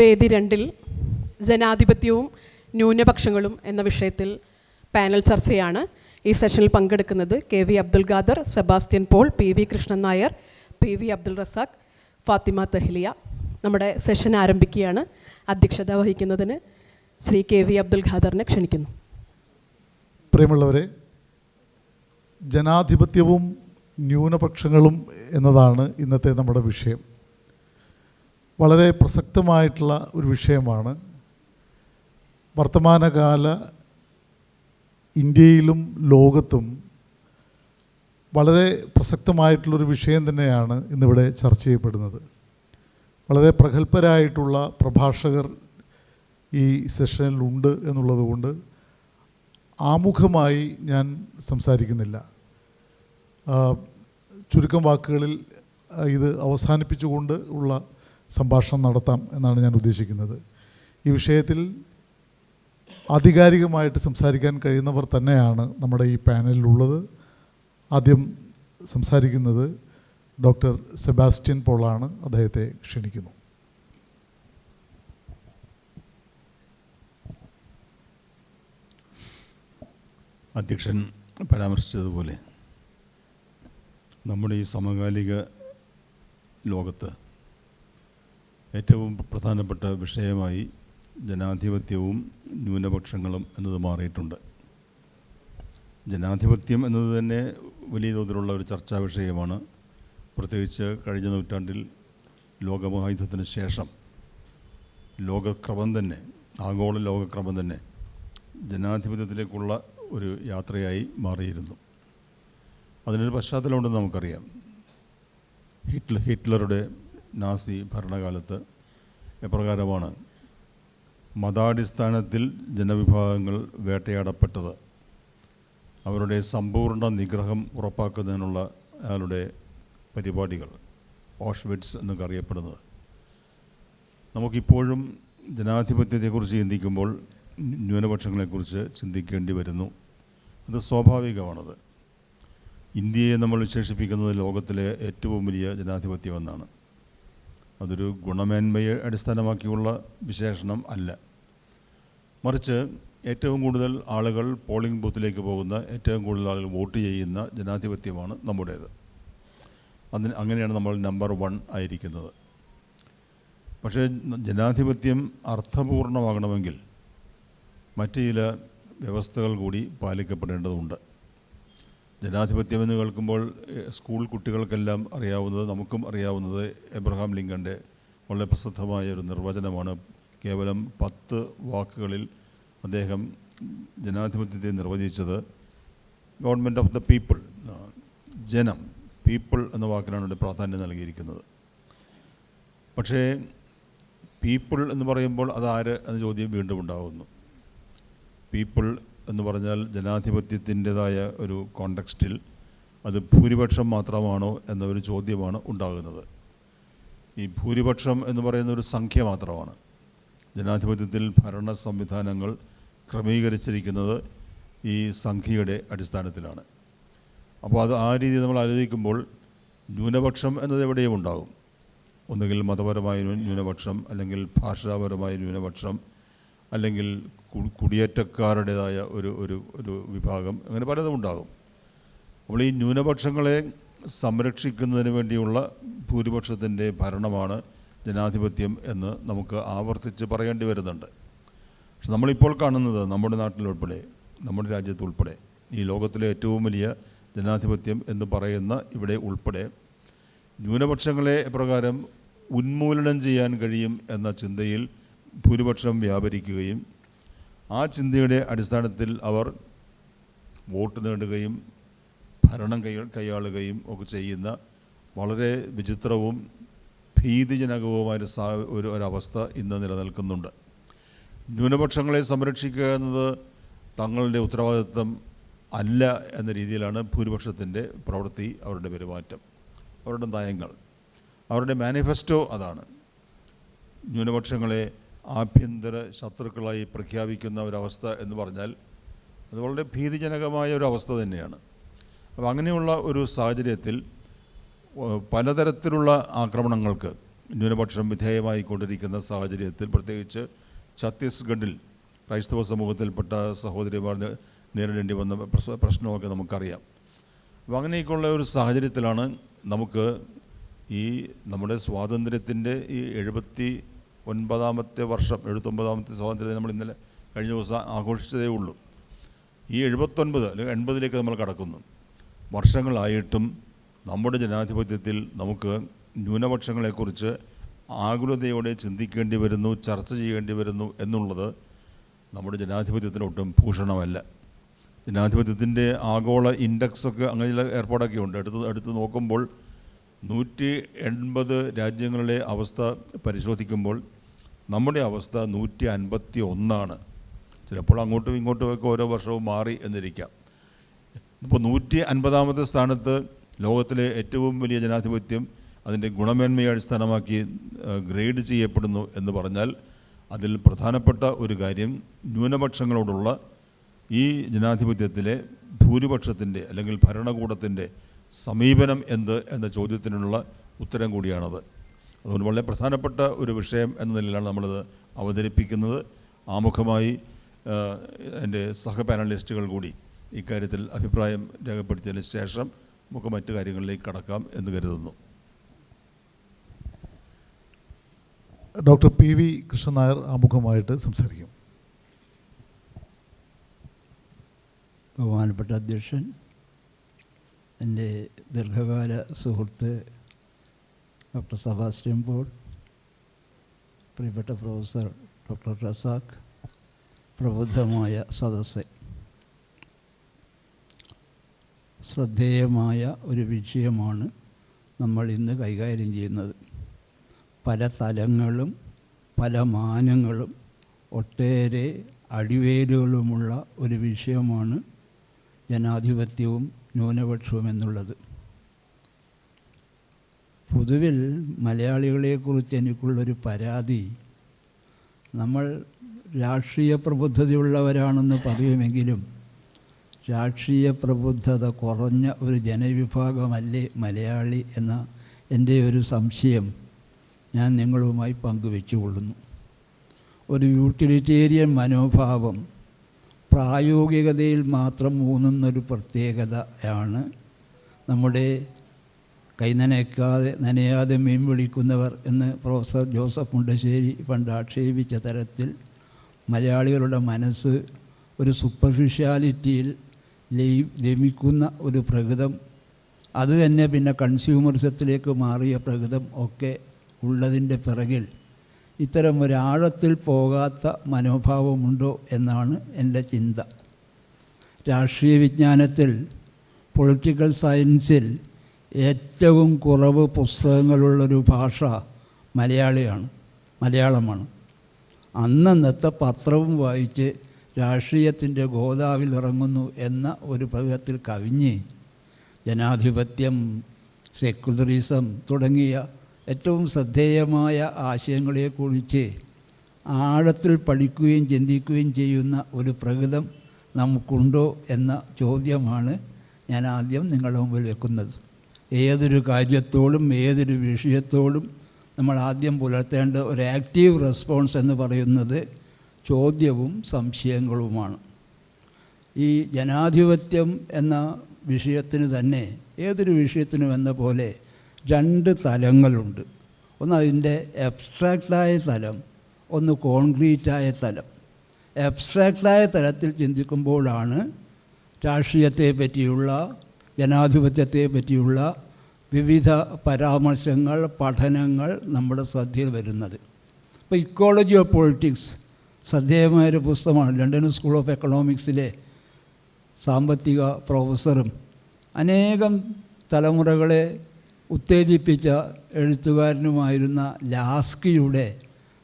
വേദി 2-ൽ ജനാധിപത്യവും ന്യൂനപക്ഷങ്ങളും എന്ന വിഷയത്തിൽ പാനൽ ചർച്ചയാണ്. ഈ സെഷനിൽ പങ്കെടുക്കുന്നത് KV Abdul Khader, Sebastian Paul, PV Krishnan Nair, PV Abdul Razak, Fathima Thahliya. നമ്മുടെ സെഷൻ ആരംഭിക്കുകയാണ്. അധ്യക്ഷത വഹിക്കുന്നതിന് ശ്രീ KV അബ്ദുൽ ഖാദറിനെ ക്ഷണിക്കുന്നു. പ്രിയമുള്ളവരെ, ജനാധിപത്യവും ന്യൂനപക്ഷങ്ങളും എന്നതാണ് ഇന്നത്തെ നമ്മുടെ വിഷയം. വളരെ പ്രസക്തമായിട്ടുള്ള ഒരു വിഷയമാണ്. വർത്തമാനകാല ഇന്ത്യയിലും ലോകത്തും വളരെ പ്രസക്തമായിട്ടുള്ളൊരു വിഷയം തന്നെയാണ് ഇന്നിവിടെ ചർച്ച ചെയ്യപ്പെടുന്നത്. വളരെ പ്രഗത്ഭരായിട്ടുള്ള പ്രഭാഷകർ ഈ സെഷനിലുണ്ട് എന്നുള്ളതുകൊണ്ട് ആമുഖമായി ഞാൻ സംസാരിക്കുന്നില്ല. ചുരുക്കം വാക്കുകളിൽ ഇത് അവസാനിപ്പിച്ചുകൊണ്ട് ഉള്ള സംഭാഷണം നടത്താം എന്നാണ് ഞാൻ ഉദ്ദേശിക്കുന്നത്. ഈ വിഷയത്തിൽ ആധികാരികമായിട്ട് സംസാരിക്കാൻ കഴിയുന്നവർ തന്നെയാണ് നമ്മുടെ ഈ പാനലിലുള്ളത്. ആദ്യം സംസാരിക്കുന്നത് ഡോക്ടർ സെബാസ്റ്റ്യൻ പോളാണ്. അദ്ദേഹത്തെ ക്ഷണിക്കുന്നു. അധ്യക്ഷൻ പരാമർശിച്ചതുപോലെ നമ്മുടെ ഈ സമകാലിക ലോകത്ത് ഏറ്റവും പ്രധാനപ്പെട്ട വിഷയമായി ജനാധിപത്യവും ന്യൂനപക്ഷങ്ങളും എന്നത് മാറിയിട്ടുണ്ട്. ജനാധിപത്യം എന്നത് തന്നെ വലിയ തോതിലുള്ള ഒരു ചർച്ചാ വിഷയമാണ്. പ്രത്യേകിച്ച് കഴിഞ്ഞ നൂറ്റാണ്ടിൽ ലോകമഹായുദ്ധത്തിന് ശേഷം ലോകക്രമം തന്നെ, ആഗോള ലോകക്രമം തന്നെ ജനാധിപത്യത്തിലേക്കുള്ള ഒരു യാത്രയായി മാറിയിരുന്നു. അതിനൊരു പശ്ചാത്തലമുണ്ടെന്ന് നമുക്കറിയാം. ഹിറ്റ്ലറുടെ നാസി ഭരണകാലത്ത് എപ്രകാരമാണ് മതാടിസ്ഥാനത്തിൽ ജനവിഭാഗങ്ങൾ വേട്ടയാടപ്പെട്ടത്. അവരുടെ സമ്പൂർണ്ണ നിഗ്രഹം ഉറപ്പാക്കുന്നതിനുള്ള അയാളുടെ പരിപാടികൾ, ഓഷ്വിറ്റ്സ് എന്നൊക്കെ അറിയപ്പെടുന്നത്. നമുക്കിപ്പോഴും ജനാധിപത്യത്തെക്കുറിച്ച് ചിന്തിക്കുമ്പോൾ ന്യൂനപക്ഷങ്ങളെക്കുറിച്ച് ചിന്തിക്കേണ്ടി വരുന്നു. അത് സ്വാഭാവികമാണത്. ഇന്ത്യയെ നമ്മൾ വിശേഷിപ്പിക്കുന്നത് ലോകത്തിലെ ഏറ്റവും വലിയ ജനാധിപത്യമെന്നാണ്. അതൊരു ഗുണമേന്മയെ അടിസ്ഥാനമാക്കിയുള്ള വിശേഷണം അല്ല. മറിച്ച് ഏറ്റവും കൂടുതൽ ആളുകൾ പോളിംഗ് ബൂത്തിലേക്ക് പോകുന്ന, ഏറ്റവും കൂടുതൽ ആളുകൾ വോട്ട് ചെയ്യുന്ന ജനാധിപത്യമാണ് നമ്മുടേത്. അങ്ങനെയാണ് നമ്മൾ നമ്പർ 1 ആയിരിക്കുന്നത്. പക്ഷേ ജനാധിപത്യം അർത്ഥപൂർണമാകണമെങ്കിൽ മറ്റ് ചില വ്യവസ്ഥകൾ കൂടി പാലിക്കപ്പെടേണ്ടതുണ്ട്. ജനാധിപത്യമെന്ന് കേൾക്കുമ്പോൾ സ്കൂൾ കുട്ടികൾക്കെല്ലാം അറിയാവുന്നത്, നമുക്കും അറിയാവുന്നത് എബ്രഹാം ലിങ്കൻ്റെ വളരെ പ്രസിദ്ധമായ ഒരു നിർവചനമാണ്. കേവലം 10 വാക്കുകളിൽ അദ്ദേഹം ജനാധിപത്യത്തെ നിർവചിച്ചത് ഗവൺമെൻറ് ഓഫ് ദ പീപ്പിൾ, ജനം, പീപ്പിൾ എന്ന വാക്കിനാണ് ഇവിടെ പ്രാധാന്യം നൽകിയിരിക്കുന്നത്. പക്ഷേ പീപ്പിൾ എന്ന് പറയുമ്പോൾ അതാര് എന്ന ചോദ്യം വീണ്ടും ഉണ്ടാകുന്നു. പീപ്പിൾ എന്ന് പറഞ്ഞാൽ ജനാധിപത്യത്തിൻ്റെതായ ഒരു കോണ്ടെക്സ്റ്റിൽ അത് ഭൂരിപക്ഷം മാത്രമാണോ എന്നൊരു ചോദ്യമാണ് ഉണ്ടാകുന്നത്. ഈ ഭൂരിപക്ഷം എന്ന് പറയുന്ന ഒരു സംഖ്യ മാത്രമാണ്. ജനാധിപത്യത്തിൽ ഭരണ സംവിധാനങ്ങൾ ക്രമീകരിച്ചിരിക്കുന്നത് ഈ സംഖ്യയുടെ അടിസ്ഥാനത്തിലാണ്. അപ്പോൾ അത് ആ രീതിയിൽ നമ്മൾ ആലോചിക്കുമ്പോൾ ന്യൂനപക്ഷം എന്നത് എവിടെയും ഉണ്ടാകും. ഒന്നുകിൽ മതപരമായ ന്യൂനപക്ഷം, അല്ലെങ്കിൽ ഭാഷാപരമായ ന്യൂനപക്ഷം, അല്ലെങ്കിൽ കുടിയേറ്റക്കാരുടേതായ ഒരു വിഭാഗം, അങ്ങനെ പലതും ഉണ്ടാകും. അപ്പോൾ ഈ ന്യൂനപക്ഷങ്ങളെ സംരക്ഷിക്കുന്നതിന് വേണ്ടിയുള്ള ഭൂരിപക്ഷത്തിൻ്റെ ഭരണമാണ് ജനാധിപത്യം എന്ന് നമുക്ക് ആവർത്തിച്ച് പറയേണ്ടി വരുന്നുണ്ട്. പക്ഷെ നമ്മളിപ്പോൾ കാണുന്നത് നമ്മുടെ നാട്ടിലുൾപ്പെടെ, നമ്മുടെ രാജ്യത്തുൾപ്പെടെ, ഈ ലോകത്തിലെ ഏറ്റവും വലിയ ജനാധിപത്യം എന്ന് പറയുന്ന ഇവിടെ ഉൾപ്പെടെ ന്യൂനപക്ഷങ്ങളെ എപ്രകാരം ഉന്മൂലനം ചെയ്യാൻ കഴിയും എന്ന ചിന്തയിൽ ഭൂരിപക്ഷം വ്യാപരിക്കുകയും ആ ചിന്തയുടെ അടിസ്ഥാനത്തിൽ അവർ വോട്ട് നേടുകയും ഭരണം കൈയാളുകയും ഒക്കെ ചെയ്യുന്ന വളരെ വിചിത്രവും ഭീതിജനകവുമായ ഒരവസ്ഥ ഇന്ന് നിലനിൽക്കുന്നുണ്ട്. ന്യൂനപക്ഷങ്ങളെ സംരക്ഷിക്കുക എന്നത് തങ്ങളുടെ ഉത്തരവാദിത്വം അല്ല എന്ന രീതിയിലാണ് ഭൂരിപക്ഷത്തിൻ്റെ പ്രവൃത്തി, അവരുടെ പെരുമാറ്റം, അവരുടെ നയങ്ങൾ, അവരുടെ മാനിഫെസ്റ്റോ അതാണ്. ന്യൂനപക്ഷങ്ങളെ ആഭ്യന്തര ശത്രുക്കളായി പ്രഖ്യാപിക്കുന്ന ഒരവസ്ഥ എന്ന് പറഞ്ഞാൽ അത് വളരെ ഭീതിജനകമായ ഒരു അവസ്ഥ തന്നെയാണ്. അപ്പോൾ അങ്ങനെയുള്ള ഒരു സാഹചര്യത്തിൽ പലതരത്തിലുള്ള ആക്രമണങ്ങൾക്ക് ന്യൂനപക്ഷം വിധേയമായിക്കൊണ്ടിരിക്കുന്ന സാഹചര്യത്തിൽ, പ്രത്യേകിച്ച് ഛത്തീസ്ഗഡിൽ ക്രൈസ്തവ സമൂഹത്തിൽപ്പെട്ട സഹോദരിമാർ നേരിടേണ്ടി വന്ന പ്രശ്നമൊക്കെ നമുക്കറിയാം. അപ്പോൾ അങ്ങനെയൊക്കെയുള്ള ഒരു സാഹചര്യത്തിലാണ് നമുക്ക് ഈ നമ്മുടെ സ്വാതന്ത്ര്യത്തിൻ്റെ ഈ 79ാമത്തെ വർഷം, 79ാമത്തെ സ്വാതന്ത്ര്യം നമ്മൾ ഇന്നലെ കഴിഞ്ഞ ദിവസം ആഘോഷിച്ചതേ ഉള്ളൂ. ഈ 79 അല്ലെങ്കിൽ 80ലേക്ക് നമ്മൾ കടക്കുന്നു. വർഷങ്ങളായിട്ടും നമ്മുടെ ജനാധിപത്യത്തിൽ നമുക്ക് ന്യൂനപക്ഷങ്ങളെക്കുറിച്ച് ആകുലതയോടെ ചിന്തിക്കേണ്ടി വരുന്നു, ചർച്ച ചെയ്യേണ്ടി വരുന്നു എന്നുള്ളത് നമ്മുടെ ജനാധിപത്യത്തിന് ഒട്ടും ഭൂഷണമല്ല. ജനാധിപത്യത്തിൻ്റെ ആഗോള ഇൻഡെക്സൊക്കെ അങ്ങനെയുള്ള ഏർപ്പാടൊക്കെ ഉണ്ട്. അടുത്ത് നോക്കുമ്പോൾ 180 രാജ്യങ്ങളുടെ അവസ്ഥ പരിശോധിക്കുമ്പോൾ നമ്മുടെ അവസ്ഥ 151. ചിലപ്പോൾ അങ്ങോട്ടും ഇങ്ങോട്ടുമൊക്കെ ഓരോ വർഷവും മാറി എന്നിരിക്കാം. ഇപ്പോൾ 150ാമത്തെ സ്ഥാനത്ത് ലോകത്തിലെ ഏറ്റവും വലിയ ജനാധിപത്യം അതിൻ്റെ ഗുണമേന്മയെ അടിസ്ഥാനമാക്കി ഗ്രേഡ് ചെയ്യപ്പെടുന്നു എന്ന് പറഞ്ഞാൽ അതിൽ പ്രധാനപ്പെട്ട ഒരു കാര്യം ന്യൂനപക്ഷങ്ങളോടുള്ള ഈ ജനാധിപത്യത്തിലെ ഭൂരിപക്ഷത്തിൻ്റെ അല്ലെങ്കിൽ ഭരണകൂടത്തിൻ്റെ സമീപനം എന്ത് എന്ന ചോദ്യത്തിനുള്ള ഉത്തരം കൂടിയാണത്. അതുകൊണ്ട് വളരെ പ്രധാനപ്പെട്ട ഒരു വിഷയം എന്ന നിലയിലാണ് നമ്മളിത് അവതരിപ്പിക്കുന്നത്. ആമുഖമായി എൻ്റെ സഹപാനലിസ്റ്റുകൾ കൂടി ഇക്കാര്യത്തിൽ അഭിപ്രായം രേഖപ്പെടുത്തിയതിന് ശേഷം നമുക്ക് മറ്റു കാര്യങ്ങളിലേക്ക് കടക്കാം എന്ന് കരുതുന്നു. ഡോക്ടർ PV കൃഷ്ണൻ നായർ ആമുഖമായിട്ട് സംസാരിക്കും. ബഹുമാനപ്പെട്ട അധ്യക്ഷൻ, എൻ്റെ ദീർഘകാല സുഹൃത്ത് ഡോക്ടർ സെബാസ്റ്റ്യൻ പോൾ, പ്രിയപ്പെട്ട പ്രൊഫസർ ഡോക്ടർ റസാഖ്, പ്രബുദ്ധമായ സദസ്സ്, ശ്രദ്ധേയമായ ഒരു വിഷയമാണ് നമ്മൾ ഇന്ന് കൈകാര്യം ചെയ്യുന്നത്. പല തലങ്ങളും പല മാനങ്ങളും ഒട്ടേറെ അടിവേരുകളുമുള്ള ഒരു വിഷയമാണ് ജനാധിപത്യവും ന്യൂനപക്ഷവും എന്നുള്ളത്. പൊതുവിൽ മലയാളികളെക്കുറിച്ച് എനിക്കുള്ളൊരു പരാതി, നമ്മൾ രാഷ്ട്രീയ പ്രബുദ്ധതയുള്ളവരാണെന്ന് പറയുമെങ്കിലും രാഷ്ട്രീയ പ്രബുദ്ധത കുറഞ്ഞ ഒരു ജനവിഭാഗമല്ലേ മലയാളി എന്ന എൻ്റെ ഒരു സംശയം ഞാൻ നിങ്ങളുമായി പങ്കുവെച്ചുകൊള്ളുന്നു. ഒരു യൂട്ടിലിറ്റേറിയൻ മനോഭാവം പ്രായോഗികതയിൽ മാത്രം ഊന്നുന്നൊരു പ്രത്യേകതയാണ് നമ്മുടെ നനയാതെ മീൻ വിളിക്കുന്നവർ എന്ന് പ്രൊഫസർ ജോസഫ് മുണ്ടശ്ശേരി പണ്ട് ആക്ഷേപിച്ച തരത്തിൽ മലയാളികളുടെ മനസ്സ് ഒരു സൂപ്പർഫിഷ്യാലിറ്റിയിൽ ലമിക്കുന്ന ഒരു പ്രകൃതം, അത് തന്നെ പിന്നെ കൺസ്യൂമറിസത്തിലേക്ക് മാറിയ പ്രകൃതം ഒക്കെ ഉള്ളതിൻ്റെ പിറകിൽ ഇത്തരം ഒരാഴത്തിൽ പോകാത്ത മനോഭാവമുണ്ടോ എന്നാണ് എൻ്റെ ചിന്ത. രാഷ്ട്രീയ വിജ്ഞാനത്തിൽ, പൊളിറ്റിക്കൽ സയൻസിൽ ഏറ്റവും കുറവ് പുസ്തകങ്ങളുള്ളൊരു ഭാഷ മലയാളമാണ്. അന്നന്നത്തെ പത്രവും വായിച്ച് രാഷ്ട്രീയത്തിൻ്റെ ഗോദാവിൽ ഇറങ്ങുന്നു എന്ന ഒരു പദത്തിൽ കവിഞ്ഞ് ജനാധിപത്യം, സെക്യുലറിസം തുടങ്ങിയ ഏറ്റവും ശ്രദ്ധേയമായ ആശയങ്ങളെക്കുറിച്ച് ആഴത്തിൽ പഠിക്കുകയും ചിന്തിക്കുകയും ചെയ്യുന്ന ഒരു പ്രകൃതം നമുക്കുണ്ടോ എന്ന ചോദ്യമാണ് ഞാൻ ആദ്യം നിങ്ങളുടെ മുമ്പിൽ വെക്കുന്നത്. ഏതൊരു കാര്യത്തോടും ഏതൊരു വിഷയത്തോടും നമ്മൾ ആദ്യം പുലർത്തേണ്ട ഒരു ആക്റ്റീവ് റെസ്പോൺസ് എന്ന് പറയുന്നത് ചോദ്യവും സംശയങ്ങളുമാണ്. ഈ ജനാധിപത്യം എന്ന വിഷയത്തിന് തന്നെ ഏതൊരു വിഷയത്തിനും എന്ന പോലെ 2 തലങ്ങളുണ്ട്. ഒന്ന് അതിൻ്റെ എബ്സ്ട്രാക്റ്റായ തലം, ഒന്ന് കോൺക്രീറ്റായ തലം. എബ്സ്ട്രാക്റ്റായ തലത്തിൽ ചിന്തിക്കുമ്പോഴാണ് രാഷ്ട്രീയത്തെ പറ്റിയുള്ള, ജനാധിപത്യത്തെ പറ്റിയുള്ള വിവിധ പരാമർശങ്ങൾ, പഠനങ്ങൾ നമ്മുടെ ശ്രദ്ധയിൽ വരുന്നത്. ഇപ്പോൾ ഇക്കോളജി ഓഫ് പൊളിറ്റിക്സ് ശ്രദ്ധേയമായൊരു പുസ്തകമാണ്. ലണ്ടൻ സ്കൂൾ ഓഫ് എക്കണോമിക്സിലെ സാമ്പത്തിക പ്രൊഫസറും അനേകം തലമുറകളെ ഉത്തേജിപ്പിച്ച എഴുത്തുകാരനുമായിരുന്ന ലാസ്കിയുടെ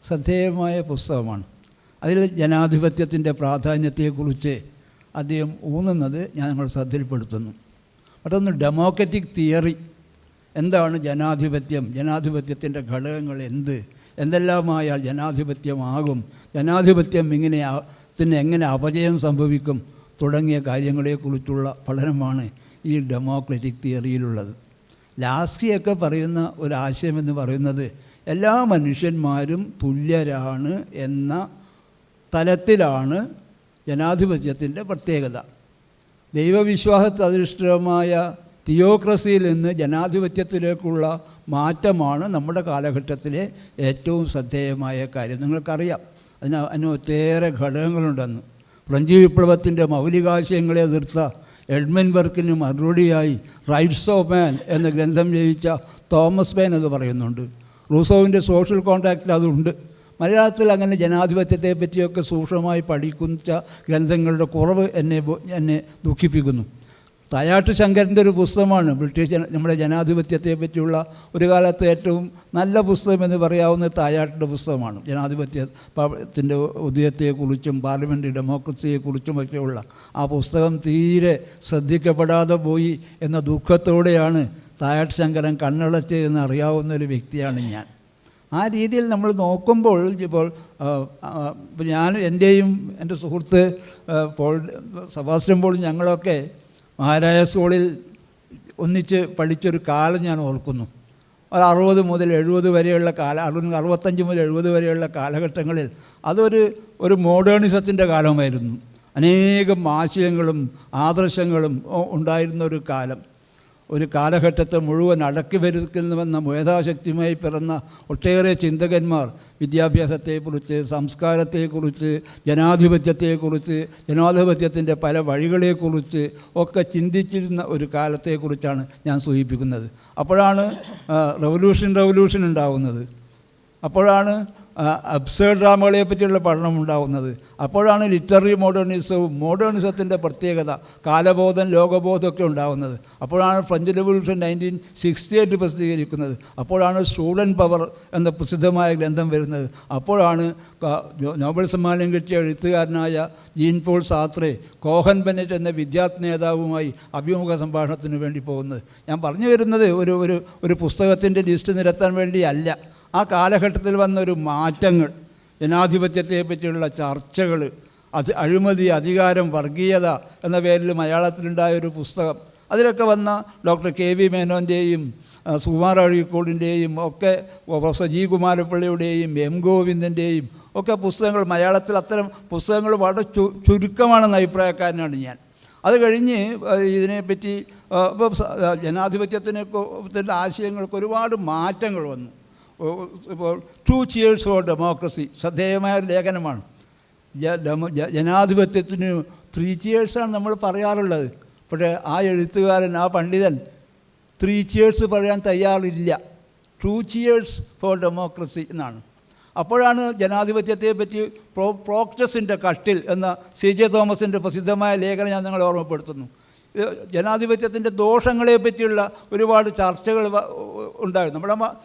ശ്രദ്ധേയമായ പുസ്തകമാണ്. അതിൽ ജനാധിപത്യത്തിൻ്റെ പ്രാധാന്യത്തെക്കുറിച്ച് അദ്ദേഹം ഊന്നുന്നത് ഞാൻ നിങ്ങളുടെ ശ്രദ്ധയിൽപ്പെടുത്തുന്നു. മറ്റൊന്ന് ഡെമോക്രറ്റിക് തിയറി. എന്താണ് ജനാധിപത്യം, ജനാധിപത്യത്തിൻ്റെ ഘടകങ്ങൾ എന്തെല്ലാമായാൽ ജനാധിപത്യമാകും, ജനാധിപത്യം എങ്ങനെ അപജയം സംഭവിക്കും തുടങ്ങിയ കാര്യങ്ങളെക്കുറിച്ചുള്ള പഠനമാണ് ഈ ഡെമോക്രറ്റിക് തിയറിയിലുള്ളത്. ലാസ്കിയൊക്കെ പറയുന്ന ഒരാശയമെന്ന് പറയുന്നത് എല്ലാ മനുഷ്യന്മാരും തുല്യരാണ് എന്ന തലത്തിലാണ് ജനാധിപത്യത്തിൻ്റെ പ്രത്യേകത. ദൈവവിശ്വാസത്തിൽ അധിഷ്ഠിതമായ തിയോക്രസിയിൽ നിന്ന് ജനാധിപത്യത്തിലേക്കുള്ള മാറ്റമാണ് നമ്മുടെ കാലഘട്ടത്തിലെ ഏറ്റവും ശ്രദ്ധേയമായ കാര്യം. നിങ്ങൾക്കറിയാം, അതിന് ഒട്ടേറെ ഘടകങ്ങളുണ്ടെന്ന്. ഫ്രഞ്ച് വിപ്ലവത്തിൻ്റെ മൗലികാശയങ്ങളെ എതിർത്ത എഡ്മൻ ബർക്കിന് മറുപടിയായി റൈറ്റ്സ് ഓഫ് മാൻ എന്ന ഗ്രന്ഥം രചിച്ച തോമസ് പെയിൻ എന്ന് പറയുന്നുണ്ട്. റൂസോവിൻ്റെ സോഷ്യൽ കോൺട്രാക്റ്റിൽ അതുണ്ട്. മലയാളത്തിൽ അങ്ങനെ ജനാധിപത്യത്തെ പറ്റിയൊക്കെ സൂക്ഷ്മമായി പഠിക്കുന്ന ഗ്രന്ഥങ്ങളുടെ കുറവ് എന്നെ ദുഃഖിപ്പിക്കുന്നു. തായാട്ട് ശങ്കരൻ്റെ ഒരു പുസ്തകമാണ് നമ്മുടെ ജനാധിപത്യത്തെ പറ്റിയുള്ള ഒരു കാലത്ത് ഏറ്റവും നല്ല പുസ്തകം എന്ന് പറയാവുന്ന തായാട്ടിൻ്റെ പുസ്തകമാണ്. ജനാധിപത്യത്തിൻ്റെ ഉദയത്തെക്കുറിച്ചും പാർലമെൻ്ററി ഡെമോക്രസിയെക്കുറിച്ചുമൊക്കെയുള്ള ആ പുസ്തകം തീരെ ശ്രദ്ധിക്കപ്പെടാതെ പോയി എന്ന ദുഃഖത്തോടെയാണ് തായാട്ട് ശങ്കരൻ കണ്ണടച്ച് എന്ന് അറിയാവുന്ന ഒരു വ്യക്തിയാണ് ഞാൻ. ആ രീതിയിൽ നമ്മൾ നോക്കുമ്പോൾ ഇപ്പോൾ എൻ്റെയും എൻ്റെ സുഹൃത്ത് സെബാസ്റ്റ്യൻ പോളും ഞങ്ങളൊക്കെ മഹാരാജ സ്കൂളിൽ ഒന്നിച്ച് പഠിച്ചൊരു കാലം ഞാൻ ഓർക്കുന്നു. 60 മുതൽ 70 വരെയുള്ള 65 മുതൽ 70 വരെയുള്ള കാലഘട്ടങ്ങളിൽ അതൊരു മോഡേണിസത്തിൻ്റെ കാലമായിരുന്നു. അനേകം ആശയങ്ങളും ആദർശങ്ങളും ഉണ്ടായിരുന്ന ഒരു കാലം. ഒരു കാലഘട്ടത്തെ മുഴുവൻ അടക്കി വരുത്തുന്നുവെന്ന മേധാശക്തിയുമായി പിറന്ന ഒട്ടേറെ ചിന്തകന്മാർ വിദ്യാഭ്യാസത്തെക്കുറിച്ച്, സംസ്കാരത്തെക്കുറിച്ച്, ജനാധിപത്യത്തെക്കുറിച്ച്, ജനാധിപത്യത്തിൻ്റെ പല വഴികളെക്കുറിച്ച് ഒക്കെ ചിന്തിച്ചിരുന്ന ഒരു കാലത്തെക്കുറിച്ചാണ് ഞാൻ സൂചിപ്പിക്കുന്നത്. അപ്പോഴാണ് റവല്യൂഷൻ ഉണ്ടാകുന്നത്. അപ്പോഴാണ് അബ്സേർഡ് ഡ്രാമകളെ പറ്റിയുള്ള പഠനം ഉണ്ടാകുന്നത്. അപ്പോഴാണ് ലിറ്റററി മോഡേണിസത്തിൻ്റെ പ്രത്യേകത, കാലബോധം, ലോകബോധമൊക്കെ ഉണ്ടാകുന്നത്. അപ്പോഴാണ് ഫ്രഞ്ച് റവല്യൂഷൻ 1968 പ്രസിദ്ധീകരിക്കുന്നത്. അപ്പോഴാണ് സ്റ്റുഡൻറ്റ് പവർ എന്ന പ്രസിദ്ധമായ ഗ്രന്ഥം വരുന്നത്. അപ്പോഴാണ് നോബൽ സമ്മാനം കിട്ടിയ എഴുത്തുകാരനായ ജീൻ പോൾ സാർത്രെ കോഹൻ ബെന്നറ്റ് എന്ന വിദ്യാർത്ഥി നേതാവുമായി അഭിമുഖ സംഭാഷണത്തിന് വേണ്ടി പോകുന്നത്. ഞാൻ പറഞ്ഞു വരുന്നത് ഒരു പുസ്തകത്തിൻ്റെ ലിസ്റ്റ് നിരത്താൻ വേണ്ടിയല്ല. ആ കാലഘട്ടത്തിൽ വന്നൊരു മാറ്റങ്ങൾ, ജനാധിപത്യത്തെ പറ്റിയുള്ള ചർച്ചകൾ, അഴിമതി, അധികാരം, വർഗീയത എന്ന പേരിൽ മലയാളത്തിലുണ്ടായൊരു പുസ്തകം, അതിലൊക്കെ വന്ന ഡോക്ടർ KV മേനോൻ്റെയും സുകുമാർ അഴീക്കോടിൻ്റെയും ഒക്കെ പ്രൊഫസർ G കുമാരപ്പിള്ളയുടെയും M ഗോവിന്ദൻ്റെയും ഒക്കെ പുസ്തകങ്ങൾ, മലയാളത്തിൽ അത്തരം പുസ്തകങ്ങൾ വളരെ ചുരുക്കമാണെന്ന അഭിപ്രായക്കാരനാണ് ഞാൻ. അത് കഴിഞ്ഞ് ഇതിനെപ്പറ്റി ജനാധിപത്യത്തിൻ്റെ ആശയങ്ങൾക്ക് ഒരുപാട് മാറ്റങ്ങൾ വന്നു. ഇപ്പോൾ 2 cheers for democracy ശ്രദ്ധേയമായ ഒരു ലേഖനമാണ്. ജനാധിപത്യത്തിന് 3 cheers നമ്മൾ പറയാറുള്ളത്. പക്ഷേ ആ എഴുത്തുകാരൻ, ആ പണ്ഡിതൻ 3 cheers പറയാൻ തയ്യാറില്ല. 2 cheers for democracy എന്നാണ്. അപ്പോഴാണ് ജനാധിപത്യത്തെ പറ്റി പ്രോക്ടസിൻ്റെ കട്ടിൽ എന്ന CJ തോമസിൻ്റെ പ്രസിദ്ധമായ ലേഖനം ഞാൻ നിങ്ങളെ ഓർമ്മപ്പെടുത്തുന്നു. ജനാധിപത്യത്തിൻ്റെ ദോഷങ്ങളെ പറ്റിയുള്ള ഒരുപാട് ചർച്ചകൾ ഉണ്ടായിരുന്നു.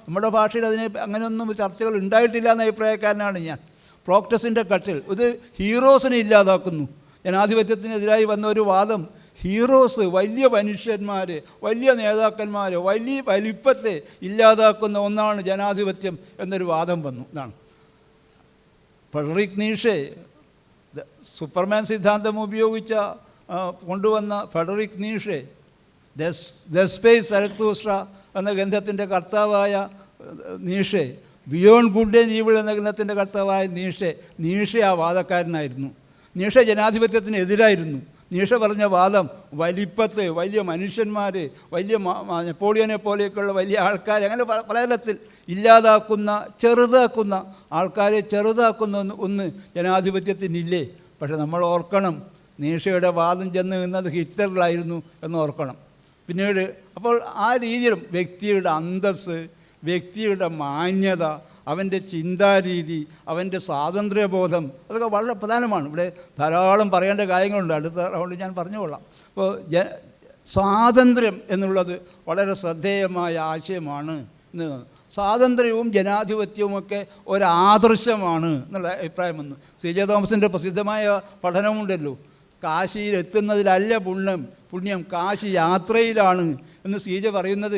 നമ്മുടെ ഭാഷയിൽ അങ്ങനെയൊന്നും ചർച്ചകൾ ഉണ്ടായിട്ടില്ല എന്ന അഭിപ്രായക്കാരനാണ് ഞാൻ. പ്രോക്ടസിൻ്റെ കട്ടിൽ ഇത് ഹീറോസിനെ ഇല്ലാതാക്കുന്നു. ജനാധിപത്യത്തിനെതിരായി വന്ന ഒരു വാദം, ഹീറോസ്, വലിയ മനുഷ്യന്മാർ, വലിയ നേതാക്കന്മാർ, വലിയ വലിപ്പത്തെ ഇല്ലാതാക്കുന്ന ഒന്നാണ് ജനാധിപത്യം എന്നൊരു വാദം വന്നു. ഇതാണ് ഫ്രെഡറിക് നീഷെ സൂപ്പർമാൻ സിദ്ധാന്തം ഉപയോഗിച്ച കൊണ്ടുവന്ന ഫ്രെഡറിക് നീഷെ, ദെസ്പേസ് സരത്തൂസ്ട്ര എന്ന ഗ്രന്ഥത്തിൻ്റെ കർത്താവായ നീഷെ, ബിയോണ്ട് ഗുഡ് ആൻഡ് ഈവിൾ എന്ന ഗ്രന്ഥത്തിൻ്റെ കർത്താവായ നീഷെ ആ വാദക്കാരനായിരുന്നു. നീഷെ ജനാധിപത്യത്തിനെതിരായിരുന്നു. നീഷ പറഞ്ഞ വാദം വലിപ്പത്തെ, വലിയ മനുഷ്യന്മാർ, വലിയ നെപ്പോളിയനെ പോലെയൊക്കെയുള്ള വലിയ ആൾക്കാരെ അങ്ങനെ പലതരത്തിൽ ഇല്ലാതാക്കുന്ന, ചെറുതാക്കുന്ന ആൾക്കാരെ ചെറുതാക്കുന്ന ഒന്ന് ജനാധിപത്യത്തിനില്ലേ. പക്ഷെ നമ്മൾ ഓർക്കണം, നീഷയുടെ വാദം ചെന്ന് നിന്നത് ഹിറ്റ്ലറിലായിരുന്നു എന്ന് ഓർക്കണം. പിന്നീട് അപ്പോൾ ആ രീതിയിലും വ്യക്തിയുടെ അന്തസ്സ്, വ്യക്തിയുടെ മാന്യത, അവൻ്റെ ചിന്താരീതി, അവൻ്റെ സ്വാതന്ത്ര്യബോധം, അതൊക്കെ വളരെ പ്രധാനമാണ്. ഇവിടെ ധാരാളം പറയേണ്ട കാര്യങ്ങളുണ്ട്, അടുത്ത റൗണ്ടിൽ ഞാൻ പറഞ്ഞുകൊള്ളാം. അപ്പോൾ സ്വാതന്ത്ര്യം എന്നുള്ളത് വളരെ ശ്രദ്ധേയമായ ആശയമാണ്. സ്വാതന്ത്ര്യവും ജനാധിപത്യവുമൊക്കെ ഒരാദർശമാണ് എന്നുള്ള അഭിപ്രായം വന്നു. CJ തോമസിൻ്റെ പ്രസിദ്ധമായ പഠനമുണ്ടല്ലോ, കാശിയിലെത്തുന്നതിലല്ല പുണ്യം കാശി യാത്രയിലാണ് എന്ന് CJ പറയുന്നത്.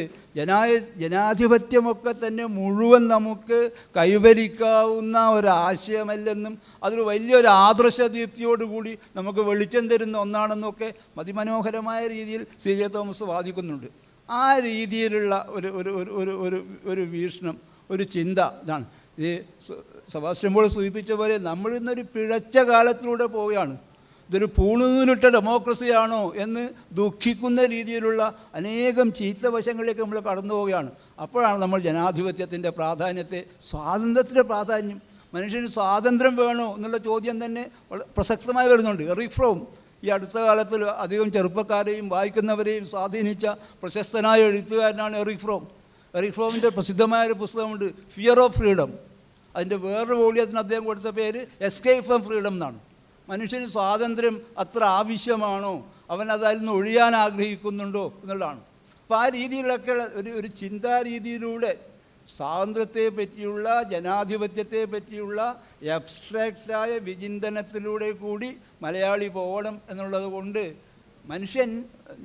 ജനാധിപത്യമൊക്കെ തന്നെ മുഴുവൻ നമുക്ക് കൈവരിക്കാവുന്ന ഒരാശയമല്ലെന്നും അതൊരു വലിയൊരു ആദർശദീപ്തിയോടുകൂടി നമുക്ക് വെളിച്ചം തരുന്ന ഒന്നാണെന്നൊക്കെ അതിമനോഹരമായ രീതിയിൽ CJ തോമസ് വാദിക്കുന്നുണ്ട്. ആ രീതിയിലുള്ള ഒരു വീക്ഷണം ഒരു ചിന്ത ഇതാണ്. ഈ സെബാസ്റ്റ്യൻ പോൾ സൂചിപ്പിച്ച പോലെ നമ്മളിന്നൊരു പിഴച്ച കാലത്തിലൂടെ പോവുകയാണ്. ഇതൊരു പൂണുനൂലിട്ട ഡെമോക്രസിയാണോ എന്ന് ദുഃഖിക്കുന്ന രീതിയിലുള്ള അനേകം ചീത്ത വശങ്ങളിലേക്ക് നമ്മൾ കടന്നു പോവുകയാണ്. അപ്പോഴാണ് നമ്മൾ ജനാധിപത്യത്തിൻ്റെ പ്രാധാന്യത്തെ, സ്വാതന്ത്ര്യത്തിൻ്റെ പ്രാധാന്യം, മനുഷ്യന് സ്വാതന്ത്ര്യം വേണോ എന്നുള്ള ചോദ്യം തന്നെ പ്രസക്തമായി വരുന്നുണ്ട്. എറിക് ഫ്രോം ഈ അടുത്ത കാലത്തിൽ അധികം ചെറുപ്പക്കാരെയും വായിക്കുന്നവരെയും സ്വാധീനിച്ച പ്രശസ്തനായ എഴുത്തുകാരനാണ് എറിക് ഫ്രോം. എറിക് ഫ്രോമിൻ്റെ പ്രസിദ്ധമായൊരു പുസ്തകമുണ്ട്, ഫിയർ ഓഫ് ഫ്രീഡം. അതിൻ്റെ വേറൊരു വോളിയത്തിന് അദ്ദേഹം കൊടുത്ത പേര് എസ്കേപ്പ് ഫ്രം ഫ്രീഡം എന്നാണ്. മനുഷ്യന് സ്വാതന്ത്ര്യം അത്ര ആവശ്യമാണോ, അവൻ അതിൽ നിന്ന് ഒഴിയാൻ ആഗ്രഹിക്കുന്നുണ്ടോ എന്നുള്ളതാണ്. അപ്പോൾ ആ രീതിയിലൊക്കെ ഒരു ചിന്താരീതിയിലൂടെ സ്വാതന്ത്ര്യത്തെ പറ്റിയുള്ള, ജനാധിപത്യത്തെ പറ്റിയുള്ള അബ്സ്ട്രാക്റ്റായ വിചിന്തനത്തിലൂടെ കൂടി മലയാളി പോകണം എന്നുള്ളത് കൊണ്ട് മനുഷ്യൻ,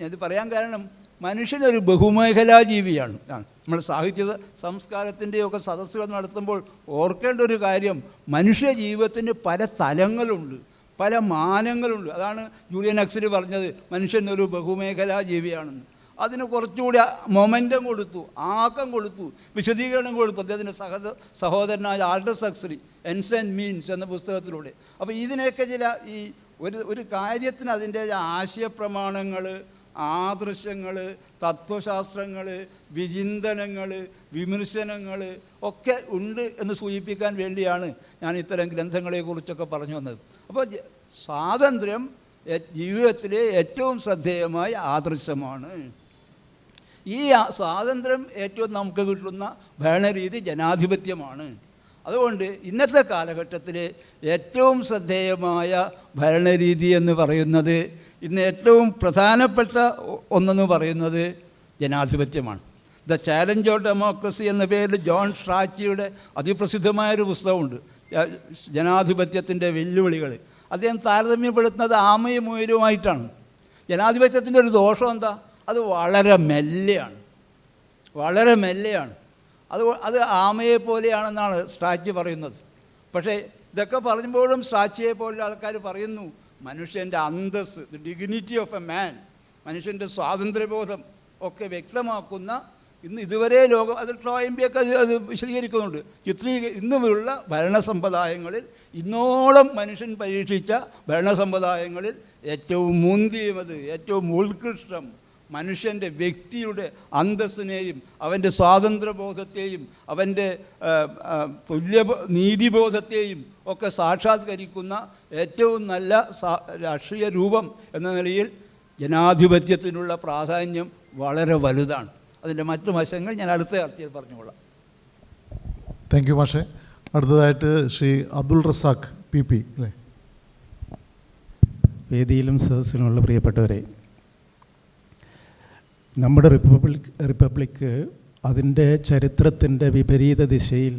ഇത് പറയാൻ കാരണം, മനുഷ്യനൊരു ബഹുമേഖലാ ജീവിയാണ്. നമ്മൾ സാഹിത്യ സംസ്കാരത്തിൻ്റെയൊക്കെ സദസ്സുകൾ നടത്തുമ്പോൾ ഓർക്കേണ്ട ഒരു കാര്യം, മനുഷ്യ ജീവിതത്തിന് പല തലങ്ങളുണ്ട്, പല മാനങ്ങളുണ്ട്. അതാണ് ജൂലിയൻ ഹക്സ്ലി പറഞ്ഞത് മനുഷ്യൻ ഒരു ബഹുമേഖലാ ജീവിയാണെന്ന്. അതിന് കുറച്ചുകൂടി മൊമെൻറ്റം കൊടുത്തു, ആക്കം കൊടുത്തു, വിശദീകരണം കൊടുത്തു അദ്ദേഹത്തിൻ്റെ സഹോദരനായ ആൾഡസ് ഹക്സ്ലി എൻസ് ആൻഡ് മീൻസ് എന്ന പുസ്തകത്തിലൂടെ. അപ്പോൾ ഇതിനെയൊക്കെ ചില ഈ ഒരു കാര്യത്തിന് അതിൻ്റെ ആശയപ്രമാണങ്ങൾ, ആദർശങ്ങൾ, തത്വശാസ്ത്രങ്ങൾ, വിചിന്തനങ്ങൾ, വിമർശനങ്ങൾ ഒക്കെ ഉണ്ട് എന്ന് സൂചിപ്പിക്കാൻ വേണ്ടിയാണ് ഞാൻ ഇത്തരം ഗ്രന്ഥങ്ങളെക്കുറിച്ചൊക്കെ പറഞ്ഞു വന്നത്. അപ്പോൾ സ്വാതന്ത്ര്യം ജീവിതത്തിലെ ഏറ്റവും ശ്രദ്ധേയമായ ആദർശമാണ്. ഈ സ്വാതന്ത്ര്യം ഏറ്റവും നമുക്ക് കിട്ടുന്ന ഭരണരീതി ജനാധിപത്യമാണ്. അതുകൊണ്ട് ഇന്നത്തെ കാലഘട്ടത്തിലെ ഏറ്റവും ശ്രദ്ധേയമായ ഭരണരീതി എന്ന് പറയുന്നത്, ഇന്ന് ഏറ്റവും പ്രധാനപ്പെട്ട ഒന്നെന്ന് പറയുന്നത് ജനാധിപത്യമാണ്. ദ ചാലഞ്ച് ഓഫ് ഡെമോക്രസി എന്ന പേരിൽ ജോൺ സ്ട്രാച്ചിയുടെ അതിപ്രസിദ്ധമായൊരു പുസ്തകമുണ്ട്, ജനാധിപത്യത്തിൻ്റെ വെല്ലുവിളികൾ. അദ്ദേഹം താരതമ്യപ്പെടുത്തുന്നത് ആമയും മുയലുമായിട്ടാണ്. ജനാധിപത്യത്തിൻ്റെ ഒരു ദോഷം എന്താ? അത് വളരെ മെല്ലെയാണ്, വളരെ മെല്ലെയാണ്. അത് ആമയെ പോലെയാണെന്നാണ് സ്ട്രാച്ചി പറയുന്നത്. പക്ഷേ ഇതൊക്കെ പറയുമ്പോഴും സ്ട്രാച്ചിയെ പോലുള്ള ആൾക്കാർ പറയുന്നു മനുഷ്യൻ്റെ അന്തസ്സ്, the dignity of a man, മനുഷ്യൻ്റെ സ്വാതന്ത്ര്യബോധം ഒക്കെ വ്യക്തമാക്കുന്ന, ഇതുവരെ ലോകം, അത് ട്രോയംബിയൊക്കെ അത് വിശദീകരിക്കുന്നുണ്ട്. ഇന്നുമുള്ള ഭരണസമ്പ്രദായങ്ങളിൽ, ഇന്നോളം മനുഷ്യൻ പരീക്ഷിച്ച ഭരണസമ്പ്രദായങ്ങളിൽ ഏറ്റവും മുന്തിയത്, ഏറ്റവും ഉത്കൃഷ്ടം മനുഷ്യൻ്റെ വ്യക്തിയുടെ അന്തസ്സിനെയും അവൻ്റെ സ്വാതന്ത്ര്യബോധത്തെയും അവൻ്റെ നീതിബോധത്തെയും ഒക്കെ സാക്ഷാത്കരിക്കുന്ന ഏറ്റവും നല്ല രാഷ്ട്രീയ രൂപം എന്ന നിലയിൽ ജനാധിപത്യത്തിനുള്ള പ്രാധാന്യം വളരെ വലുതാണ്. അതിൻ്റെ മറ്റു വശങ്ങൾ ഞാൻ അടുത്ത ചർച്ചയിൽ പറഞ്ഞുകൊള്ളാം. താങ്ക് യു മാഷെ. അടുത്തതായിട്ട് ശ്രീ അബ്ദുൾ റസാഖ് PP അല്ലേ? വേദിയിലും സദസ്സിലുമുള്ള പ്രിയപ്പെട്ടവരെ, നമ്മുടെ റിപ്പബ്ലിക്ക് അതിൻ്റെ ചരിത്രത്തിൻ്റെ വിപരീത ദിശയിൽ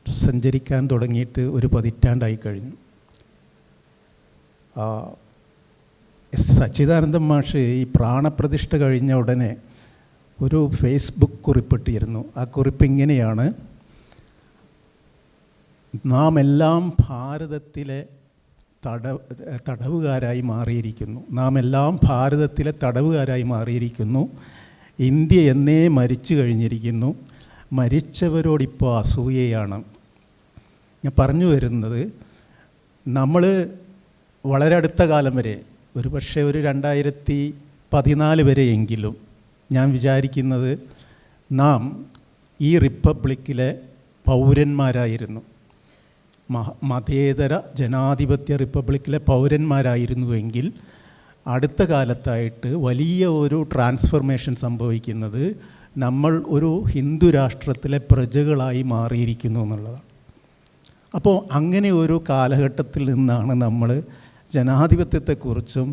സഞ്ചരിക്കാൻ തുടങ്ങിയിട്ട് ഒരു പതിറ്റാണ്ടായി കഴിഞ്ഞു. സച്ചിദാനന്ദൻ മാഷ് ഈ പ്രാണപ്രതിഷ്ഠ കഴിഞ്ഞ ഉടനെ ഒരു ഫേസ്ബുക്ക് കുറിപ്പിട്ടിരുന്നു. ആ കുറിപ്പ് ഇങ്ങനെയാണ്: നാം എല്ലാം ഭാരതത്തിലെ തടവുകാരായി മാറിയിരിക്കുന്നു. നാം എല്ലാം ഭാരതത്തിലെ തടവുകാരായി മാറിയിരിക്കുന്നു. ഇന്ത്യ എന്നേ മരിച്ചു കഴിഞ്ഞിരിക്കുന്നു. മരിച്ചവരോടിപ്പോൾ അസൂയയാണ്. ഞാൻ പറഞ്ഞു വരുന്നത്, നമ്മൾ വളരെ അടുത്ത കാലം വരെ, ഒരു പക്ഷേ ഒരു 2014 വരെയെങ്കിലും ഞാൻ വിചാരിക്കുന്നത് നാം ഈ റിപ്പബ്ലിക്കിലെ പൗരന്മാരായിരുന്നു, മതേതര ജനാധിപത്യ റിപ്പബ്ലിക്കിലെ പൗരന്മാരായിരുന്നുവെങ്കിൽ അടുത്ത കാലത്തായിട്ട് വലിയ ഒരു ട്രാൻസ്ഫർമേഷൻ സംഭവിക്കുന്നത് നമ്മൾ ഒരു ഹിന്ദു രാഷ്ട്രത്തിലെ പ്രജകളായി മാറിയിരിക്കുന്നു എന്നുള്ളതാണ്. അപ്പോൾ അങ്ങനെ ഒരു കാലഘട്ടത്തിൽ നിന്നാണ് നമ്മൾ ജനാധിപത്യത്തെക്കുറിച്ചും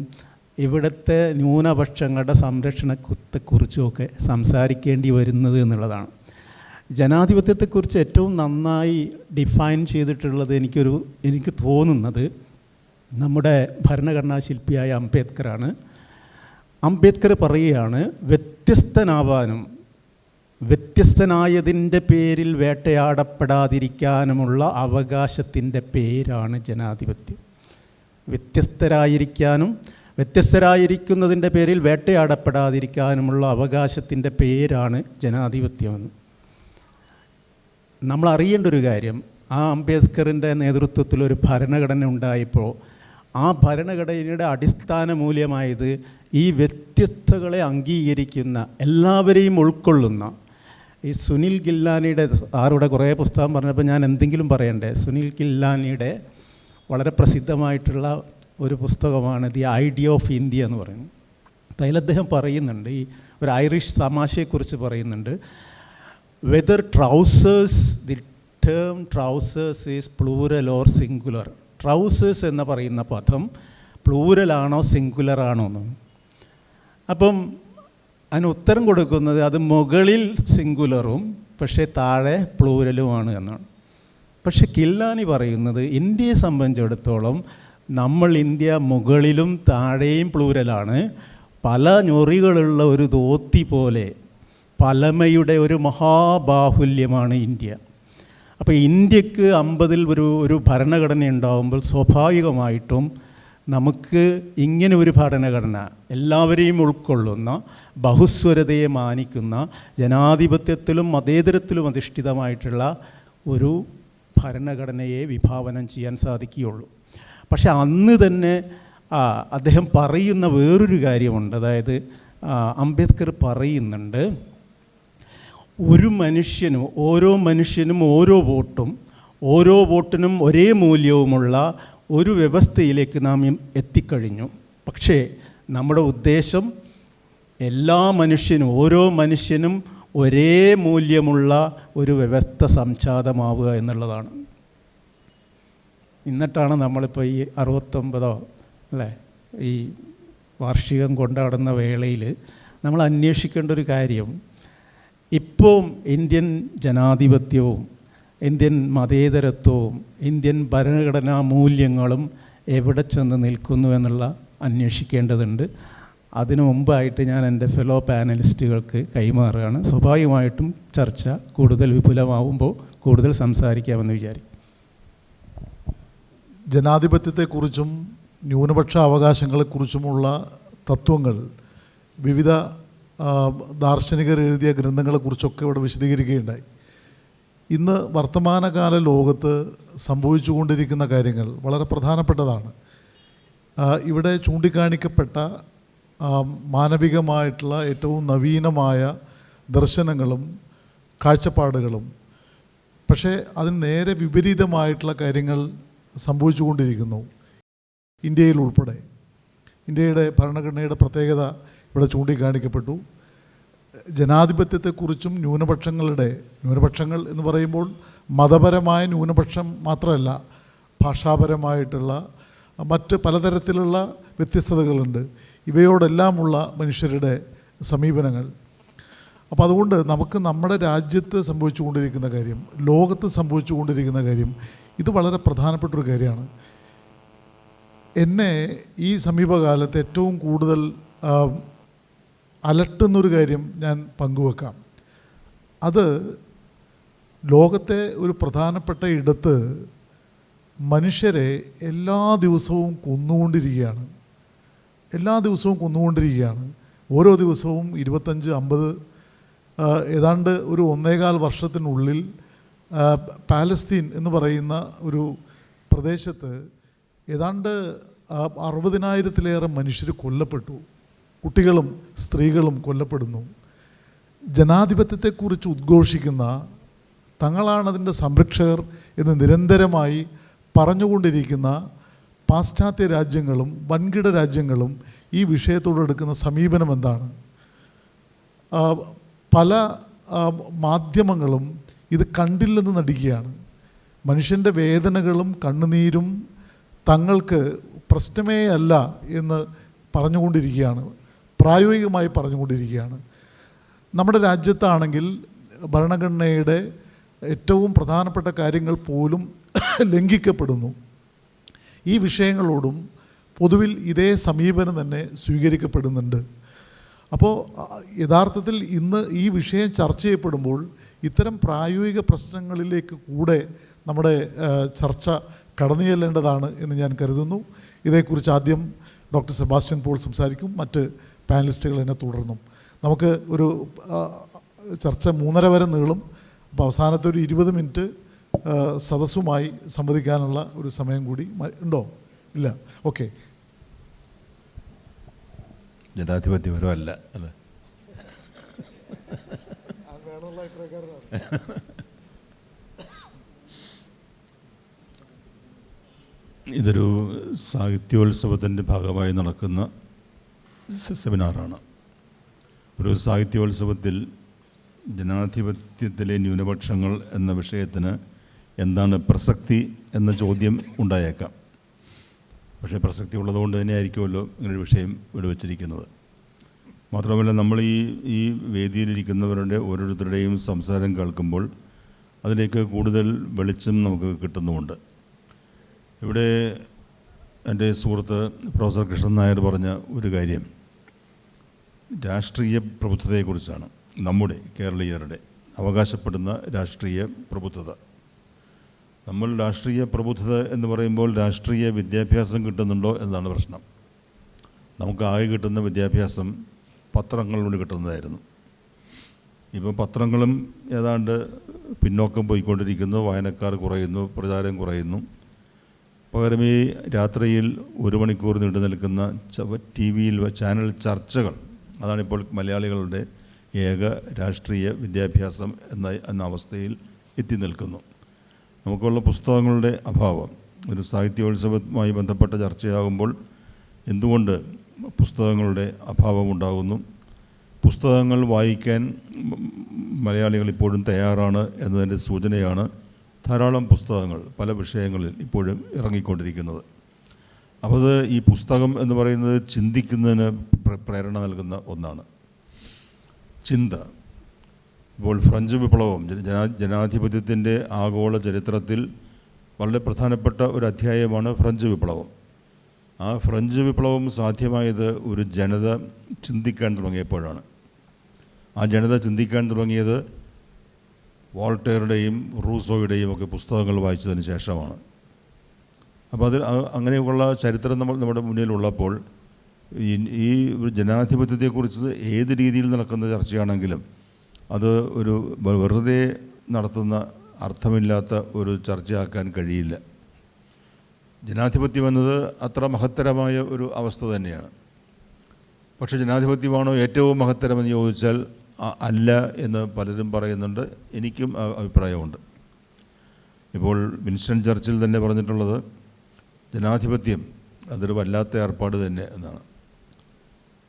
ഇവിടുത്തെ ന്യൂനപക്ഷങ്ങളുടെ സംരക്ഷണത്തെക്കുറിച്ചുമൊക്കെ സംസാരിക്കേണ്ടി വരുന്നത് എന്നുള്ളതാണ്. ജനാധിപത്യത്തെക്കുറിച്ച് ഏറ്റവും നന്നായി ഡിഫൈൻ ചെയ്തിട്ടുള്ളത് എനിക്ക് തോന്നുന്നത് നമ്മുടെ ഭരണഘടനാ ശില്പിയായ അംബേദ്കറാണ്. അംബേദ്കർ പറയുകയാണ്, വ്യത്യസ്തനാവാനും വ്യത്യസ്തനായതിൻ്റെ പേരിൽ വേട്ടയാടപ്പെടാതിരിക്കാനുമുള്ള അവകാശത്തിൻ്റെ പേരാണ് ജനാധിപത്യം. വ്യത്യസ്തരായിരിക്കുന്നതിൻ്റെ പേരിൽ വേട്ടയാടപ്പെടാതിരിക്കാനുമുള്ള അവകാശത്തിൻ്റെ പേരാണ് ജനാധിപത്യമെന്ന്. നമ്മൾ അറിയേണ്ട ഒരു കാര്യം, ആ അംബേദ്കറിൻ്റെ നേതൃത്വത്തിൽ ഒരു ഭരണഘടന ഉണ്ടായപ്പോൾ ആ ഭരണഘടനയുടെ അടിസ്ഥാന മൂല്യമായത് ഈ വ്യത്യസ്തതകളെ അംഗീകരിക്കുന്ന, എല്ലാവരെയും ഉൾക്കൊള്ളുന്ന, ഈ സുനിൽ ഗില്ലാനിയുടെ ആരുടെ കുറേ പുസ്തകം പറഞ്ഞപ്പോൾ ഞാൻ എന്തെങ്കിലും പറയണ്ടേ. സുനിൽ ഗില്ലാനിയുടെ വളരെ പ്രസിദ്ധമായിട്ടുള്ള ഒരു പുസ്തകമാണ് ദി ഐഡിയ ഓഫ് ഇന്ത്യ എന്ന് പറയുന്നത്. അപ്പോൾ അതിൽ അദ്ദേഹം പറയുന്നുണ്ട്, ഈ ഒരു ഐറിഷ് തമാശയെക്കുറിച്ച് പറയുന്നുണ്ട്. Whether trousers, the term trousers is plural or singular. Trousers എന്ന് പറയുന്ന പദം പ്ലൂറലാണോ സിംഗുലറാണോ എന്ന്. അപ്പം അതിന് ഉത്തരം കൊടുക്കുന്നത് അത് മുകളിൽ സിംഗുലറും പക്ഷേ താഴെ പ്ലൂരലുമാണ് എന്നാണ്. പക്ഷെ ഗില്ലാനി പറയുന്നത് ഇന്ത്യയെ സംബന്ധിച്ചിടത്തോളം ഇന്ത്യ മുകളിലും താഴെയും പ്ലൂരലാണ്. പല ഞൊറികളുള്ള ഒരു ധോത്തി പോലെ പലമയുടെ ഒരു മഹാബാഹുല്യമാണ് ഇന്ത്യ. അപ്പോൾ ഇന്ത്യക്ക് 50-ൽ ഒരു ഭരണഘടന ഉണ്ടാകുമ്പോൾ സ്വാഭാവികമായിട്ടും നമുക്ക് ഇങ്ങനെ ഒരു ഭരണഘടന, എല്ലാവരെയും ഉൾക്കൊള്ളുന്ന, ബഹുസ്വരതയെ മാനിക്കുന്ന, ജനാധിപത്യത്തിലും മതേതരത്തിലും അധിഷ്ഠിതമായിട്ടുള്ള ഒരു ഭരണഘടനയെ വിഭാവനം ചെയ്യാൻ സാധിക്കുകയുള്ളൂ. പക്ഷെ അന്ന് തന്നെ അദ്ദേഹം പറയുന്ന വേറൊരു കാര്യമുണ്ട്. അതായത് അംബേദ്കർ പറയുന്നുണ്ട്, ഓരോ മനുഷ്യനും ഓരോ വോട്ടും, ഓരോ വോട്ടിനും ഒരേ മൂല്യവുമുള്ള ഒരു വ്യവസ്ഥയിലേക്ക് നാം എത്തിക്കഴിഞ്ഞു. പക്ഷേ നമ്മുടെ ഉദ്ദേശം ഓരോ മനുഷ്യനും ഒരേ മൂല്യമുള്ള ഒരു വ്യവസ്ഥ സംജാതമാവുക എന്നുള്ളതാണ്. എന്നിട്ടാണ് നമ്മളിപ്പോൾ ഈ 69 അല്ലേ, ഈ വാർഷികം കൊണ്ടാടുന്ന വേളയിൽ നമ്മൾ അന്വേഷിക്കേണ്ട ഒരു കാര്യം, ഇപ്പോൾ ഇന്ത്യൻ ജനാധിപത്യവും ഇന്ത്യൻ മതേതരത്വവും ഇന്ത്യൻ ഭരണഘടനാ മൂല്യങ്ങളും എവിടെ ചെന്ന് നിൽക്കുന്നു എന്നുള്ള അന്വേഷിക്കേണ്ടതുണ്ട്. അതിനു മുമ്പായിട്ട് ഞാൻ എൻ്റെ ഫെലോ പാനലിസ്റ്റുകൾക്ക് കൈമാറുകയാണ്. സ്വാഭാവികമായിട്ടും ചർച്ച കൂടുതൽ വിപുലമാവുമ്പോൾ കൂടുതൽ സംസാരിക്കാമെന്ന് വിചാരിക്കും. ജനാധിപത്യത്തെക്കുറിച്ചും ന്യൂനപക്ഷ അവകാശങ്ങളെക്കുറിച്ചുമുള്ള തത്വങ്ങൾ വിവിധ ദാർശനികർ എഴുതിയ ഗ്രന്ഥങ്ങളെക്കുറിച്ചൊക്കെ ഇവിടെ വിശദീകരിക്കുകയുണ്ടായി. ഇന്ന് വർത്തമാനകാല ലോകത്ത് സംഭവിച്ചുകൊണ്ടിരിക്കുന്ന കാര്യങ്ങൾ വളരെ പ്രധാനപ്പെട്ടതാണ്. ഇവിടെ ചൂണ്ടിക്കാണിക്കപ്പെട്ട മാനവികമായിട്ടുള്ള ഏറ്റവും നവീനമായ ദർശനങ്ങളും കാഴ്ചപ്പാടുകളും, പക്ഷേ അതിന് നേരെ വിപരീതമായിട്ടുള്ള കാര്യങ്ങൾ സംഭവിച്ചുകൊണ്ടിരിക്കുന്നു. ഇന്ത്യയിൽ ഉൾപ്പെടെ ഇന്ത്യയുടെ ഭരണഘടനയുടെ പ്രത്യേകത ഇവിടെ ചൂണ്ടിക്കാണിക്കപ്പെട്ടു. ജനാധിപത്യത്തെക്കുറിച്ചും ന്യൂനപക്ഷങ്ങൾ എന്ന് പറയുമ്പോൾ മതപരമായ ന്യൂനപക്ഷം മാത്രമല്ല, ഭാഷാപരമായിട്ടുള്ള മറ്റ് പലതരത്തിലുള്ള വ്യത്യസ്തതകളുണ്ട്. ഇവയോടെല്ലാമുള്ള മനുഷ്യരുടെ സമീപനങ്ങൾ. അപ്പോൾ അതുകൊണ്ട് നമുക്ക് നമ്മുടെ രാജ്യത്ത് സംഭവിച്ചുകൊണ്ടിരിക്കുന്ന കാര്യം, ലോകത്ത് സംഭവിച്ചുകൊണ്ടിരിക്കുന്ന കാര്യം, ഇത് വളരെ പ്രധാനപ്പെട്ടൊരു കാര്യമാണ്. എന്നെ ഈ സമീപകാലത്ത് ഏറ്റവും കൂടുതൽ അലട്ടുന്നൊരു കാര്യം ഞാൻ പങ്കുവെക്കാം. അത് ലോകത്തെ ഒരു പ്രധാനപ്പെട്ട ഇടത്ത് മനുഷ്യരെ എല്ലാ ദിവസവും കൊന്നുകൊണ്ടിരിക്കുകയാണ്. ഓരോ ദിവസവും 25-50 ഏതാണ്ട് ഒരു 1.25 വർഷത്തിനുള്ളിൽ പാലസ്തീൻ എന്ന് പറയുന്ന ഒരു പ്രദേശത്ത് ഏതാണ്ട് 60,000-ലേറെ മനുഷ്യർ കൊല്ലപ്പെട്ടു. കുട്ടികളും സ്ത്രീകളും കൊല്ലപ്പെടുന്നു. ജനാധിപത്യത്തെക്കുറിച്ച് ഉദ്ഘോഷിക്കുന്ന, തങ്ങളാണതിൻ്റെ സംരക്ഷകർ എന്ന് നിരന്തരമായി പറഞ്ഞുകൊണ്ടിരിക്കുന്ന പാശ്ചാത്യ രാജ്യങ്ങളും വൻകിട രാജ്യങ്ങളും ഈ വിഷയത്തോടെടുക്കുന്ന സമീപനം എന്താണ്? പല മാധ്യമങ്ങളും ഇത് കണ്ടില്ലെന്ന് നടിക്കുകയാണ്. മനുഷ്യൻ്റെ വേദനകളും കണ്ണുനീരും തങ്ങൾക്ക് പ്രശ്നമേ അല്ല എന്ന് പറഞ്ഞുകൊണ്ടിരിക്കുകയാണ്, പ്രായോഗികമായി പറഞ്ഞുകൊണ്ടിരിക്കുകയാണ്. നമ്മുടെ രാജ്യത്താണെങ്കിൽ ഭരണഘടനയുടെ ഏറ്റവും പ്രധാനപ്പെട്ട കാര്യങ്ങൾ പോലും ലംഘിക്കപ്പെടുന്നു. ഈ വിഷയങ്ങളോടും പൊതുവിൽ ഇതേ സമീപനം തന്നെ സ്വീകരിക്കപ്പെടുന്നുണ്ട്. അപ്പോൾ യഥാർത്ഥത്തിൽ ഇന്ന് ഈ വിഷയം ചർച്ച ചെയ്യപ്പെടുമ്പോൾ ഇത്തരം പ്രായോഗിക പ്രശ്നങ്ങളിലേക്ക് കൂടെ നമ്മുടെ ചർച്ച കടന്നു ചെല്ലേണ്ടതാണ് എന്ന് ഞാൻ കരുതുന്നു. ഇതേക്കുറിച്ച് ആദ്യം ഡോക്ടർ സെബാസ്റ്റ്യൻ പോൾ സംസാരിക്കും, മറ്റ് പാനലിസ്റ്റുകൾ എന്നെ തുടർന്നും. നമുക്ക് ഒരു ചർച്ച 3:30 വരെ നീളും. അപ്പോൾ അവസാനത്തെ ഒരു 20 മിനിറ്റ് സദസ്സുമായി സംവദിക്കാനുള്ള ഒരു സമയം കൂടി ഉണ്ടോ? ഇല്ല. ഓക്കെ. ജനാധിപത്യപരമല്ല അല്ലേ? ഇതൊരു സാഹിത്യോത്സവത്തിൻ്റെ ഭാഗമായി നടക്കുന്ന സെമിനാറാണ്. ഒരു സാഹിത്യോത്സവത്തിൽ ജനാധിപത്യത്തിലെ ന്യൂനപക്ഷങ്ങൾ എന്ന വിഷയത്തിന് എന്താണ് പ്രസക്തി എന്ന ചോദ്യം ഉണ്ടായേക്കാം. പക്ഷേ പ്രസക്തി ഉള്ളതുകൊണ്ട് തന്നെ ആയിരിക്കുമല്ലോ ഇങ്ങനൊരു വിഷയം ഇവിടെ വച്ചിരിക്കുന്നത്. മാത്രമല്ല, നമ്മൾ ഈ വേദിയിലിരിക്കുന്നവരുടെ ഓരോരുത്തരുടെയും സംസാരം കേൾക്കുമ്പോൾ അതിലേക്ക് കൂടുതൽ വെളിച്ചം നമുക്ക് കിട്ടുന്നുമുണ്ട്. ഇവിടെ എൻ്റെ സുഹൃത്ത് പ്രൊഫസർ കൃഷ്ണൻ നായർ പറഞ്ഞ ഒരു കാര്യം രാഷ്ട്രീയ പ്രബുദ്ധതയെക്കുറിച്ചാണ്. നമ്മുടെ കേരളീയരുടെ അവകാശപ്പെടുന്ന രാഷ്ട്രീയ പ്രബുദ്ധത. നമ്മൾ രാഷ്ട്രീയ പ്രബുദ്ധത എന്ന് പറയുമ്പോൾ രാഷ്ട്രീയ വിദ്യാഭ്യാസം കിട്ടുന്നുണ്ടോ എന്നതാണ് പ്രശ്നം. നമുക്ക് ആകെ കിട്ടുന്ന വിദ്യാഭ്യാസം പത്രങ്ങളിലൂടെ കിട്ടുന്നതായിരുന്നു. ഇപ്പോൾ പത്രങ്ങളും ഏതാണ്ട് പിന്നോക്കം പോയിക്കൊണ്ടിരിക്കുന്നു, വായനക്കാർ കുറയുന്നു, പ്രചാരം കുറയുന്നു. പകരം ഈ രാത്രിയിൽ 1 മണിക്കൂർ നീണ്ടു നിൽക്കുന്ന TV ചാനൽ ചർച്ചകൾ, അതാണിപ്പോൾ മലയാളികളുടെ ഏക രാഷ്ട്രീയ വിദ്യാഭ്യാസം എന്ന അവസ്ഥയിൽ എത്തി നിൽക്കുന്നു. നമുക്കുള്ള പുസ്തകങ്ങളുടെ അഭാവം ഒരു സാഹിത്യോത്സവവുമായി ബന്ധപ്പെട്ട ചർച്ചയാകുമ്പോൾ എന്തുകൊണ്ട് പുസ്തകങ്ങളുടെ അഭാവമുണ്ടാകുന്നു, പുസ്തകങ്ങൾ വായിക്കാൻ മലയാളികൾ ഇപ്പോഴും തയ്യാറാണ് എന്നതിൻ്റെ സൂചനയാണ് ധാരാളം പുസ്തകങ്ങൾ പല വിഷയങ്ങളിൽ ഇപ്പോഴും ഇറങ്ങിക്കൊണ്ടിരിക്കുന്നത്. അപ്പോൾ അത് ഈ പുസ്തകം എന്ന് പറയുന്നത് ചിന്തിക്കുന്നതിന് പ്രേരണ നൽകുന്ന ഒന്നാണ്. ചിന്ത. ഇപ്പോൾ ഫ്രഞ്ച് വിപ്ലവം ജനാധിപത്യത്തിൻ്റെ ആഗോള ചരിത്രത്തിൽ വളരെ പ്രധാനപ്പെട്ട ഒരു അധ്യായമാണ് ഫ്രഞ്ച് വിപ്ലവം. ആ ഫ്രഞ്ച് വിപ്ലവം സാധ്യമായത് ഒരു ജനത ചിന്തിക്കാൻ തുടങ്ങിയപ്പോഴാണ്. ആ ജനത ചിന്തിക്കാൻ തുടങ്ങിയത് വോൾട്ടയറുടെയും റൂസോയുടെയും ഒക്കെ പുസ്തകങ്ങൾ വായിച്ചതിന് ശേഷമാണ്. അപ്പോൾ അങ്ങനെയുള്ള ചരിത്രം നമ്മുടെ മുന്നിലുള്ളപ്പോൾ ഈ ജനാധിപത്യത്തെക്കുറിച്ച് ഏത് രീതിയിൽ നടക്കുന്ന ചർച്ചയാണെങ്കിലും അത് ഒരു വെറുതെ നടത്തുന്ന അർത്ഥമില്ലാത്ത ഒരു ചർച്ചയാക്കാൻ കഴിയില്ല. ജനാധിപത്യം എന്നത് അത്ര മഹത്തരമായ ഒരു അവസ്ഥ തന്നെയാണ്. പക്ഷേ ജനാധിപത്യമാണോ ഏറ്റവും മഹത്തരമെന്ന് ചോദിച്ചാൽ അല്ല എന്ന് പലരും പറയുന്നുണ്ട്. എനിക്കും അഭിപ്രായമുണ്ട്. ഇപ്പോൾ വിൻസ്റ്റൺ ചർച്ചിൽ തന്നെ പറഞ്ഞിട്ടുള്ളത് ജനാധിപത്യം അതൊരു വല്ലാത്ത ഏർപ്പാട് തന്നെ എന്നാണ്.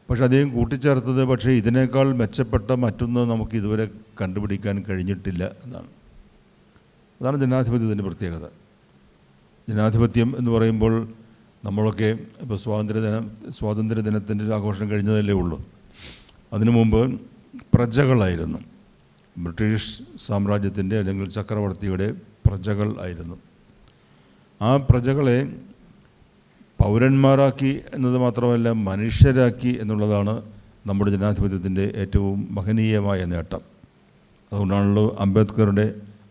പക്ഷെ അദ്ദേഹം കൂട്ടിച്ചേർത്തത് പക്ഷേ ഇതിനേക്കാൾ മെച്ചപ്പെട്ട മറ്റൊന്ന് നമുക്ക് ഇതുവരെ കണ്ടുപിടിക്കാൻ കഴിഞ്ഞിട്ടില്ല എന്നാണ്. അതാണ് ജനാധിപത്യത്തിൻ്റെ പ്രത്യേകത. ജനാധിപത്യം എന്ന് പറയുമ്പോൾ നമ്മളൊക്കെ ഇപ്പോൾ സ്വാതന്ത്ര്യ ദിനത്തിൻ്റെ ആഘോഷം കഴിഞ്ഞതല്ലേ ഉള്ളൂ. അതിനു മുമ്പ് പ്രജകളായിരുന്നു. ബ്രിട്ടീഷ് സാമ്രാജ്യത്തിൻ്റെ അല്ലെങ്കിൽ ചക്രവർത്തിയുടെ പ്രജകൾ ആയിരുന്നു. ആ പ്രജകളെ പൗരന്മാരാക്കി എന്നത് മാത്രമല്ല മനുഷ്യരാക്കി എന്നുള്ളതാണ് നമ്മുടെ ജനാധിപത്യത്തിൻ്റെ ഏറ്റവും മഹനീയമായ നേട്ടം. അതുകൊണ്ടാണല്ലോ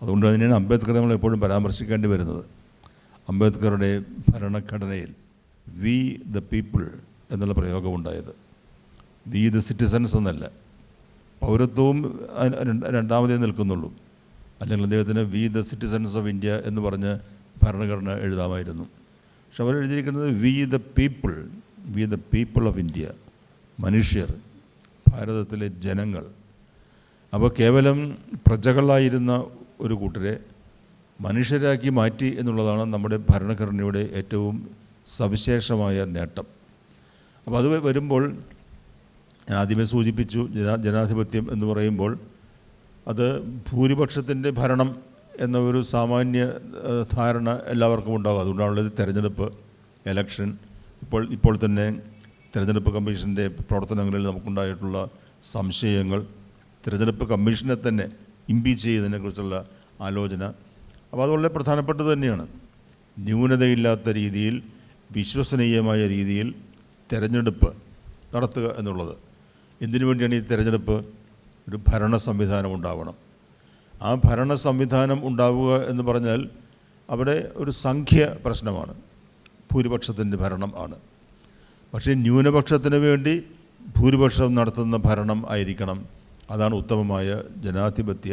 അതുകൊണ്ട് തന്നെയാണ് അംബേദ്കറെ നമ്മൾ എപ്പോഴും പരാമർശിക്കേണ്ടി വരുന്നത്. അംബേദ്കറുടെ ഭരണഘടനയിൽ വി ദ പീപ്പിൾ എന്നുള്ള പ്രയോഗമുണ്ടായത്. വി ദ സിറ്റിസൺസ് എന്നല്ല. പൗരത്വവും രണ്ടാമതേ നിൽക്കുന്നുള്ളൂ. അല്ലെങ്കിൽ അദ്ദേഹത്തിന് we the citizens of India എന്ന് പറഞ്ഞ് ഭരണഘടന എഴുതാമായിരുന്നു. പക്ഷെ അവരെഴുതിയിരിക്കുന്നത് we the people of India, മനുഷ്യർ, ഭാരതത്തിലെ ജനങ്ങൾ. അപ്പോൾ കേവലം പ്രജകളായിരുന്ന ഒരു കൂട്ടരെ മനുഷ്യരാക്കി മാറ്റി എന്നുള്ളതാണ് നമ്മുടെ ഭരണഘടനയുടെ ഏറ്റവും സവിശേഷമായ നേട്ടം. അപ്പോൾ അത് വരുമ്പോൾ ഞാൻ ആദ്യമേ സൂചിപ്പിച്ചു, ജനാധിപത്യം എന്ന് പറയുമ്പോൾ അത് ഭൂരിപക്ഷത്തിൻ്റെ ഭരണം എന്ന ഒരു സാമാന്യ ധാരണ എല്ലാവർക്കും ഉണ്ടാകും. അതുകൊണ്ടാണുള്ളത് തെരഞ്ഞെടുപ്പ്, എലക്ഷൻ. ഇപ്പോൾ തന്നെ തിരഞ്ഞെടുപ്പ് കമ്മീഷൻ്റെ പ്രവർത്തനങ്ങളിൽ നമുക്കുണ്ടായിട്ടുള്ള സംശയങ്ങൾ, തിരഞ്ഞെടുപ്പ് കമ്മീഷനെ തന്നെ ഇംപീച്ച് ചെയ്യുന്നതിനെക്കുറിച്ചുള്ള ആലോചന. അപ്പോൾ അത് വളരെ പ്രധാനപ്പെട്ടത് തന്നെയാണ്. ന്യൂനതയില്ലാത്ത രീതിയിൽ, വിശ്വസനീയമായ രീതിയിൽ തിരഞ്ഞെടുപ്പ് നടത്തുക എന്നുള്ളത്. എന്തിനു വേണ്ടിയാണ് ഈ തിരഞ്ഞെടുപ്പ്? ഒരു ഭരണ സംവിധാനം ഉണ്ടാവണം. ആ ഭരണ സംവിധാനം ഉണ്ടാവുക എന്ന് പറഞ്ഞാൽ അവിടെ ഒരു സംഖ്യ പ്രശ്നമാണ്. ഭൂരിപക്ഷത്തിൻ്റെ ഭരണം ആണ്. പക്ഷേ ന്യൂനപക്ഷത്തിന് വേണ്ടി ഭൂരിപക്ഷം നടത്തുന്ന ഭരണം ആയിരിക്കണം. അതാണ് ഉത്തമമായ ജനാധിപത്യ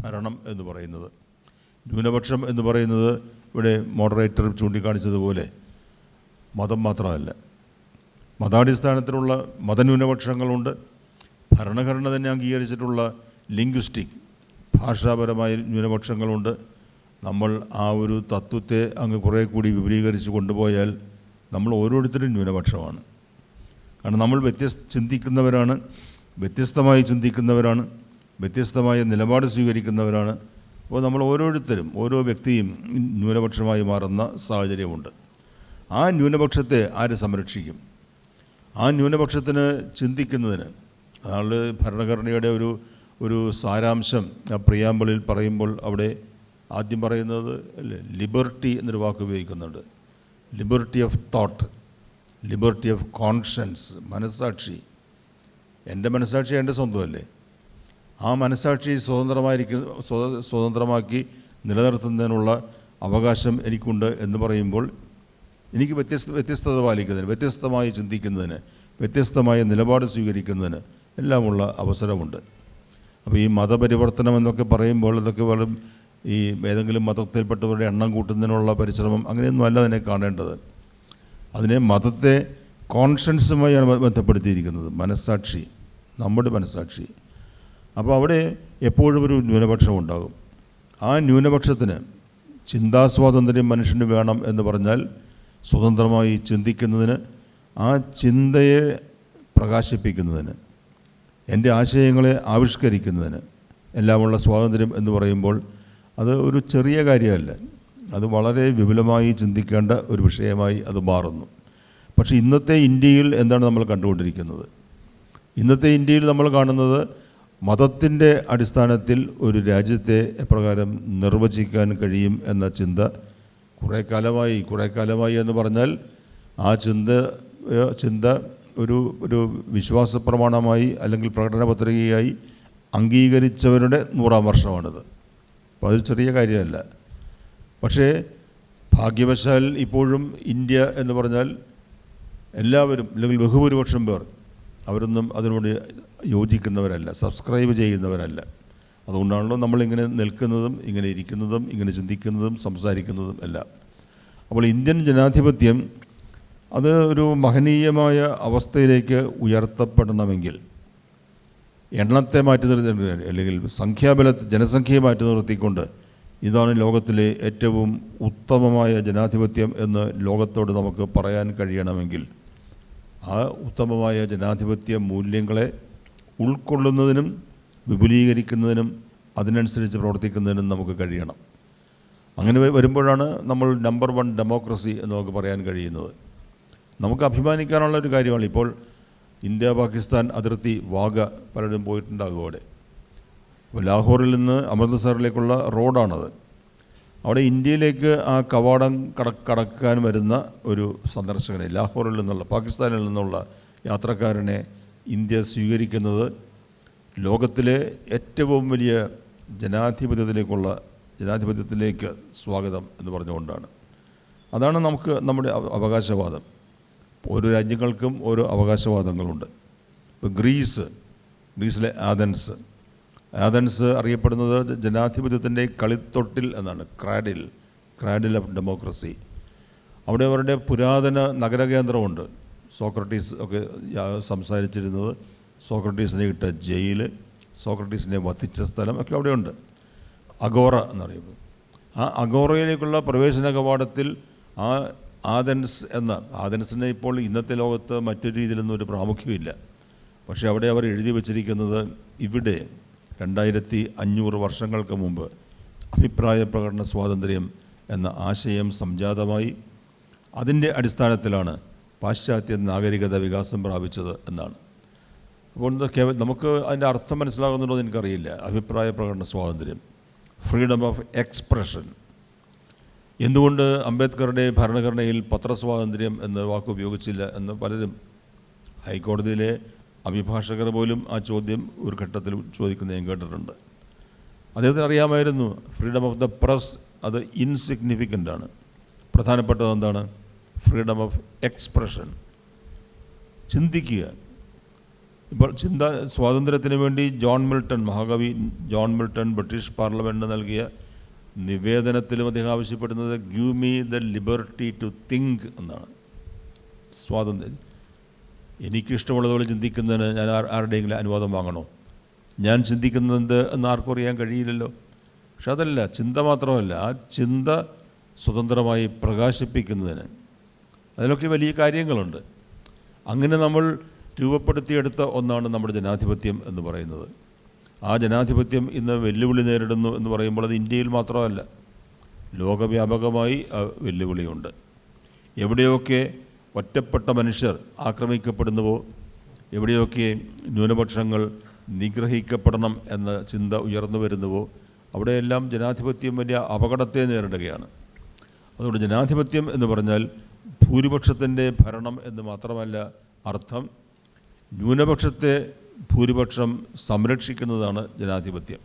ഭരണം എന്ന് പറയുന്നത്. ന്യൂനപക്ഷം എന്ന് പറയുന്നത് ഇവിടെ മോഡറേറ്റർ ചൂണ്ടിക്കാണിച്ചതുപോലെ മതം മാത്രമല്ല, മതാടിസ്ഥാനത്തിലുള്ള മതന്യൂനപക്ഷങ്ങളുണ്ട്, ഭരണഘടന തന്നെ അംഗീകരിച്ചിട്ടുള്ള ലിംഗ്വിസ്റ്റിക് ഭാഷാപരമായ ന്യൂനപക്ഷങ്ങളുണ്ട്. നമ്മൾ ആ ഒരു തത്വത്തെ അങ്ങ് കുറേ കൂടി വിപുലീകരിച്ച് കൊണ്ടുപോയാൽ നമ്മൾ ഓരോരുത്തരും ന്യൂനപക്ഷമാണ്. കാരണം നമ്മൾ ചിന്തിക്കുന്നവരാണ്, വ്യത്യസ്തമായി ചിന്തിക്കുന്നവരാണ്, വ്യത്യസ്തമായ നിലപാട് സ്വീകരിക്കുന്നവരാണ്. അപ്പോൾ നമ്മൾ ഓരോരുത്തരും, ഓരോ വ്യക്തിയും ന്യൂനപക്ഷമായി മാറുന്ന സാഹചര്യമുണ്ട്. ആ ന്യൂനപക്ഷത്തെ ആര് സംരക്ഷിക്കും? ആ ന്യൂനപക്ഷത്തിന് ചിന്തിക്കുന്നതിന് അതാണ് ഭരണഘടനയുടെ ഒരു സാരാംശം പ്രിയാമ്പിളിൽ പറയുമ്പോൾ അവിടെ ആദ്യം പറയുന്നത് ലിബർട്ടി എന്നൊരു വാക്ക് ഉപയോഗിക്കുന്നുണ്ട്. Liberty of thought, liberty of conscience, മനസ്സാക്ഷി. എൻ്റെ മനസ്സാക്ഷി എൻ്റെ സ്വന്തമല്ലേ? ആ മനസ്സാക്ഷി സ്വതന്ത്രമാക്കി നിലനിർത്തുന്നതിനുള്ള അവകാശം എനിക്കുണ്ട് എന്ന് പറയുമ്പോൾ എനിക്ക് വ്യത്യസ്തത പാലിക്കുന്നതിന്, വ്യത്യസ്തമായി ചിന്തിക്കുന്നതിന്, വ്യത്യസ്തമായ നിലപാട് സ്വീകരിക്കുന്നതിന് എല്ലാമുള്ള അവസരമുണ്ട്. അപ്പോൾ ഈ മതപരിവർത്തനം എന്നൊക്കെ പറയുമ്പോൾ ഇതൊക്കെ വെറും ഈ ഏതെങ്കിലും മതത്തിൽപ്പെട്ടവരുടെ എണ്ണം കൂട്ടുന്നതിനുള്ള പരിശ്രമം അങ്ങനെയൊന്നും അല്ല അതിനെ കാണേണ്ടത്. അതിനെ മതത്തെ കോൺഷ്യൻസുമായാണ് ബന്ധപ്പെടുത്തിയിരിക്കുന്നത്, മനസ്സാക്ഷി, നമ്മുടെ മനസ്സാക്ഷി. അപ്പോൾ അവിടെ എപ്പോഴും ഒരു ന്യൂനപക്ഷം ഉണ്ടാകും. ആ ന്യൂനപക്ഷത്തിന് ചിന്താസ്വാതന്ത്ര്യം മനുഷ്യന് വേണം എന്ന് പറഞ്ഞാൽ സ്വതന്ത്രമായി ചിന്തിക്കുന്നതിന്, ആ ചിന്തയെ പ്രകാശിപ്പിക്കുന്നതിന്, എൻ്റെ ആശയങ്ങളെ ആവിഷ്കരിക്കുന്നതിന് എല്ലാമുള്ള സ്വാതന്ത്ര്യം എന്ന് പറയുമ്പോൾ അത് ഒരു ചെറിയ കാര്യമല്ല, അത് വളരെ വിപുലമായി ചിന്തിക്കേണ്ട ഒരു വിഷയമായി അത് മാറുന്നു. പക്ഷേ ഇന്നത്തെ ഇന്ത്യയിൽ എന്താണ് നമ്മൾ കണ്ടുകൊണ്ടിരിക്കുന്നത്? ഇന്നത്തെ ഇന്ത്യയിൽ നമ്മൾ കാണുന്നത് മതത്തിൻ്റെ അടിസ്ഥാനത്തിൽ ഒരു രാജ്യത്തെ എപ്രകാരം നിർവചിക്കാൻ കഴിയും എന്ന ചിന്ത കുറേ കാലമായി എന്ന് പറഞ്ഞാൽ ആ ചിന്ത ഒരു വിശ്വാസ പ്രമാണമായി അല്ലെങ്കിൽ പ്രകടന പത്രികയായി അംഗീകരിച്ചവരുടെ 100-ാം വർഷമാണിത്. അപ്പോൾ അതൊരു ചെറിയ കാര്യമല്ല. പക്ഷേ ഭാഗ്യവശാൽ ഇപ്പോഴും ഇന്ത്യ എന്ന് പറഞ്ഞാൽ എല്ലാവരും അല്ലെങ്കിൽ ബഹുഭൂരിപക്ഷം പേർ അവരൊന്നും അതിനോട് യോജിക്കുന്നവരല്ല, സബ്സ്ക്രൈബ് ചെയ്യുന്നവരല്ല. അതുകൊണ്ടാണല്ലോ നമ്മളിങ്ങനെ നിൽക്കുന്നതും ഇങ്ങനെ ഇരിക്കുന്നതും ഇങ്ങനെ ചിന്തിക്കുന്നതും സംസാരിക്കുന്നതും എല്ലാം. അപ്പോൾ ഇന്ത്യൻ ജനാധിപത്യം അത് ഒരു മഹനീയമായ അവസ്ഥയിലേക്ക് ഉയർത്തപ്പെടണമെങ്കിൽ എണ്ണത്തെ മാറ്റി നിർത്തി അല്ലെങ്കിൽ ജനസംഖ്യയെ മാറ്റി നിർത്തിക്കൊണ്ട് ഇതാണ് ലോകത്തിലെ ഏറ്റവും ഉത്തമമായ ജനാധിപത്യം എന്ന് ലോകത്തോട് നമുക്ക് പറയാൻ കഴിയണമെങ്കിൽ ആ ഉത്തമമായ ജനാധിപത്യ മൂല്യങ്ങളെ ഉൾക്കൊള്ളുന്നതിനും വിപുലീകരിക്കുന്നതിനും അതിനനുസരിച്ച് പ്രവർത്തിക്കുന്നതിനും നമുക്ക് കഴിയണം. അങ്ങനെ വരുമ്പോഴാണ് നമ്മൾ നമ്പർ 1 ഡെമോക്രസി എന്ന് നമുക്ക് പറയാൻ കഴിയുന്നത്. നമുക്ക് അഭിമാനിക്കാനുള്ള ഒരു കാര്യമാണ്. ഇപ്പോൾ ഇന്ത്യ പാകിസ്ഥാൻ അതിർത്തി വാഗ പലരും പോയിട്ടുണ്ടാകും അവിടെ. അപ്പോൾ ലാഹോറിൽ നിന്ന് അമൃത്സറിലേക്കുള്ള റോഡാണത്. അവിടെ ഇന്ത്യയിലേക്ക് ആ കവാടം കടക്കാൻ വരുന്ന ഒരു സന്ദർശകനെ, ലാഹോറിൽ നിന്നുള്ള പാകിസ്ഥാനിൽ നിന്നുള്ള യാത്രക്കാരനെ ഇന്ത്യ സ്വീകരിക്കുന്നത് ലോകത്തിലെ ഏറ്റവും വലിയ ജനാധിപത്യത്തിലേക്ക് സ്വാഗതം എന്ന് പറഞ്ഞുകൊണ്ടാണ്. അതാണ് നമ്മുടെ അവകാശവാദം. ഓരോ രാജ്യങ്ങൾക്കും ഓരോ അവകാശവാദങ്ങളുണ്ട്. ഇപ്പോൾ ഗ്രീസിലെ ആഥൻസ് അറിയപ്പെടുന്നത് ജനാധിപത്യത്തിൻ്റെ കളിത്തൊട്ടിൽ എന്നാണ്, ക്രാഡിൽ ഓഫ് ഡെമോക്രസി. അവിടെ അവരുടെ പുരാതന നഗരകേന്ദ്രമുണ്ട്. സോക്രട്ടീസ് ഒക്കെ സംസാരിച്ചിരുന്നത്, സോക്രട്ടീസിനെ ഇട്ട ജയിൽ, സോക്രട്ടീസിനെ വധിച്ച സ്ഥലം ഒക്കെ അവിടെയുണ്ട്. അഗോറ എന്നറിയുന്നത്. ആ അഗോറയിലേക്കുള്ള പ്രവേശന കവാടത്തിൽ ആഥൻസിന് ഇപ്പോൾ ഇന്നത്തെ ലോകത്ത് മറ്റൊരു രീതിയിലൊന്നും ഒരു പ്രാമുഖ്യമില്ല. പക്ഷേ അവിടെ അവർ എഴുതി വച്ചിരിക്കുന്നത് ഇവിടെ 2500 വർഷങ്ങൾക്ക് മുമ്പ് അഭിപ്രായ പ്രകടന സ്വാതന്ത്ര്യം എന്ന ആശയം സംജാതമായി അതിൻ്റെ അടിസ്ഥാനത്തിലാണ് പാശ്ചാത്യ നാഗരികത വികാസം പ്രാപിച്ചത് എന്നാണ്. അപ്പോൾ നമുക്ക് അതിൻ്റെ അർത്ഥം മനസ്സിലാകുന്നുണ്ടോ എന്ന് എനിക്കറിയില്ല. അഭിപ്രായ പ്രകടന സ്വാതന്ത്ര്യം, ഫ്രീഡം ഓഫ് എക്സ്പ്രഷൻ. എന്തുകൊണ്ട് അംബേദ്കറുടെ ഭരണഘടനയിൽ പത്രസ്വാതന്ത്ര്യം എന്ന വാക്ക് ഉപയോഗിച്ചില്ല എന്ന് പലരും, ഹൈക്കോടതിയിലെ അഭിഭാഷകർ പോലും ആ ചോദ്യം ഒരു ഘട്ടത്തിൽ ചോദിക്കുന്നത് ഞാൻ കേട്ടിട്ടുണ്ട്. അദ്ദേഹത്തിന് അറിയാമായിരുന്നു ഫ്രീഡം ഓഫ് ദ പ്രസ് അത് ഇൻസിഗ്നിഫിക്കൻ്റ് ആണ്. പ്രധാനപ്പെട്ടത് എന്താണ്? ഫ്രീഡം ഓഫ് എക്സ്പ്രഷൻ, ചിന്തിക്കുക. ഇപ്പോൾ സ്വാതന്ത്ര്യത്തിന് വേണ്ടി മഹാകവി ജോൺ മിൽട്ടൺ ബ്രിട്ടീഷ് പാർലമെൻറ്റിന് നൽകിയ നിവേദനത്തിലും അദ്ദേഹം ആവശ്യപ്പെടുന്നത് give me the liberty to think എന്നാണ്. സ്വാതന്ത്ര്യം, എനിക്കിഷ്ടമുള്ളതുപോലെ ചിന്തിക്കുന്നതിന് ഞാൻ ആരുടെയെങ്കിലും അനുവാദം വാങ്ങണോ? ഞാൻ ചിന്തിക്കുന്നത് എന്ന് ആർക്കും അറിയാൻ കഴിയില്ലല്ലോ. പക്ഷെ അതല്ല, ചിന്ത മാത്രമല്ല, ആ ചിന്ത സ്വതന്ത്രമായി പ്രകാശിപ്പിക്കുന്നതിന് അതിലൊക്കെ വലിയ കാര്യങ്ങളുണ്ട്. അങ്ങനെ നമ്മൾ രൂപപ്പെടുത്തിയെടുത്ത ഒന്നാണ് നമ്മുടെ ജനാധിപത്യം എന്ന് പറയുന്നത്. ആ ജനാധിപത്യം ഇന്ന് വെല്ലുവിളി നേരിടുന്നു എന്ന് പറയുമ്പോൾ അത് ഇന്ത്യയിൽ മാത്രമല്ല, ലോകവ്യാപകമായി വെല്ലുവിളിയുണ്ട്. എവിടെയൊക്കെ ഒറ്റപ്പെട്ട മനുഷ്യർ ആക്രമിക്കപ്പെടുന്നുവോ, എവിടെയൊക്കെ ന്യൂനപക്ഷങ്ങൾ നിഗ്രഹിക്കപ്പെടണം എന്ന ചിന്ത ഉയർന്നു വരുന്നുവോ, അവിടെയെല്ലാം ജനാധിപത്യം വലിയ അപകടത്തെ നേരിടുകയാണ്. അതുകൊണ്ട് ജനാധിപത്യം എന്ന് പറഞ്ഞാൽ ഭൂരിപക്ഷത്തിൻ്റെ ഭരണം എന്ന് മാത്രമല്ല അർത്ഥം, ന്യൂനപക്ഷത്തെ ഭൂരിപക്ഷം സംരക്ഷിക്കുന്നതാണ് ജനാധിപത്യം.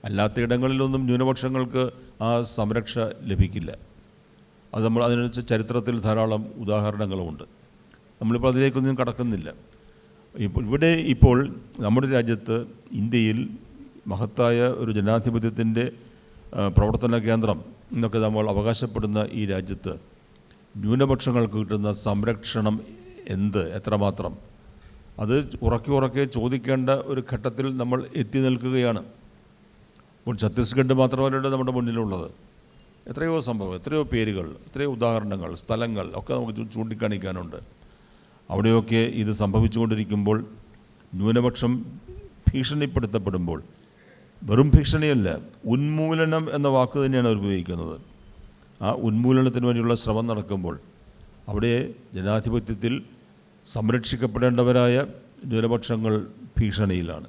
അല്ലാത്തയിടങ്ങളിലൊന്നും ന്യൂനപക്ഷങ്ങൾക്ക് ആ സംരക്ഷ ലഭിക്കില്ല. അത് അതിനനുസരിച്ച് ചരിത്രത്തിൽ ധാരാളം ഉദാഹരണങ്ങളുമുണ്ട്. നമ്മളിപ്പോൾ അതിലേക്കൊന്നും കടക്കുന്നില്ല. ഇപ്പോൾ നമ്മുടെ രാജ്യത്ത്, ഇന്ത്യയിൽ മഹത്തായ ഒരു ജനാധിപത്യത്തിൻ്റെ പ്രവർത്തന കേന്ദ്രം എന്നൊക്കെ നമ്മൾ അവകാശപ്പെടുന്ന ഈ രാജ്യത്ത് ന്യൂനപക്ഷങ്ങൾക്ക് കിട്ടുന്ന സംരക്ഷണം എത്രമാത്രം, അത് ഉറക്കെ ചോദിക്കേണ്ട ഒരു ഘട്ടത്തിൽ നമ്മൾ എത്തി നിൽക്കുകയാണ്. ഇപ്പോൾ ഛത്തീസ്ഗഡ് മാത്രമല്ല നമ്മുടെ മുന്നിലുള്ളത്. എത്രയോ സംഭവം, എത്രയോ പേരുകൾ, എത്രയോ ഉദാഹരണങ്ങൾ, സ്ഥലങ്ങൾ ഒക്കെ നമുക്ക് ചൂണ്ടിക്കാണിക്കാനുണ്ട്. അവിടെയൊക്കെ ഇത് സംഭവിച്ചുകൊണ്ടിരിക്കുമ്പോൾ, ന്യൂനപക്ഷം ഭീഷണിപ്പെടുത്തപ്പെടുമ്പോൾ, വെറും ഭീഷണിയല്ല, ഉന്മൂലനം എന്ന വാക്ക് തന്നെയാണ് അവർ ഉപയോഗിക്കുന്നത്. ആ ഉന്മൂലനത്തിന് വേണ്ടിയുള്ള ശ്രമം നടക്കുമ്പോൾ അവിടെ ജനാധിപത്യത്തിൽ സംരക്ഷിക്കപ്പെടേണ്ടവരായ ന്യൂനപക്ഷങ്ങൾ ഭീഷണിയിലാണ്.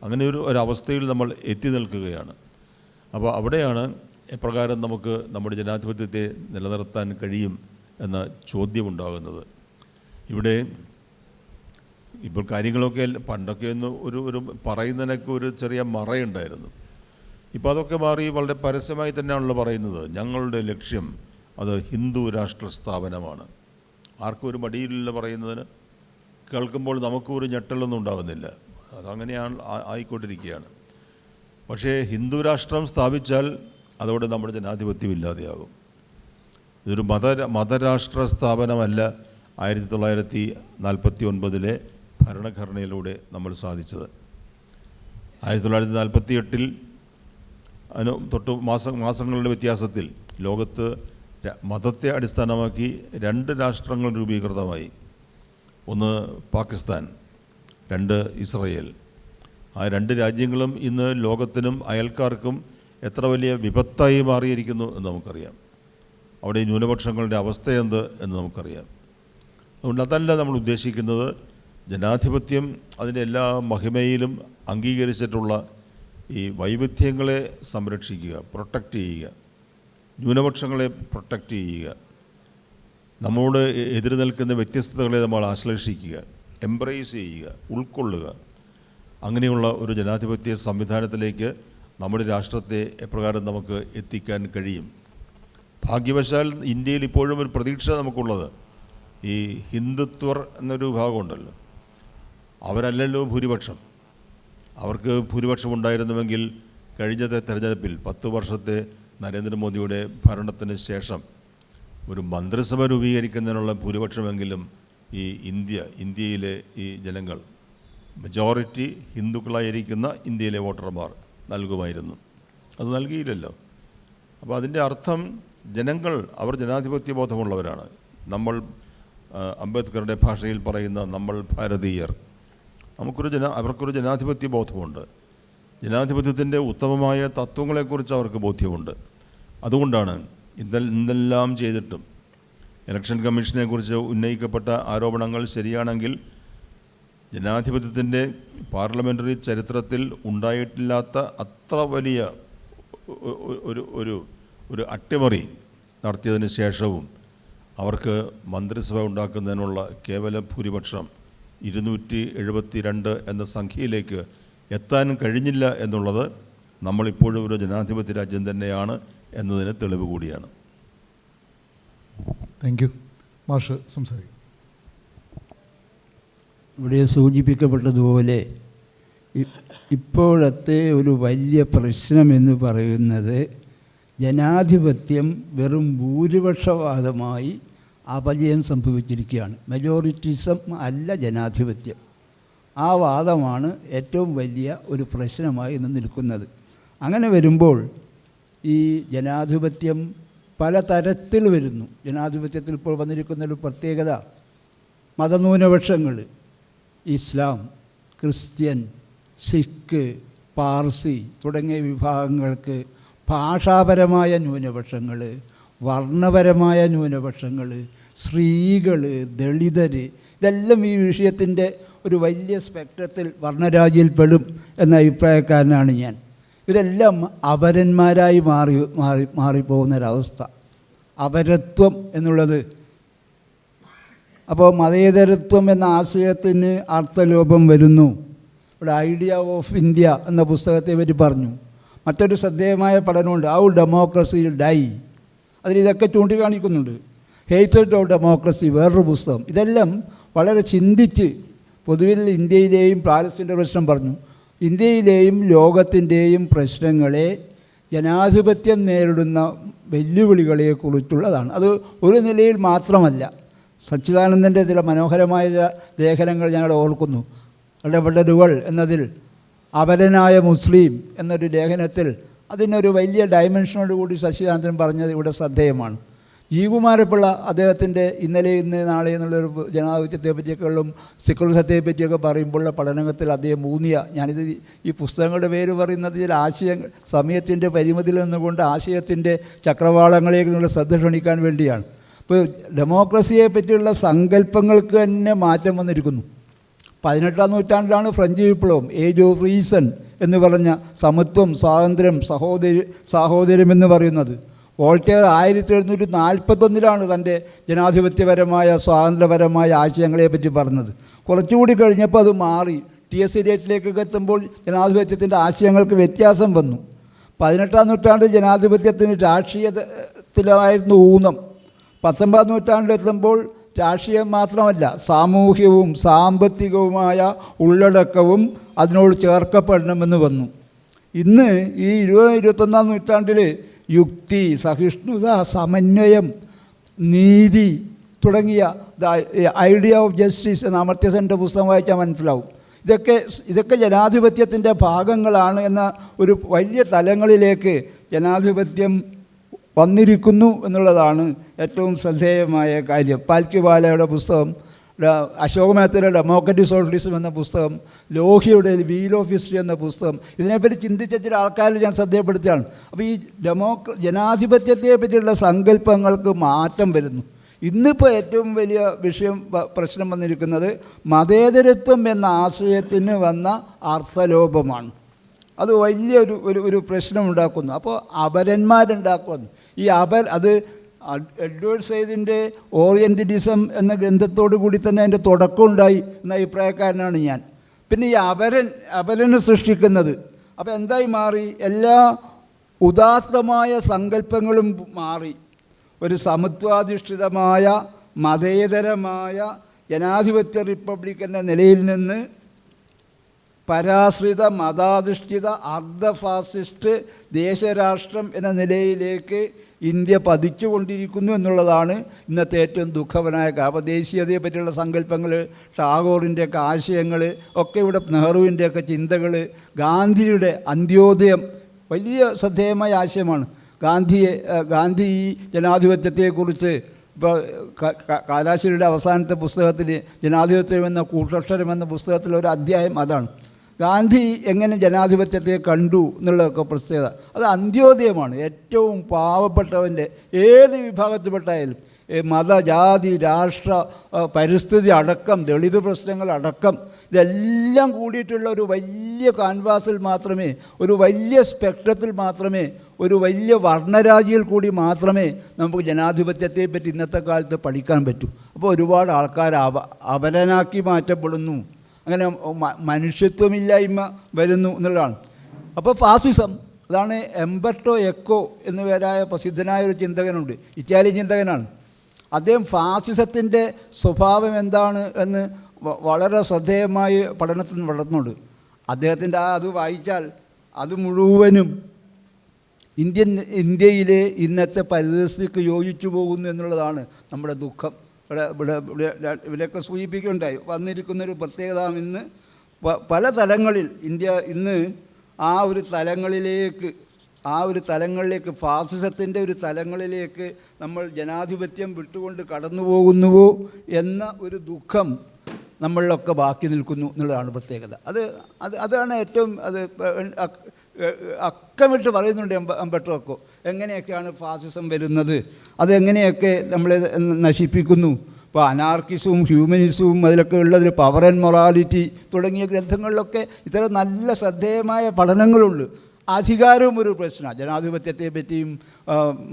അങ്ങനെ ഒരവസ്ഥയിൽ നമ്മൾ എത്തി നിൽക്കുകയാണ്. അപ്പോൾ അവിടെയാണ് എപ്രകാരം നമുക്ക് നമ്മുടെ ജനാധിപത്യത്തെ നിലനിർത്താൻ കഴിയും എന്ന ചോദ്യമുണ്ടാകുന്നത്. ഇവിടെ ഇപ്പോൾ കാര്യങ്ങളൊക്കെ പണ്ടൊക്കെ ഒന്ന് ഒരു പറയുന്നതിനൊക്കെ ഒരു ചെറിയ മറയുണ്ടായിരുന്നു. ഇപ്പോൾ അതൊക്കെ മാറി വളരെ പരസ്യമായി തന്നെയാണല്ലോ പറയുന്നത്. ഞങ്ങളുടെ ലക്ഷ്യം അത് ഹിന്ദു രാഷ്ട്ര സ്ഥാപനമാണ്. ആർക്കും ഒരു മടിയില്ല പറയുന്നതിന്. കേൾക്കുമ്പോൾ നമുക്കും ഒരു ഞെട്ടലൊന്നും ഉണ്ടാകുന്നില്ല. അതങ്ങനെയാണ് ആയിക്കൊണ്ടിരിക്കുകയാണ്. പക്ഷേ ഹിന്ദു രാഷ്ട്രം സ്ഥാപിച്ചാൽ അതോടെ നമ്മുടെ ജനാധിപത്യം ഇല്ലാതെയാകും. ഇതൊരു മതരാഷ്ട്ര സ്ഥാപനമല്ല 1949 ഭരണഘടനയിലൂടെ നമ്മൾ സാധിച്ചത്. 1948 തൊട്ട് മാസങ്ങളുടെ വ്യത്യാസത്തിൽ ലോകത്ത് മതത്തെ അടിസ്ഥാനമാക്കി 2 രാഷ്ട്രങ്ങൾ രൂപീകൃതമായി. ഒന്ന് പാകിസ്ഥാൻ, 2 ഇസ്രയേൽ. ആ 2 രാജ്യങ്ങളും ഇന്ന് ലോകത്തിനും അയൽക്കാർക്കും എത്ര വലിയ വിപത്തായി മാറിയിരിക്കുന്നു എന്ന് നമുക്കറിയാം. അവിടെ ന്യൂനപക്ഷങ്ങളുടെ അവസ്ഥ എന്ത് എന്ന് നമുക്കറിയാം. അതുകൊണ്ട് അതല്ല നമ്മൾ ഉദ്ദേശിക്കുന്നത്. ജനാധിപത്യം അതിൻ്റെ എല്ലാ മഹിമയിലും അംഗീകരിച്ചിട്ടുള്ള ഈ വൈവിധ്യങ്ങളെ സംരക്ഷിക്കുക, പ്രൊട്ടക്റ്റ് ചെയ്യുക, ന്യൂനപക്ഷങ്ങളെ പ്രൊട്ടക്റ്റ് ചെയ്യുക, നമ്മോട് എതിര് നിൽക്കുന്ന വ്യത്യസ്തതകളെ നമ്മൾ ആശ്ലേഷിക്കുക, എംബ്രേസ് ചെയ്യുക, ഉൾക്കൊള്ളുക. അങ്ങനെയുള്ള ഒരു ജനാധിപത്യ സംവിധാനത്തിലേക്ക് നമ്മുടെ രാഷ്ട്രത്തെ എപ്രകാരം നമുക്ക് എത്തിക്കാൻ കഴിയും. ഭാഗ്യവശാൽ ഇന്ത്യയിൽ ഇപ്പോഴും ഒരു പ്രതീക്ഷ നമുക്കുള്ളത് ഈ ഹിന്ദുത്വർ എന്നൊരു വിഭാഗമുണ്ടല്ലോ, അവരല്ലല്ലോ ഭൂരിപക്ഷം. അവർക്ക് ഭൂരിപക്ഷം ഉണ്ടായിരുന്നുവെങ്കിൽ കഴിഞ്ഞത്തെ തെരഞ്ഞെടുപ്പിൽ 10 വർഷത്തെ നരേന്ദ്രമോദിയുടെ ഭരണത്തിന് ശേഷം ഒരു മന്ത്രിസഭ രൂപീകരിക്കുന്നതിനുള്ള ഭൂരിപക്ഷമെങ്കിലും ഈ ഇന്ത്യയിലെ ഈ ജനങ്ങൾ, മെജോറിറ്റി ഹിന്ദുക്കളായിരിക്കുന്ന ഇന്ത്യയിലെ വോട്ടർമാർ നൽകുമായിരുന്നു. അത് നൽകിയില്ലല്ലോ. അപ്പോൾ അതിൻ്റെ അർത്ഥം ജനങ്ങൾ അവർ ജനാധിപത്യ ബോധമുള്ളവരാണ്. നമ്മൾ അംബേദ്കറുടെ ഭാഷയിൽ പറയുന്ന നമ്മൾ ഭാരതീയർ, അവർക്കൊരു ജനാധിപത്യ ബോധമുണ്ട്. ജനാധിപത്യത്തിൻ്റെ ഉത്തമമായ തത്വങ്ങളെക്കുറിച്ച് അവർക്ക് ബോധ്യമുണ്ട്. അതുകൊണ്ടാണ് ഇതെല്ലാം ചെയ്തിട്ടും ഇലക്ഷൻ കമ്മീഷനെക്കുറിച്ച് ഉന്നയിക്കപ്പെട്ട ആരോപണങ്ങൾ ശരിയാണെങ്കിൽ ജനാധിപത്യത്തിൻ്റെ പാർലമെൻ്ററി ചരിത്രത്തിൽ ഉണ്ടായിട്ടില്ലാത്ത അത്ര വലിയ ഒരു അട്ടിമറി നടത്തിയതിന് ശേഷവും അവർക്ക് മന്ത്രിസഭ ഉണ്ടാക്കുന്നതിനുള്ള കേവല ഭൂരിപക്ഷം 272 എന്ന സംഖ്യയിലേക്ക് എത്താൻ കഴിഞ്ഞില്ല എന്നുള്ളത് നമ്മളിപ്പോഴും ഒരു ജനാധിപത്യ രാജ്യം തന്നെയാണ് എന്നതിന് തെളിവ് കൂടിയാണ്. Thank you. മാഷ് സംസാരിക്കും. ഇവിടെ സൂചിപ്പിക്കപ്പെട്ടതുപോലെ ഇപ്പോഴത്തെ ഒരു വലിയ പ്രശ്നമെന്ന് പറയുന്നത് ജനാധിപത്യം വെറും ഭൂരിപക്ഷവാദമായി അപജയം സംഭവിച്ചിരിക്കുകയാണ്. മെജോറിറ്റിസം അല്ല ജനാധിപത്യം. ആ വാദമാണ് ഏറ്റവും വലിയ ഒരു പ്രശ്നമായി ഇന്ന് നിൽക്കുന്നത്. അങ്ങനെ വരുമ്പോൾ ഈ ജനാധിപത്യം പല തരത്തിൽ വരുന്നു. ജനാധിപത്യത്തിൽ ഇപ്പോൾ വന്നിരിക്കുന്നൊരു പ്രത്യേകത, മതന്യൂനപക്ഷങ്ങൾ, ഇസ്ലാം, ക്രിസ്ത്യൻ, സിഖ്, പാർസി തുടങ്ങിയ വിഭാഗങ്ങൾക്ക് ഭാഷാപരമായ ന്യൂനപക്ഷങ്ങൾ, വർണ്ണപരമായ ന്യൂനപക്ഷങ്ങൾ, സ്ത്രീകൾ, ദളിതർ, ഇതെല്ലാം ഈ വിഷയത്തിൻ്റെ ഒരു വലിയ സ്പെക്ട്രത്തിൽ വർണ്ണരാജിയിൽപ്പെടും എന്ന അഭിപ്രായക്കാരനാണ് ഞാൻ. ഇതെല്ലാം അപരന്മാരായി മാറിപ്പോകുന്നൊരവസ്ഥ, അപരത്വം എന്നുള്ളത്. അപ്പോൾ മതേതരത്വം എന്ന ആശയത്തിന് അർത്ഥലോപം വരുന്നു. ഇവിടെ ഐഡിയ ഓഫ് ഇന്ത്യ എന്ന പുസ്തകത്തെ പറ്റി പറഞ്ഞു. മറ്റൊരു ശ്രദ്ധേയമായ പഠനമുണ്ട്, ഹൗ ഡെമോക്രസി ഡൈ. അതിലിതൊക്കെ ചൂണ്ടിക്കാണിക്കുന്നുണ്ട്. ഹേറ്റഡ് ഓഫ് ഡെമോക്രസി വേറൊരു പുസ്തകം. ഇതെല്ലാം വളരെ ചിന്തിച്ച് പൊതുവിൽ ഇന്ത്യയിലെയും പാലസ്തീൻ്റെ പ്രശ്നം പറഞ്ഞു. ഇന്ത്യയിലെയും ലോകത്തിൻ്റെയും പ്രശ്നങ്ങളെ ജനാധിപത്യം നേരിടുന്ന വെല്ലുവിളികളെക്കുറിച്ചുള്ളതാണ്. അത് ഒരു നിലയിൽ മാത്രമല്ല. സച്ചിദാനന്ദൻ്റെ ചില മനോഹരമായ ലേഖനങ്ങൾ ഞങ്ങൾ ഓർക്കുന്നു. ഇടപെടലുകൾ എന്നതിൽ അപരനായ മുസ്ലിം എന്നൊരു ലേഖനത്തിൽ അതിനൊരു വലിയ ഡയമെൻഷനോട് കൂടി സച്ചിദാനന്ദൻ പറഞ്ഞത് ഇവിടെ ശ്രദ്ധേയമാണ്. ജീകുമാരപ്പിള്ള അദ്ദേഹത്തിൻ്റെ ഇന്നലെ ഇന്ന് നാളെ എന്നുള്ളൊരു ജനാധിപത്യത്തെ പറ്റിയൊക്കെയുള്ള സെക്കുലറിസത്തെ പറ്റിയൊക്കെ പറയുമ്പോഴുള്ള പഠനത്തിൽ അദ്ദേഹം ഞാനിത് ഈ പുസ്തകങ്ങളുടെ പേര് പറയുന്നത് ചില ആശയങ്ങൾ സമയത്തിൻ്റെ പരിമിതിയിൽ നിന്നുകൊണ്ട് ആശയത്തിൻ്റെ ചക്രവാളങ്ങളിലേക്കുള്ള ശ്രദ്ധ ക്ഷണിക്കാൻ വേണ്ടിയാണ്. ഇപ്പോൾ ഡെമോക്രസിയെ പറ്റിയുള്ള സങ്കല്പങ്ങൾക്ക് തന്നെ മാറ്റം വന്നിരിക്കുന്നു. 18-ാം നൂറ്റാണ്ടിലാണ് ഫ്രഞ്ച് വിപ്ലവം, ഏജ് ഓഫ് റീസൺ എന്ന് പറഞ്ഞ സമത്വം, സ്വാതന്ത്ര്യം, സാഹോദര്യം എന്ന് പറയുന്നത്. വോൾട്ടയർ 1741 തൻ്റെ ജനാധിപത്യപരമായ സ്വാതന്ത്ര്യപരമായ ആശയങ്ങളെപ്പറ്റി പറഞ്ഞത്. കുറച്ചുകൂടി കഴിഞ്ഞപ്പോൾ അത് മാറി. TS എലിയറ്റിലേക്കൊക്കെ എത്തുമ്പോൾ ജനാധിപത്യത്തിൻ്റെ ആശയങ്ങൾക്ക് വ്യത്യാസം വന്നു. 18-ാം നൂറ്റാണ്ടിൽ ജനാധിപത്യത്തിന് രാഷ്ട്രീയത്തിലായിരുന്നു ഊനം. 19-ാം നൂറ്റാണ്ടിലെത്തുമ്പോൾ രാഷ്ട്രീയം മാത്രമല്ല, സാമൂഹ്യവും സാമ്പത്തികവുമായ ഉള്ളടക്കവും അതിനോട് ചേർക്കപ്പെടണമെന്ന് വന്നു. ഇന്ന് ഈ 20-21-ാം നൂറ്റാണ്ടിൽ യുക്തി, സഹിഷ്ണുത, സമന്വയം, നീതി തുടങ്ങിയ ഐഡിയ ഓഫ് ജസ്റ്റിസ് എന്ന അമർത്യ പുസ്തകം വായിച്ചാൽ മനസ്സിലാവും. ഇതൊക്കെ ജനാധിപത്യത്തിൻ്റെ ഭാഗങ്ങളാണ് എന്ന ഒരു വലിയ തലങ്ങളിലേക്ക് ജനാധിപത്യം വന്നിരിക്കുന്നു എന്നുള്ളതാണ് ഏറ്റവും ശ്രദ്ധേയമായ കാര്യം. പാൽക്കിവാലയുടെ പുസ്തകം, അശോക് മെഹ്തയുടെ ഡെമോക്രറ്റിക് സോഷ്യലിസം എന്ന പുസ്തകം, ലോഹിയുടെ വീൽ ഓഫ് ഹിസ്റ്ററി എന്ന പുസ്തകം, ഇതിനെപ്പറ്റി ചിന്തിച്ച ചില ആൾക്കാരിൽ ഞാൻ ശ്രദ്ധയപ്പെടുത്തുകയാണ്. അപ്പോൾ ഈ ജനാധിപത്യത്തെ പറ്റിയുള്ള സങ്കല്പങ്ങൾക്ക് മാറ്റം വരുന്നു. ഇന്നിപ്പോൾ ഏറ്റവും വലിയ പ്രശ്നം വന്നിരിക്കുന്നത് മതേതരത്വം എന്ന ആശയത്തിന് വന്ന അർത്ഥലോപമാണ്. അത് വലിയൊരു പ്രശ്നമുണ്ടാക്കുന്നു. അപ്പോൾ അപരന്മാരുണ്ടാക്കുന്നു. അത് എഡ്വേർഡ് സയ്യിദിൻ്റെ ഓറിയൻ്റലിസം എന്ന ഗ്രന്ഥത്തോടു കൂടി തന്നെ അതിൻ്റെ തുടക്കം ഉണ്ടായി എന്ന അഭിപ്രായക്കാരനാണ് ഞാൻ. പിന്നെ ഈ അപരനെ സൃഷ്ടിക്കുന്നത് അപ്പോൾ എന്തായി മാറി? എല്ലാ ഉദാത്തമായ സങ്കല്പങ്ങളും മാറി. ഒരു സമത്വാധിഷ്ഠിതമായ മതേതരമായ ജനാധിപത്യ റിപ്പബ്ലിക് എന്ന നിലയിൽ നിന്ന് പരാശ്രിത മതാധിഷ്ഠിത അർദ്ധ ഫാസിസ്റ്റ് ദേശരാഷ്ട്രം എന്ന നിലയിലേക്ക് ഇന്ത്യ പതിച്ചുകൊണ്ടിരിക്കുന്നു എന്നുള്ളതാണ് ഇന്നത്തെ ഏറ്റവും ദുഃഖകരമായ കാര്യം. അപ്പോൾ ദേശീയതയെ പറ്റിയുള്ള സങ്കല്പങ്ങൾ, ടാഗോറിൻ്റെയൊക്കെ ആശയങ്ങൾ ഒക്കെ ഇവിടെ, നെഹ്റുവിൻ്റെയൊക്കെ ചിന്തകൾ, ഗാന്ധിയുടെ അന്ത്യോദയം വലിയ ശ്രദ്ധേയമായ ആശയമാണ്. ഗാന്ധി ഈ ജനാധിപത്യത്തെക്കുറിച്ച് ഇപ്പോൾ കാലാശ്ശേരിയുടെ അവസാനത്തെ പുസ്തകത്തിൽ ജനാധിപത്യം എന്ന കൂട്ടക്ഷരം എന്ന പുസ്തകത്തിലെ ഒരു അധ്യായം അതാണ്. ഗാന്ധി എങ്ങനെ ജനാധിപത്യത്തെ കണ്ടു എന്നുള്ളതൊക്കെ പ്രത്യേകത. അത് അന്ത്യോദയമാണ്. ഏറ്റവും പാവപ്പെട്ടവൻ്റെ ഏത് വിഭാഗത്തിൽപ്പെട്ടായാലും മത, ജാതി, രാഷ്ട്ര, പരിസ്ഥിതി അടക്കം, ദളിത് പ്രശ്നങ്ങൾ അടക്കം ഇതെല്ലാം കൂടിയിട്ടുള്ള ഒരു വലിയ കാൻവാസിൽ മാത്രമേ, ഒരു വലിയ സ്പെക്ട്രത്തിൽ മാത്രമേ, ഒരു വലിയ വർണ്ണരാജിയിൽ കൂടി മാത്രമേ നമുക്ക് ജനാധിപത്യത്തെ പറ്റി ഇന്നത്തെ കാലത്ത് പഠിക്കാൻ പറ്റൂ. അപ്പോൾ ഒരുപാട് ആൾക്കാർ അപരനാക്കി മാറ്റപ്പെടുന്നു. അങ്ങനെ മനുഷ്യത്വമില്ലായ്മ വരുന്നു എന്നുള്ളതാണ്. അപ്പോൾ ഫാസിസം, അതാണ് എംബർട്ടോ എക്കോ എന്നു പേരായ പ്രസിദ്ധനായൊരു ചിന്തകനുണ്ട്, ഇറ്റാലിയൻ ചിന്തകനാണ്. അദ്ദേഹം ഫാസിസത്തിൻ്റെ സ്വഭാവം എന്താണ് എന്ന് വളരെ ശ്രദ്ധേയമായി പഠനത്തിന് വളർന്നുണ്ട്. അദ്ദേഹത്തിൻ്റെ അത് വായിച്ചാൽ അത് മുഴുവനും ഇന്ത്യയിലെ ഇന്നത്തെ പരിസ്ഥിതിക്ക് യോജിച്ചു പോകുന്നു എന്നുള്ളതാണ് നമ്മുടെ ദുഃഖം. ഇവരൊക്കെ സൂചിപ്പിക്കുകയുണ്ടായി. വന്നിരിക്കുന്നൊരു പ്രത്യേകത ഇന്ന് പല തലങ്ങളിൽ ഇന്ത്യ ഇന്ന് ആ ഒരു തലങ്ങളിലേക്ക് ഫാസിസത്തിൻ്റെ ഒരു തലങ്ങളിലേക്ക് നമ്മൾ ജനാധിപത്യം വിട്ടുകൊണ്ട് കടന്നു പോകുന്നുവോ എന്ന ഒരു ദുഃഖം നമ്മളിലൊക്കെ ബാക്കി നിൽക്കുന്നു എന്നുള്ളതാണ് പ്രത്യേകത. അതാണ് ഏറ്റവും അക്കമിട്ട് പറയുന്നുണ്ട് അംബേദ്കർ. എങ്ങനെയൊക്കെയാണ് ഫാസിസം വരുന്നത്, അതെങ്ങനെയൊക്കെ നമ്മളെ നശിപ്പിക്കുന്നു. ഇപ്പോൾ അനാർക്കിസവും ഹ്യൂമനിസവും അതിലൊക്കെ ഉള്ളതിൽ പവർ ആൻഡ് മൊറാലിറ്റി തുടങ്ങിയ ഗ്രന്ഥങ്ങളിലൊക്കെ ഇത്തരം നല്ല ശ്രദ്ധേയമായ പഠനങ്ങളുണ്ട്. അധികാരവും ഒരു പ്രശ്നമാണ്. ജനാധിപത്യത്തെ പറ്റിയും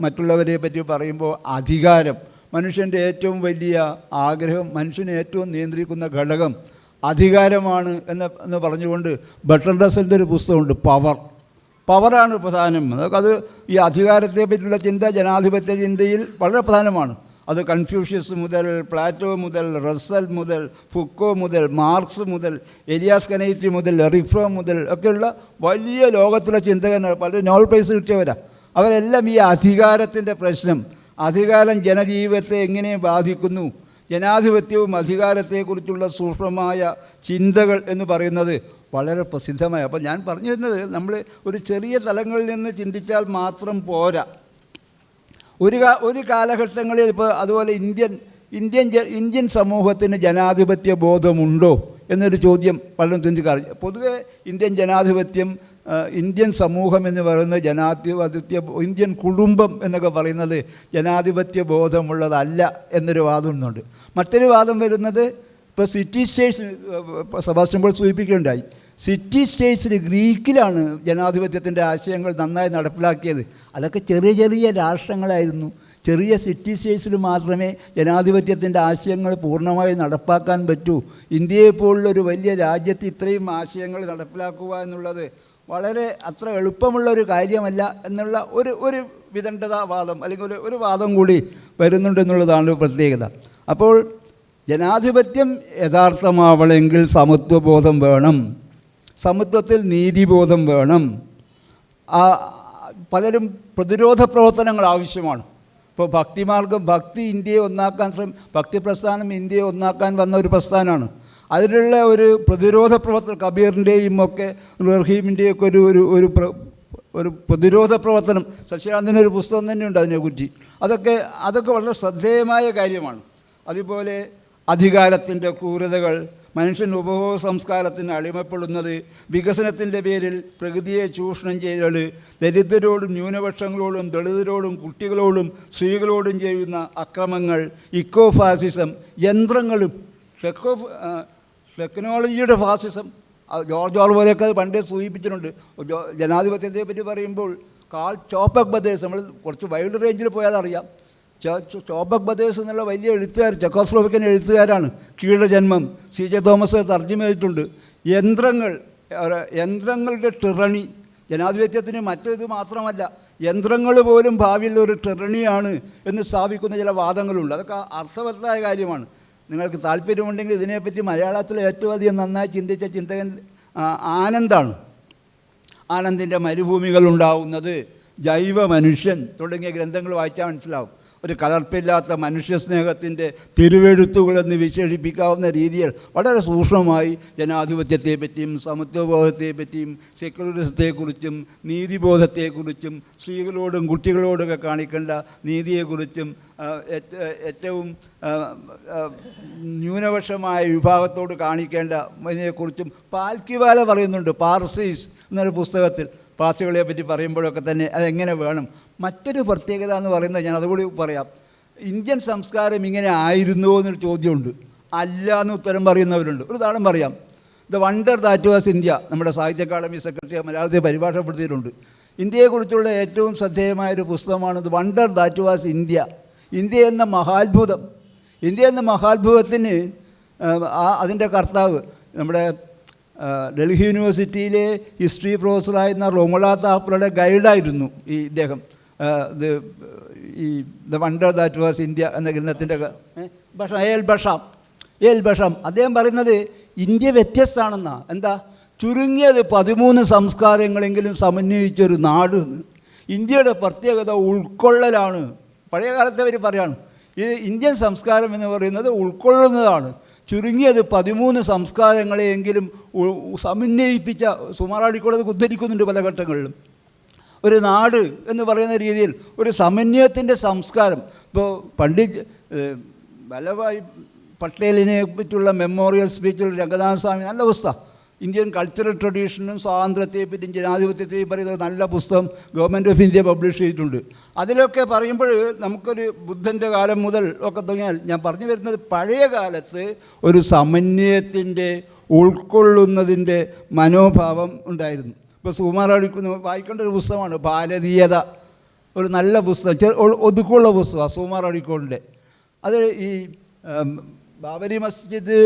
മറ്റുള്ളവരെ പറ്റിയും പറയുമ്പോൾ അധികാരം മനുഷ്യൻ്റെ ഏറ്റവും വലിയ ആഗ്രഹം, മനുഷ്യനെ ഏറ്റവും നിയന്ത്രിക്കുന്ന ഘടകം അധികാരമാണ് എന്ന് പറഞ്ഞുകൊണ്ട് ബർട്രൻഡ് റസ്സലിൻ്റെ ഒരു പുസ്തകമുണ്ട്, പവറാണ് പ്രധാനം. അത് ഈ അധികാരത്തെ പറ്റിയുള്ള ചിന്ത ജനാധിപത്യ ചിന്തയിൽ വളരെ പ്രധാനമാണ്. അത് കൺഫ്യൂഷ്യസ് മുതൽ പ്ലാറ്റോ മുതൽ റസ്സൽ മുതൽ ഫുക്കോ മുതൽ മാർക്സ് മുതൽ എലിയാസ് കനൈറ്റി മുതൽ എറിക് ഫ്രോം മുതൽ ഒക്കെയുള്ള വലിയ ലോകത്തിലെ ചിന്തകന്മാർ, പല നോബൽ പ്രൈസ് കിട്ടിയവരാണ്. അവരെല്ലാം ഈ അധികാരത്തിൻ്റെ പ്രശ്നം, അധികാരം ജനജീവിതത്തെ എങ്ങനെ ബാധിക്കുന്നു, ജനാധിപത്യവും അധികാരത്തെക്കുറിച്ചുള്ള സൂക്ഷ്മമായ ചിന്തകൾ എന്ന് പറയുന്നത് വളരെ പ്രസിദ്ധമായ. അപ്പോൾ ഞാൻ പറഞ്ഞു തരുന്നത്, നമ്മൾ ഒരു ചെറിയ തലങ്ങളിൽ നിന്ന് ചിന്തിച്ചാൽ മാത്രം പോരാ. ഒരു കാലഘട്ടങ്ങളിൽ ഇപ്പോൾ അതുപോലെ ഇന്ത്യൻ സമൂഹത്തിന് ജനാധിപത്യ ബോധമുണ്ടോ എന്നൊരു ചോദ്യം പലരും ചിന്തിക്കാറില്ല. പൊതുവെ ഇന്ത്യൻ ജനാധിപത്യം, ഇന്ത്യൻ സമൂഹം എന്ന് പറയുന്നത് ഇന്ത്യൻ കുടുംബം എന്നൊക്കെ പറയുന്നത് ജനാധിപത്യ ബോധമുള്ളതല്ല എന്നൊരു വാദമുണ്ട്. മറ്റൊരു വാദം വരുന്നത്, ഇപ്പോൾ സിറ്റി സ്റ്റേറ്റ്സ്, സെബാസ്റ്റ്യൻ പോൾ സൂചിപ്പിക്കുകയുണ്ടായി, സിറ്റി സ്റ്റേറ്റ്സിൽ ഗ്രീക്കിലാണ് ജനാധിപത്യത്തിൻ്റെ ആശയങ്ങൾ നന്നായി നടപ്പിലാക്കിയത്. അതൊക്കെ ചെറിയ ചെറിയ രാഷ്ട്രങ്ങളായിരുന്നു. ചെറിയ സിറ്റി സ്റ്റേറ്റ്സിൽ മാത്രമേ ജനാധിപത്യത്തിൻ്റെ ആശയങ്ങൾ പൂർണ്ണമായി നടപ്പാക്കാൻ പറ്റൂ. ഇന്ത്യയെപ്പോലുള്ളൊരു വലിയ രാജ്യത്ത് ഇത്രയും ആശയങ്ങൾ നടപ്പിലാക്കുക എന്നുള്ളത് വളരെ അത്ര എളുപ്പമുള്ളൊരു കാര്യമല്ല എന്നുള്ള ഒരു വിദണ്ഡതാവാദം അല്ലെങ്കിൽ ഒരു വാദം കൂടി വരുന്നുണ്ടെന്നുള്ളതാണ് പ്രത്യേകത. അപ്പോൾ ജനാധിപത്യം യഥാർത്ഥമാവണമെങ്കിൽ സമത്വബോധം വേണം, സമത്വത്തിൽ നീതിബോധം വേണം. പലരും പ്രതിരോധ പ്രവർത്തനങ്ങൾ ആവശ്യമാണ്. ഇപ്പോൾ ഭക്തി ഇന്ത്യയെ ഒന്നാക്കാൻ ഭക്തി പ്രസ്ഥാനം ഇന്ത്യയെ ഒന്നാക്കാൻ വന്ന ഒരു പ്രസ്ഥാനമാണ്. അതിലുള്ള ഒരു പ്രതിരോധ പ്രവർത്തനം കബീറിൻ്റെയും ഒക്കെ റഹീമിൻ്റെയും ഒക്കെ ഒരു പ്രതിരോധ പ്രവർത്തനം, ശശികാന്തിൻ്റെ ഒരു പുസ്തകം തന്നെയുണ്ട് അതിനെക്കുറിച്ച്. അതൊക്കെ വളരെ ശ്രദ്ധേയമായ കാര്യമാണ്. അതുപോലെ അധികാരത്തിൻ്റെ ക്രൂരതകൾ, മനുഷ്യൻ ഉപഭോഗ സംസ്കാരത്തിന് അടിമപ്പെടുന്നത്, വികസനത്തിൻ്റെ പേരിൽ പ്രകൃതിയെ ചൂഷണം ചെയ്തത്, ദരിദ്രരോടും ന്യൂനപക്ഷങ്ങളോടും ദളിതരോടും കുട്ടികളോടും സ്ത്രീകളോടും ചെയ്യുന്ന അക്രമങ്ങൾ, ഇക്കോ ഫാസിസം, യന്ത്രങ്ങളും ടെക്നോളജിയുടെ ഫാസിസം. ജോർജ് ഓർവെലൊക്കെ അത് പണ്ടേ സൂചിപ്പിച്ചിട്ടുണ്ട്. ജനാധിപത്യത്തെ പറ്റി പറയുമ്പോൾ ചോപ്പക് ബദേഴ്സ്, നമ്മൾ കുറച്ച് വൈൽഡ് റേഞ്ചിൽ പോയാൽ അറിയാം. ചോപ്പക് ബദേഴ്സ് എന്നുള്ള വലിയ എഴുത്തുകാർ, ചെക്കോസ്ലോവക്കിയൻ എഴുത്തുകാരാണ്. കീഴജന്മം CJ തോമസ് തർജ്ജമ ചെയ്തിട്ടുണ്ട്. യന്ത്രങ്ങളുടെ ടിറണി, ജനാധിപത്യത്തിന് മറ്റേത് മാത്രമല്ല, യന്ത്രങ്ങൾ പോലും ഭാവിയിൽ ഒരു ടിറണിയാണ് എന്ന് സ്ഥാപിക്കുന്ന ചില വാദങ്ങളുണ്ട്. അതൊക്കെ അർത്ഥവത്തായ കാര്യമാണ്. നിങ്ങൾക്ക് താല്പര്യമുണ്ടെങ്കിൽ ഇതിനെപ്പറ്റി മലയാളത്തിൽ ഏറ്റവും അധികം നന്നായി ചിന്തിച്ച ചിന്തകൻ ആനന്ദാണ്. ആനന്ദിൻ്റെ മരുഭൂമികൾ ഉണ്ടാവുന്നത്, ജൈവ മനുഷ്യൻ തുടങ്ങിയ ഗ്രന്ഥങ്ങൾ വായിച്ചാൽ മനസ്സിലാവും. ഒരു കലർപ്പില്ലാത്ത മനുഷ്യസ്നേഹത്തിൻ്റെ തിരുവെഴുത്തുകളെന്ന് വിശേഷിപ്പിക്കാവുന്ന രീതിയിൽ വളരെ സൂക്ഷ്മമായി ജനാധിപത്യത്തെപ്പറ്റിയും സമത്വബോധത്തെപ്പറ്റിയും സെക്യുലറിസത്തെക്കുറിച്ചും നീതിബോധത്തെക്കുറിച്ചും സ്ത്രീകളോടും കുട്ടികളോടൊക്കെ കാണിക്കേണ്ട നീതിയെക്കുറിച്ചും ഏറ്റവും ന്യൂനപക്ഷമായ വിഭാഗത്തോട് കാണിക്കേണ്ട ഇതിനെക്കുറിച്ചും പാൽക്കിവാല പറയുന്നുണ്ട്. പാർസീസ് എന്നൊരു പുസ്തകത്തിൽ പാർസികളെ പറ്റി പറയുമ്പോഴൊക്കെ തന്നെ അതെങ്ങനെ വേണം. മറ്റൊരു പ്രത്യേകത എന്ന് പറയുന്നത്, ഞാൻ അതുകൂടി പറയാം, ഇന്ത്യൻ സംസ്കാരം ഇങ്ങനെ ആയിരുന്നോ എന്നൊരു ചോദ്യമുണ്ട്. അല്ല എന്ന് ഉത്തരം പറയുന്നവരുണ്ട്. ഒരു ഉദാഹരണം പറയാം. The wonder that was India, നമ്മുടെ സാഹിത്യ അക്കാദമി സെക്രട്ടറി മലയാളത്തെ പരിഭാഷപ്പെടുത്തിയിട്ടുണ്ട്. ഇന്ത്യയെക്കുറിച്ചുള്ള ഏറ്റവും ശ്രദ്ധേയമായൊരു പുസ്തകമാണ് the wonder that was India. India എന്ന മഹാത്ഭുതം. ഇന്ത്യ എന്ന മഹാത്ഭുതത്തിന് അതിൻ്റെ കർത്താവ് നമ്മുടെ ഡൽഹി യൂണിവേഴ്സിറ്റിയിലെ ഹിസ്റ്ററി പ്രൊഫസറായിരുന്ന റോമുള താപ്പറുടെ ഗൈഡായിരുന്നു ഈ ഇദ്ദേഹം. ഈ the wonder that was India എന്ന ഗ്രന്ഥത്തിൻ്റെ ബഷാം ഏൽ ബഷം അദ്ദേഹം പറയുന്നത് ഇന്ത്യ വ്യത്യസ്തമാണെന്നാണ്. എന്താ? ചുരുങ്ങിയത് 13 സംസ്കാരങ്ങളെങ്കിലും സമന്വയിച്ചൊരു നാട് എന്ന്. ഇന്ത്യയുടെ പ്രത്യേകത ഉൾക്കൊള്ളലാണ്. പഴയ കാലത്തെ അവർ പറയാണ് ഇത് ഇന്ത്യൻ സംസ്കാരം എന്ന് പറയുന്നത് ഉൾക്കൊള്ളുന്നതാണ്. ചുരുങ്ങിയത് 13 സംസ്കാരങ്ങളെയെങ്കിലും സമന്വയിപ്പിച്ച സുമാറാടിക്കോടത് ഉദ്ധരിക്കുന്നുണ്ട് പല ഘട്ടങ്ങളിലും. ഒരു നാട് എന്ന് പറയുന്ന രീതിയിൽ ഒരു സമന്വയത്തിൻ്റെ സംസ്കാരം. ഇപ്പോൾ പണ്ഡിറ്റ് വല്ലഭായ് പട്ടേലിനെ പറ്റിയുള്ള മെമ്മോറിയൽ സ്പീച്ചിൽ രംഗനാഥ സ്വാമി നല്ല പുസ്തകം, ഇന്ത്യൻ കൾച്ചറൽ ട്രഡീഷനും സ്വാതന്ത്ര്യത്തെപ്പറ്റിയും ജനാധിപത്യത്തെയും പറയുന്നത് നല്ല പുസ്തകം ഗവൺമെൻറ് ഓഫ് ഇന്ത്യ പബ്ലിഷ് ചെയ്തിട്ടുണ്ട്. അതിലൊക്കെ പറയുമ്പോൾ നമുക്കൊരു ബുദ്ധൻ്റെ കാലം മുതൽ ഒക്കെ തുടങ്ങിയാൽ ഞാൻ പറഞ്ഞു വരുന്നത് പഴയ കാലത്ത് ഒരു സമന്വയത്തിൻ്റെ ഉൾക്കൊള്ളുന്നതിൻ്റെ മനോഭാവം ഉണ്ടായിരുന്നു. ഇപ്പോൾ സുകുമാരടിക്കുന്ന വായിക്കേണ്ട ഒരു പുസ്തകമാണ് ഭാരതീയത, ഒരു നല്ല പുസ്തകം, ഒതുക്കുള്ള പുസ്തകമാണ് സുകുമാരടിക്കോടിൻ്റെ. അത് ഈ ബാബരി മസ്ജിദ്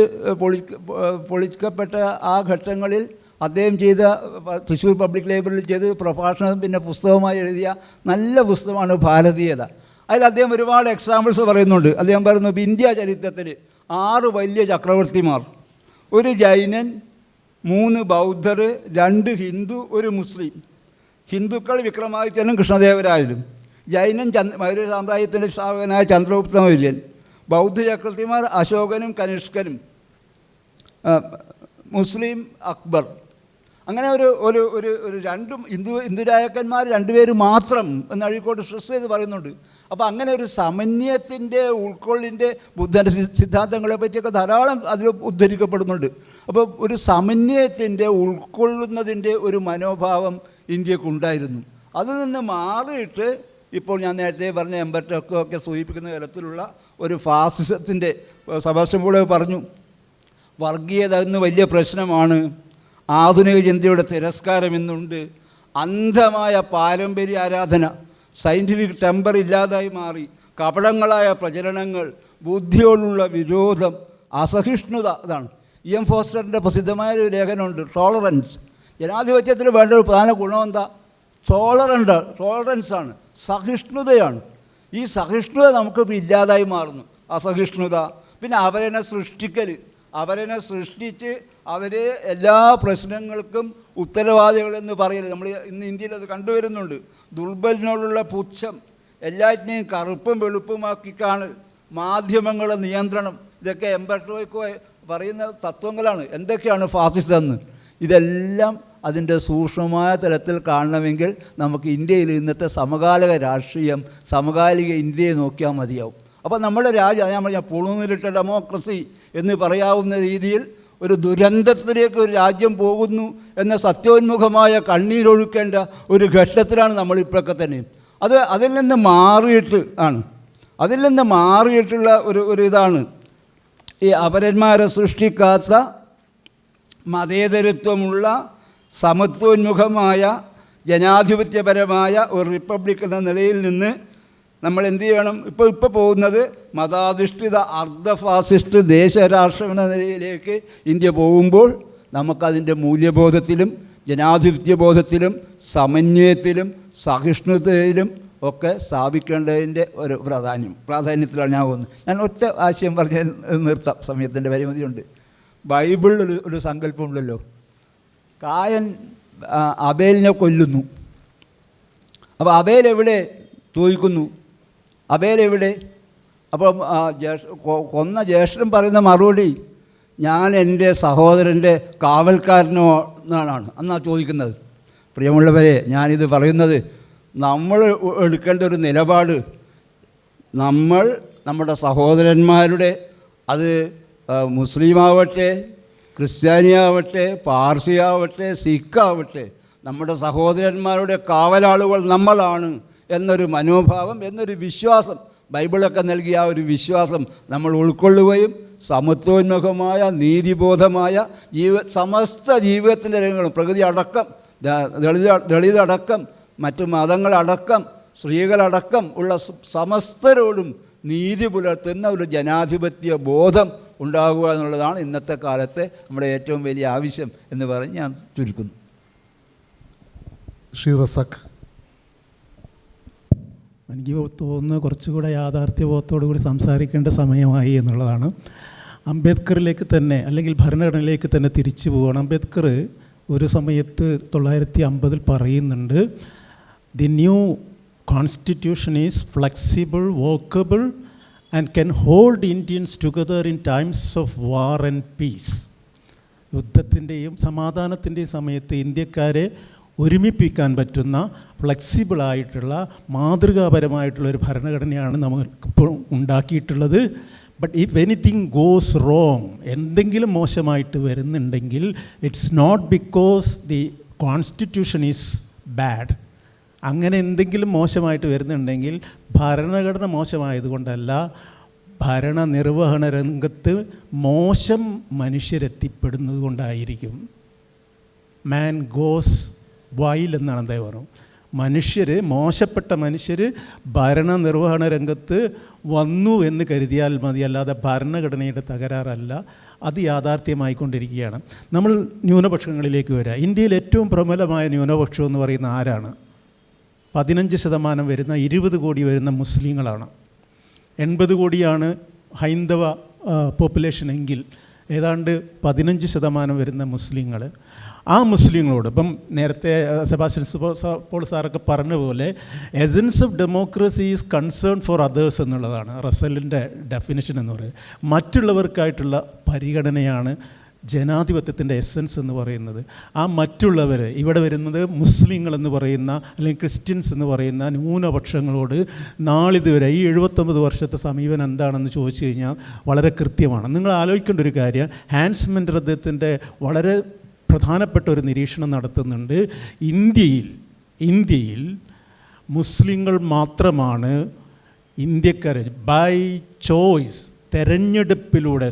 പൊളിക്കപ്പെട്ട ആ ഘട്ടങ്ങളിൽ അദ്ദേഹം ചെയ്ത തൃശ്ശൂർ പബ്ലിക് ലൈബ്രറിയിൽ ചെയ്ത് പ്രഭാഷണം പിന്നെ പുസ്തകമായി എഴുതിയ നല്ല പുസ്തകമാണ് ഭാരതീയത. അതിൽ അദ്ദേഹം ഒരുപാട് എക്സാമ്പിൾസ് പറയുന്നുണ്ട്. അദ്ദേഹം പറയുന്നു ഇന്ത്യ ചരിത്രത്തിൽ 6 വലിയ ചക്രവർത്തിമാർ, 1 ജൈനൻ, 3 ബൗദ്ധർ, 2 ഹിന്ദു, 1 മുസ്ലിം. ഹിന്ദുക്കൾ വിക്രമാദിത്യനും കൃഷ്ണദേവരായരും, ജൈനൻ മൗര്യ സാമ്രാജ്യത്തിൻ്റെ സ്ഥാപകനായ ചന്ദ്രഗുപ്ത മൗര്യൻ, ബൗദ്ധ ചക്രവർത്തിമാർ അശോകനും കനിഷ്കനും, മുസ്ലിം അക്ബർ. അങ്ങനെ ഒരു ഒരു ഒരു ഒരു രണ്ടും ഹിന്ദു രാജാക്കന്മാർ 2 പേര് മാത്രം എന്ന് അഴീക്കോട് സ്ട്രെസ് ചെയ്ത് പറയുന്നുണ്ട്. അപ്പോൾ അങ്ങനെ ഒരു സമന്വയത്തിൻ്റെ ഉൾക്കൊള്ളിൻ്റെ ബുദ്ധൻ്റെ സിദ്ധാന്തങ്ങളെ പറ്റിയൊക്കെ ധാരാളം അതിൽ ഉദ്ധരിക്കപ്പെടുന്നുണ്ട്. അപ്പോൾ ഒരു സമന്വയത്തിൻ്റെ ഉൾക്കൊള്ളുന്നതിൻ്റെ ഒരു മനോഭാവം ഇന്ത്യക്കുണ്ടായിരുന്നു. അതിൽ നിന്ന് മാറിയിട്ട് ഇപ്പോൾ ഞാൻ നേരത്തെ പറഞ്ഞ എംബർട്ടൊക്കെ സൂചിപ്പിക്കുന്ന തരത്തിലുള്ള ഒരു ഫാസിസത്തിൻ്റെ, സെബാസ്റ്റ്യൻ പോൾ പറഞ്ഞു വർഗീയത എന്ന് വലിയ പ്രശ്നമാണ്, ആധുനിക ചിന്തയുടെ തിരസ്കാരം ഇന്നുണ്ട്, അന്ധമായ പാരമ്പര്യ ആരാധന, സയൻറ്റിഫിക് ടെമ്പർ ഇല്ലാതായി മാറി, കപടങ്ങളായ പ്രചരണങ്ങൾ, ബുദ്ധിയോടുള്ള വിരോധം, അസഹിഷ്ണുത. അതാണ് എം ഫോസ്റ്ററിൻ്റെ പ്രസിദ്ധമായ ഒരു ലേഖനമുണ്ട് ടോളറൻസ്. ജനാധിപത്യത്തിൽ വേണ്ട ഒരു പ്രധാന ഗുണം എന്താ? ടോളറൻസാണ്, സഹിഷ്ണുതയാണ്. ഈ സഹിഷ്ണുത നമുക്ക് ഇല്ലാതായി മാറുന്നു. അസഹിഷ്ണുത, പിന്നെ അവരെന്നെ സൃഷ്ടിച്ച് അവരെ എല്ലാ പ്രശ്നങ്ങൾക്കും ഉത്തരവാദികളെന്ന് പറയരുത്. നമ്മൾ ഇന്ന് ഇന്ത്യയിൽ അത് കണ്ടുവരുന്നുണ്ട്. ദുർബലിനോടുള്ള പുച്ഛം, എല്ലാറ്റിനെയും കറുപ്പും വെളുപ്പുമാക്കി കാണൽ, മാധ്യമങ്ങളുടെ നിയന്ത്രണം, ഇതൊക്കെ എംബർട്ടോയ്ക്കോ പറയുന്ന തത്വങ്ങളാണ്. എന്തൊക്കെയാണ് ഫാസിസം എന്ന്? ഇതെല്ലാം അതിൻ്റെ സൂക്ഷ്മമായ തലത്തിൽ കാണണമെങ്കിൽ നമുക്ക് ഇന്ത്യയിൽ ഇന്നത്തെ സമകാലിക രാഷ്ട്രീയം, സമകാലിക ഇന്ത്യയെ നോക്കിയാൽ മതിയാവും. അപ്പോൾ നമ്മുടെ രാജ്യം ഞാൻ പറഞ്ഞ പുളുന്നിലിട്ട ഡെമോക്രസി എന്ന് പറയാവുന്ന രീതിയിൽ ഒരു ദുരന്തത്തിലേക്ക് ഒരു രാജ്യം പോകുന്നു എന്ന സത്യോന്മുഖമായ കണ്ണീരൊഴുക്കേണ്ട ഒരു ഘട്ടത്തിലാണ് നമ്മളിപ്പോഴൊക്കെ തന്നെ. അതിൽ നിന്ന് മാറിയിട്ടുള്ള ഒരു ഇതാണ് ഈ അപരന്മാരെ സൃഷ്ടിക്കാത്ത മതേതരത്വമുള്ള സമത്വോന്മുഖമായ ജനാധിപത്യപരമായ ഒരു റിപ്പബ്ലിക് എന്ന നിലയിൽ നിന്ന് നമ്മൾ എന്ത് ചെയ്യണം? ഇപ്പോൾ പോകുന്നത് മതാധിഷ്ഠിത അർദ്ധ ഫാസിസ്റ്റ് ദേശരാഷ്ട്രം എന്ന നിലയിലേക്ക് ഇന്ത്യ പോകുമ്പോൾ നമുക്കതിൻ്റെ മൂല്യബോധത്തിലും ജനാധിപത്യബോധത്തിലും സമന്വയത്തിലും സഹിഷ്ണുതയിലും ഒക്കെ സ്ഥാപിക്കേണ്ടതിൻ്റെ ഒരു പ്രാധാന്യത്തിലാണ് ഞാൻ പോകുന്നത്. ഞാൻ ഒറ്റ ആശയം പറഞ്ഞ് നിർത്താം, സമയത്തിൻ്റെ പരിമിതിയുണ്ട്. ബൈബിളിൽ ഒരു സങ്കല്പമുണ്ടല്ലോ, കായൻ അബേലിനെ കൊല്ലുന്നു. അപ്പോൾ അബേൽ എവിടെ ചോദിക്കുന്നു? അബേൽ എവിടെ? അപ്പം കൊന്ന ജ്യേഷ്ഠൻ പറയുന്ന മറുപടി ഞാൻ എൻ്റെ സഹോദരൻ്റെ കാവൽക്കാരനോ എന്നാണ് അന്നാണ് ചോദിക്കുന്നത്. പ്രിയമുള്ളവരെ, ഞാനിത് പറയുന്നത് നമ്മൾ എടുക്കേണ്ട ഒരു നിലപാട്, നമ്മൾ നമ്മുടെ സഹോദരന്മാരുടെ, അത് മുസ്ലിമാവട്ടെ, ക്രിസ്ത്യാനിയാവട്ടെ, പാർസിയാവട്ടെ, സിഖാവട്ടെ, നമ്മുടെ സഹോദരന്മാരുടെ കാവലാളുകൾ നമ്മളാണ് എന്നൊരു മനോഭാവം, എന്നൊരു വിശ്വാസം, ബൈബിളൊക്കെ നൽകിയ ആ ഒരു വിശ്വാസം നമ്മൾ ഉൾക്കൊള്ളുകയും സമത്വോന്മുഖമായ നീതിബോധമായ സമസ്ത ജീവിതത്തിൻ്റെ രംഗങ്ങളും, പ്രകൃതി അടക്കം, ദളിതടക്കം, മറ്റു മതങ്ങളടക്കം, സ്ത്രീകളടക്കം ഉള്ള സമസ്തരോടും നീതി പുലർത്തുന്ന ഒരു ജനാധിപത്യ ബോധം ഉണ്ടാകുക എന്നുള്ളതാണ് ഇന്നത്തെ കാലത്തെ നമ്മുടെ ഏറ്റവും വലിയ ആവശ്യം എന്ന് പറഞ്ഞ് ഞാൻ ചുരുക്കുന്നു. ശ്രീ റസാഖ്. എനിക്ക് തോന്നുന്നു കുറച്ചുകൂടെ യാഥാർത്ഥ്യബോധത്തോടു കൂടി സംസാരിക്കേണ്ട സമയമായി എന്നുള്ളതാണ്. അംബേദ്കറിലേക്ക് തന്നെ അല്ലെങ്കിൽ ഭരണഘടനയിലേക്ക് തന്നെ തിരിച്ചു പോവുകയാണ്. അംബേദ്കർ ഒരു സമയത്ത് 1950 പറയുന്നുണ്ട്, the new constitution is flexible, workable and can hold Indians together in times of war and peace. യുദ്ധത്തിൻ്റെയും സമാധാനത്തിൻ്റെയും സമയത്ത് ഇന്ത്യക്കാരെ ഒരുമിപ്പിക്കാൻ പറ്റുന്ന ഫ്ലെക്സിബിളായിട്ടുള്ള മാതൃകാപരമായിട്ടുള്ള ഒരു ഭരണഘടനയാണ് നമുക്കിപ്പോൾ ഉണ്ടാക്കിയിട്ടുള്ളത്. But if anything goes wrong, എന്തെങ്കിലും മോശമായിട്ട് വരുന്നുണ്ടെങ്കിൽ it's not because the constitution is bad. അങ്ങനെ എന്തെങ്കിലും മോശമായിട്ട് വരുന്നുണ്ടെങ്കിൽ ഭരണഘടന മോശമായതുകൊണ്ടല്ല, ഭരണനിർവഹണ രംഗത്ത് മോശം മനുഷ്യരെത്തിപ്പെടുന്നത് കൊണ്ടായിരിക്കും. മാൻ ഗോസ് വൈൽ എന്നാണ് അദ്ദേഹം പറഞ്ഞത്. മോശപ്പെട്ട മനുഷ്യർ ഭരണനിർവഹണ രംഗത്ത് വന്നു എന്ന് കരുതിയാൽ മതി, അല്ലാതെ ഭരണഘടനയുടെ തകരാറല്ല. അത് യാഥാർത്ഥ്യമായിക്കൊണ്ടിരിക്കുകയാണ്. നമ്മൾ ന്യൂനപക്ഷങ്ങളിലേക്ക് വരിക. ഇന്ത്യയിൽ ഏറ്റവും പ്രബലമായ ന്യൂനപക്ഷം എന്ന് പറയുന്ന ആരാണ്? 15% വരുന്ന 20 കോടി വരുന്ന മുസ്ലിങ്ങളാണ്. 80 കോടിയാണ് ഹൈന്ദവ പോപ്പുലേഷൻ എങ്കിൽ ഏതാണ്ട് 15% വരുന്ന മുസ്ലിങ്ങൾ. ആ മുസ്ലിങ്ങളോട് ഇപ്പം നേരത്തെ സെബാസ്റ്റ്യൻ പോൾ സാറൊക്കെ പറഞ്ഞ പോലെ essence of democracy is concern for others എന്നുള്ളതാണ് റസലിൻ്റെ ഡെഫിനിഷൻ എന്ന് പറയുന്നത്. മറ്റുള്ളവർക്കായിട്ടുള്ള പരിഗണനയാണ് ജനാധിപത്യത്തിൻ്റെ എസൻസ് എന്ന് പറയുന്നത്. ആ മറ്റുള്ളവർ ഇവിടെ വരുന്നത് മുസ്ലിങ്ങളെന്ന് പറയുന്ന അല്ലെങ്കിൽ ക്രിസ്ത്യൻസ് എന്ന് പറയുന്ന ന്യൂനപക്ഷങ്ങളോട് നാളിതുവരെ ഈ 79 വർഷത്തെ സമീപനം എന്താണെന്ന് ചോദിച്ചു കഴിഞ്ഞാൽ വളരെ കൃത്യമാണ്. നിങ്ങൾ ആലോചിക്കേണ്ട ഒരു കാര്യം, ഹാൻസ് മെൻഡർ അദ്ദേഹത്തിൻ്റെ വളരെ പ്രധാനപ്പെട്ട ഒരു നിരീക്ഷണം നടത്തുന്നുണ്ട്. ഇന്ത്യയിൽ മുസ്ലിങ്ങൾ മാത്രമാണ് ഇന്ത്യക്കാർ ബൈ ചോയ്സ് തെരഞ്ഞെടുപ്പിലൂടെ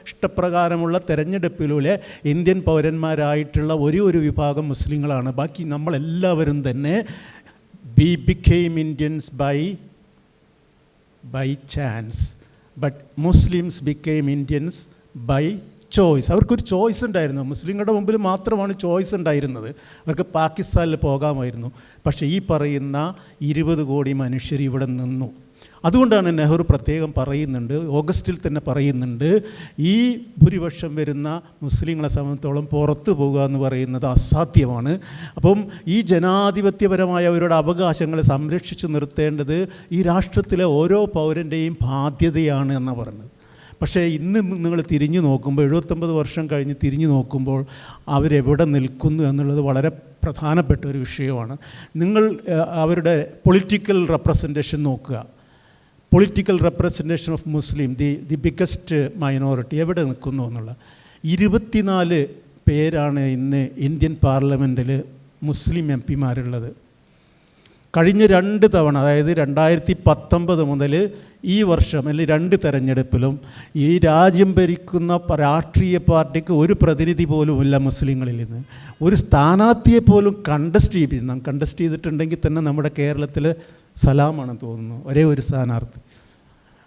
ഇഷ്ടപ്രകാരമുള്ള തെരഞ്ഞെടുപ്പിലൂടെ ഇന്ത്യൻ പൗരന്മാരായിട്ടുള്ള ഒരു വിഭാഗം മുസ്ലിങ്ങളാണ്. ബാക്കി നമ്മളെല്ലാവരും തന്നെ we became Indians by chance, but Muslims became Indians by choice. അവർക്കൊരു ചോയ്സ് ഉണ്ടായിരുന്നു. മുസ്ലിങ്ങളുടെ മുമ്പിൽ മാത്രമാണ് ചോയ്സ് ഉണ്ടായിരുന്നത്. അവർക്ക് പാകിസ്ഥാനിൽ പോകാമായിരുന്നു. പക്ഷേ ഈ പറയുന്ന 20 കോടി മനുഷ്യർ ഇവിടെ നിന്നു. അതുകൊണ്ടാണ് നെഹ്റു പ്രത്യേകം പറയുന്നുണ്ട്, ഓഗസ്റ്റിൽ തന്നെ പറയുന്നുണ്ട്, ഈ ഭൂരിപക്ഷം വരുന്ന മുസ്ലിങ്ങളെ സംബന്ധിച്ചോളം പുറത്തു പോകുക എന്ന് പറയുന്നത് അസാധ്യമാണ്. അപ്പം ഈ ജനാധിപത്യപരമായ അവരുടെ അവകാശങ്ങളെ സംരക്ഷിച്ചു നിർത്തേണ്ടത് ഈ രാഷ്ട്രത്തിലെ ഓരോ പൗരൻ്റെയും ബാധ്യതയാണ് എന്നാണ് പറയുന്നത്. പക്ഷേ ഇന്ന് നിങ്ങൾ തിരിഞ്ഞു നോക്കുമ്പോൾ 79 വർഷം കഴിഞ്ഞ് തിരിഞ്ഞു നോക്കുമ്പോൾ അവരെവിടെ നിൽക്കുന്നു എന്നുള്ളത് വളരെ പ്രധാനപ്പെട്ട ഒരു വിഷയമാണ്. നിങ്ങൾ അവരുടെ പൊളിറ്റിക്കൽ റെപ്രസെൻറ്റേഷൻ നോക്കുക. Political representation of Muslim, the biggest minority എവിടെ നിൽക്കുന്നു എന്നുള്ള 24 പേരാണ് ഇന്ന് ഇന്ത്യൻ പാർലമെൻറ്റിൽ മുസ്ലിം MP-മാരുള്ളത്. കഴിഞ്ഞ 2 തവണ, അതായത് 2019 മുതൽ ഈ വർഷം അല്ലെങ്കിൽ 2 തെരഞ്ഞെടുപ്പിലും ഈ രാജ്യം ഭരിക്കുന്ന രാഷ്ട്രീയ പാർട്ടിക്ക് ഒരു പ്രതിനിധി പോലുമില്ല മുസ്ലിങ്ങളിൽ നിന്ന്. ഒരു സ്ഥാനാർത്ഥിയെ പോലും കണ്ടസ്റ്റ് ചെയ്തിട്ടുണ്ടെങ്കിൽ തന്നെ നമ്മുടെ കേരളത്തിൽ സലാമാണെന്ന് തോന്നുന്നു, ഒരേ ഒരു സ്ഥാനാർത്ഥി.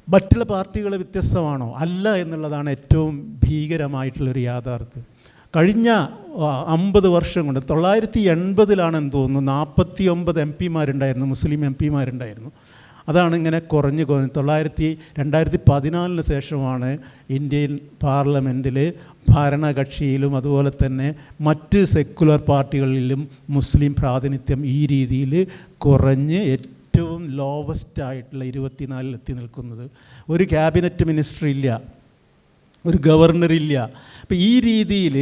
മറ്റുള്ള പാർട്ടികൾ വ്യത്യസ്തമാണോ? അല്ല എന്നുള്ളതാണ് ഏറ്റവും ഭീകരമായിട്ടുള്ളൊരു യാഥാർത്ഥ്യം. കഴിഞ്ഞ 50 വർഷം കൊണ്ട് 1980-ലാണെന്ന് തോന്നുന്നു 49 MP-മാരുണ്ടായിരുന്നു, മുസ്ലിം MP-മാരുണ്ടായിരുന്നു. അതാണ് ഇങ്ങനെ കുറഞ്ഞ് 2014 ശേഷമാണ് ഇന്ത്യൻ പാർലമെൻറ്റിൽ ഭരണകക്ഷിയിലും അതുപോലെ തന്നെ മറ്റ് സെക്കുലർ പാർട്ടികളിലും മുസ്ലിം പ്രാതിനിധ്യം ഈ രീതിയിൽ കുറഞ്ഞ് ഏറ്റവും ലോവസ്റ്റായിട്ടുള്ള 24 എത്തി നിൽക്കുന്നത്. ഒരു ക്യാബിനറ്റ് മിനിസ്റ്റർ ഇല്ല, ഒരു ഗവർണറില്ല. അപ്പോൾ ഈ രീതിയിൽ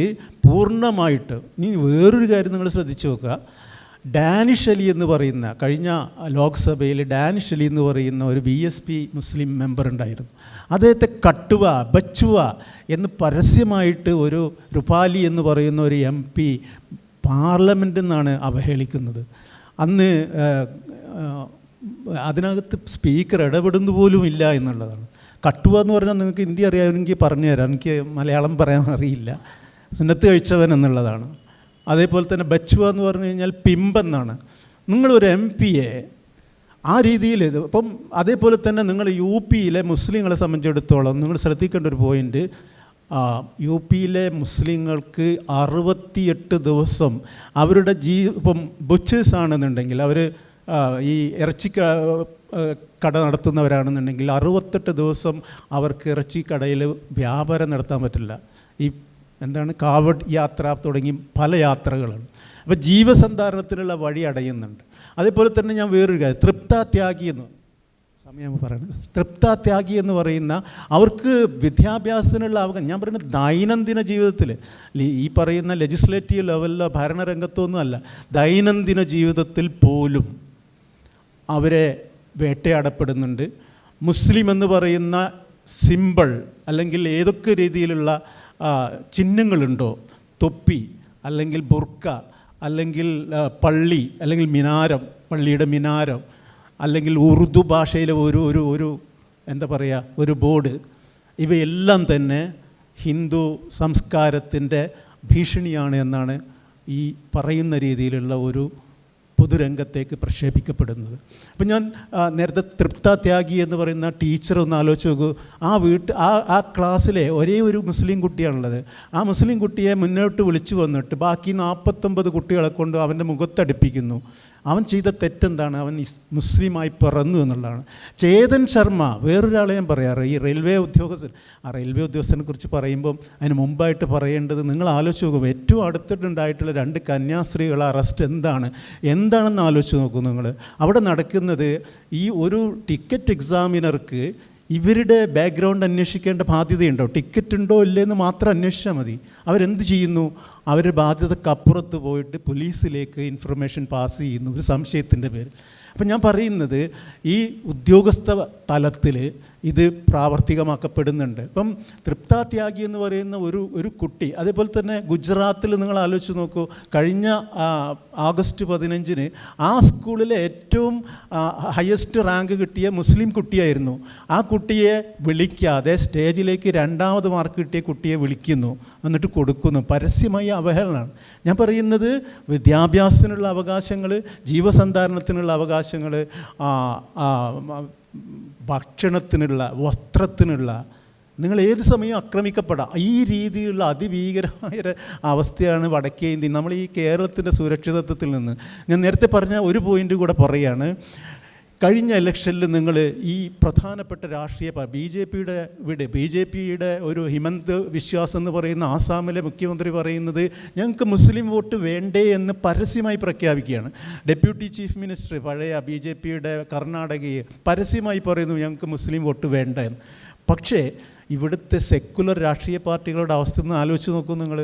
പൂർണ്ണമായിട്ട് ഇനി വേറൊരു കാര്യം നിങ്ങൾ ശ്രദ്ധിച്ചു നോക്കുക. ഡാനിഷ് അലി എന്ന് പറയുന്ന, കഴിഞ്ഞ ലോക്സഭയിൽ ഡാനിഷ് അലി എന്ന് പറയുന്ന ഒരു BSP മുസ്ലിം മെമ്പർ ഉണ്ടായിരുന്നു. അദ്ദേഹത്തെ കട്ടുവ, ബച്ചുവ എന്ന് പരസ്യമായിട്ട് ഒരു റുപാലി എന്ന് പറയുന്ന ഒരു MP പാർലമെൻറ്റിൽ നിന്നാണ് അവഹേളിക്കുന്നത്. അന്ന് അതിനകത്ത് സ്പീക്കർ ഇടപെടുന്ന പോലും ഇല്ല എന്നുള്ളതാണ്. കട്ടുവ എന്ന് പറഞ്ഞാൽ നിങ്ങൾക്ക് ഹിന്ദി അറിയാമെങ്കിൽ പറഞ്ഞു തരാം, എനിക്ക് മലയാളം പറയാൻ അറിയില്ല. സുന്നത്ത് കഴിച്ചവൻ എന്നുള്ളതാണ്. അതേപോലെ തന്നെ ബച്ചുവ എന്ന് പറഞ്ഞു കഴിഞ്ഞാൽ പിമ്പെന്നാണ്. നിങ്ങളൊരു MP-യെ ആ രീതിയിൽ ഇപ്പം അതേപോലെ തന്നെ നിങ്ങൾ UP-യിലെ മുസ്ലിങ്ങളെ സംബന്ധിച്ചിടത്തോളം നിങ്ങൾ ശ്രദ്ധിക്കേണ്ട ഒരു പോയിൻ്റ്, UP-യിലെ മുസ്ലിങ്ങൾക്ക് 68 ദിവസം അവരുടെ ഇപ്പം ബുച്ചേഴ്സ് ആണെന്നുണ്ടെങ്കിൽ അവർ ഈ ഇറച്ചി കട നടത്തുന്നവരാണെന്നുണ്ടെങ്കിൽ 68 ദിവസം അവർക്ക് ഇറച്ചി കടയിൽ വ്യാപാരം നടത്താൻ പറ്റില്ല. ഈ എന്താണ് കാവഡ് യാത്ര തുടങ്ങി പല യാത്രകളാണ്. അപ്പോൾ ജീവസന്ധാരണത്തിനുള്ള വഴി അടയുന്നുണ്ട്. അതേപോലെ തന്നെ ഞാൻ വേറൊരു കാര്യം, തൃപ്താത്യാഗി എന്ന് സമയം പറയുന്നത്, തൃപ്താത്യാഗി എന്ന് പറയുന്ന അവർക്ക് വിദ്യാഭ്യാസത്തിനുള്ള ഞാൻ പറയുന്നത് ദൈനംദിന ജീവിതത്തിൽ ഈ പറയുന്ന ലെജിസ്ലേറ്റീവ് ലെവലിലോ ഭരണരംഗത്തോ ഒന്നുമല്ല, ദൈനംദിന ജീവിതത്തിൽ പോലും അവരെ വേട്ടയാടപ്പെടുന്നുണ്ട്. മുസ്ലിം എന്ന് പറയുന്ന സിമ്പിൾ അല്ലെങ്കിൽ ഏതൊക്കെ രീതിയിലുള്ള ചിഹ്നങ്ങളുണ്ടോ, തൊപ്പി അല്ലെങ്കിൽ ബുർക്ക അല്ലെങ്കിൽ പള്ളി അല്ലെങ്കിൽ മിനാരം, പള്ളിയുടെ മിനാരം അല്ലെങ്കിൽ ഉറുദു ഭാഷയിലെ ഒരു എന്താ പറയുക ഒരു ബോർഡ്, ഇവയെല്ലാം തന്നെ ഹിന്ദു സംസ്കാരത്തിൻ്റെ ഭീഷണിയാണ് എന്നാണ് ഈ പറയുന്ന രീതിയിലുള്ള ഒരു പൊതുരംഗത്തേക്ക് പ്രക്ഷേപിക്കപ്പെടുന്നത്. അപ്പം ഞാൻ നേരത്തെ തൃപ്താത്യാഗി എന്ന് പറയുന്ന ടീച്ചർ ഒന്ന് ആലോചിച്ച് നോക്കൂ. ആ ക്ലാസ്സിലെ ഒരേ ഒരു മുസ്ലിം കുട്ടിയാണുള്ളത്. ആ മുസ്ലിം കുട്ടിയെ മുന്നോട്ട് വിളിച്ചു വന്നിട്ട് ബാക്കി 49 കുട്ടികളെ കൊണ്ട് അവൻ്റെ മുഖത്തടിപ്പിക്കുന്നു. അവൻ ചെയ്ത തെറ്റെന്താണ്? അവൻ മുസ്ലിമായി പിറന്നു എന്നുള്ളതാണ്. ചേതൻ ശർമ്മ, വേറൊരാളെ ഞാൻ പറയാറ്, ഈ റെയിൽവേ ഉദ്യോഗസ്ഥൻ. ആ റെയിൽവേ ഉദ്യോഗസ്ഥനെ കുറിച്ച് പറയുമ്പം അതിന് മുമ്പായിട്ട് പറയേണ്ടത്, നിങ്ങൾ ആലോചിച്ച് നോക്കും, ഏറ്റവും അടുത്തിട്ടുണ്ടായിട്ടുള്ള 2 കന്യാസ്ത്രീകളെ അറസ്റ്റ് എന്താണെന്ന് ആലോചിച്ച് നോക്കൂ നിങ്ങൾ. അവിടെ നടക്കുന്നത് ഈ ഒരു ടിക്കറ്റ് എക്സാമിനർക്ക് ഇവരുടെ ബാക്ക്ഗ്രൗണ്ട് അന്വേഷിക്കേണ്ട ബാധ്യതയുണ്ടോ? ടിക്കറ്റ് ഉണ്ടോ ഇല്ലയെന്ന് മാത്രം അന്വേഷിച്ചാൽ മതി. അവരെന്ത് ചെയ്യുന്നു? അവരുടെ ബാധ്യതക്കപ്പുറത്ത് പോയിട്ട് പോലീസിലേക്ക് ഇൻഫർമേഷൻ പാസ് ചെയ്യുന്നു ഒരു സംശയത്തിൻ്റെ പേരിൽ. അപ്പം ഞാൻ പറയുന്നത് ഈ ഉദ്യോഗസ്ഥ തലത്തിൽ ഇത് പ്രാവർത്തികമാക്കപ്പെടുന്നുണ്ട്. ഇപ്പം തൃപ്താത്യാഗി എന്ന് പറയുന്ന ഒരു കുട്ടി, അതേപോലെ തന്നെ ഗുജറാത്തിൽ നിങ്ങൾ ആലോചിച്ച് നോക്കൂ, കഴിഞ്ഞ ആഗസ്റ്റ് 15-ന് ആ സ്കൂളിലെ ഏറ്റവും ഹയസ്റ്റ് റാങ്ക് കിട്ടിയ മുസ്ലിം കുട്ടിയായിരുന്നു. ആ കുട്ടിയെ വിളിക്കാതെ സ്റ്റേജിലേക്ക് 2ാമത് മാർക്ക് കിട്ടിയ കുട്ടിയെ വിളിക്കുന്നു, എന്നിട്ട് കൊടുക്കുന്നു. പരസ്യമായ അവഹേളനമാണ്. ഞാൻ പറയുന്നത് വിദ്യാഭ്യാസത്തിനുള്ള അവകാശങ്ങൾ, ജീവസന്ധാരണത്തിനുള്ള അവകാശങ്ങൾ, ഭക്ഷണത്തിനുള്ള, വസ്ത്രത്തിനുള്ള, നിങ്ങൾ ഏത് സമയവും ആക്രമിക്കപ്പെടാം. ഈ രീതിയിലുള്ള അതിഭീകരമായ അവസ്ഥയാണ് വടക്കേ ഇന്ത്യ. നമ്മൾ ഈ കേരളത്തിൻ്റെ സുരക്ഷിതത്വത്തിൽ നിന്ന് ഞാൻ നേരത്തെ പറഞ്ഞ ഒരു പോയിൻ്റ് കൂടെ പറയുകയാണ്. കഴിഞ്ഞ ഇലക്ഷനിൽ നിങ്ങൾ ഈ പ്രധാനപ്പെട്ട രാഷ്ട്രീയ ബി ജെ പിയുടെ ഒരു ഹിമന്ത് വിശ്വാസ് എന്ന് പറയുന്ന ആസാമിലെ മുഖ്യമന്ത്രി പറയുന്നത് ഞങ്ങൾക്ക് മുസ്ലിം വോട്ട് വേണ്ടേ എന്ന് പരസ്യമായി പ്രഖ്യാപിക്കുകയാണ്. ഡെപ്യൂട്ടി ചീഫ് മിനിസ്റ്റർ പഴയ ബി ജെ പിയുടെ കർണാടകയെ പരസ്യമായി പറയുന്നു ഞങ്ങൾക്ക് മുസ്ലിം വോട്ട് വേണ്ട എന്ന്. പക്ഷേ ഇവിടുത്തെ സെക്കുലർ രാഷ്ട്രീയ പാർട്ടികളുടെ അവസ്ഥ ഒന്ന് ആലോചിച്ച് നോക്കൂ നിങ്ങൾ.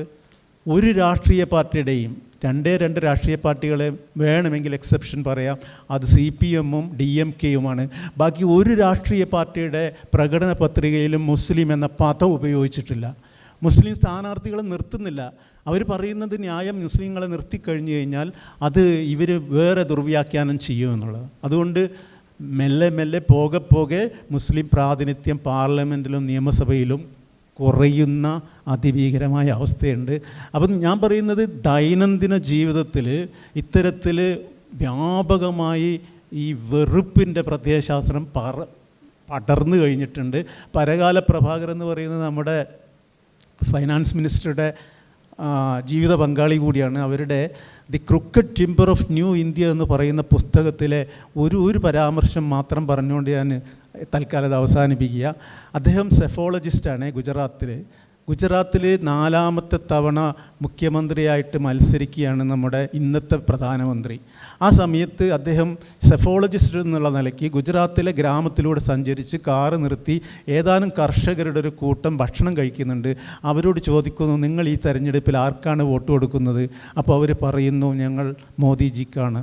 ഒരു രാഷ്ട്രീയ പാർട്ടിയുടെയും 2 രാഷ്ട്രീയ പാർട്ടികളെ വേണമെങ്കിൽ എക്സെപ്ഷൻ പറയാം, അത് CPM-ഉം DMK-യുമാണ്. ബാക്കി ഒരു രാഷ്ട്രീയ പാർട്ടിയുടെ പ്രകടന പത്രികയിലും മുസ്ലിം എന്ന പദം ഉപയോഗിച്ചിട്ടില്ല. മുസ്ലിം സ്ഥാനാർത്ഥികളെ നിർത്തുന്നില്ല. അവർ പറയുന്നത് ന്യായം മുസ്ലിങ്ങളെ നിർത്തിക്കഴിഞ്ഞു കഴിഞ്ഞാൽ അത് ഇവർ വേറെ ദുർവ്യാഖ്യാനം ചെയ്യുമെന്നുള്ളത്. അതുകൊണ്ട് മെല്ലെ പോകെ മുസ്ലിം പ്രാതിനിധ്യം പാർലമെൻറ്റിലും നിയമസഭയിലും കുറയുന്ന അതിഭീകരമായ അവസ്ഥയുണ്ട്. അപ്പം ഞാൻ പറയുന്നത് ദൈനംദിന ജീവിതത്തിൽ ഇത്തരത്തിൽ വ്യാപകമായി ഈ വെറുപ്പിൻ്റെ പ്രത്യയശാസ്ത്രം പടർന്നു കഴിഞ്ഞിട്ടുണ്ട്. പരകാല പ്രഭാകർ എന്ന് പറയുന്നത് നമ്മുടെ ഫൈനാൻസ് മിനിസ്റ്ററുടെ ജീവിത പങ്കാളി കൂടിയാണ്. അവരുടെ the crooked timber of new India എന്ന് പറയുന്ന പുസ്തകത്തിലെ ഒരു പരാമർശം മാത്രം പറഞ്ഞുകൊണ്ട് ഞാൻ തൽക്കാലം അവസാനിപ്പിക്കുക. അദ്ദേഹം സെഫോളജിസ്റ്റാണ്. ഗുജറാത്തിൽ 4ാമത്തെ തവണ മുഖ്യമന്ത്രിയായിട്ട് മത്സരിക്കുകയാണ് നമ്മുടെ ഇന്നത്തെ പ്രധാനമന്ത്രി. ആ സമയത്ത് അദ്ദേഹം സെഫോളജിസ്റ്റ് എന്നുള്ള നിലയ്ക്ക് ഗുജറാത്തിലെ ഗ്രാമത്തിലൂടെ സഞ്ചരിച്ച് കാറ് നിർത്തി ഏതാനും കർഷകരുടെ ഒരു കൂട്ടം ഭക്ഷണം കഴിക്കുന്നുണ്ട്. അവരോട് ചോദിക്കുന്നു, നിങ്ങൾ ഈ തെരഞ്ഞെടുപ്പിൽ ആർക്കാണ് വോട്ട് കൊടുക്കുന്നത്? അപ്പോൾ അവർ പറയുന്നു, ഞങ്ങൾ മോദിജിക്കാണ്.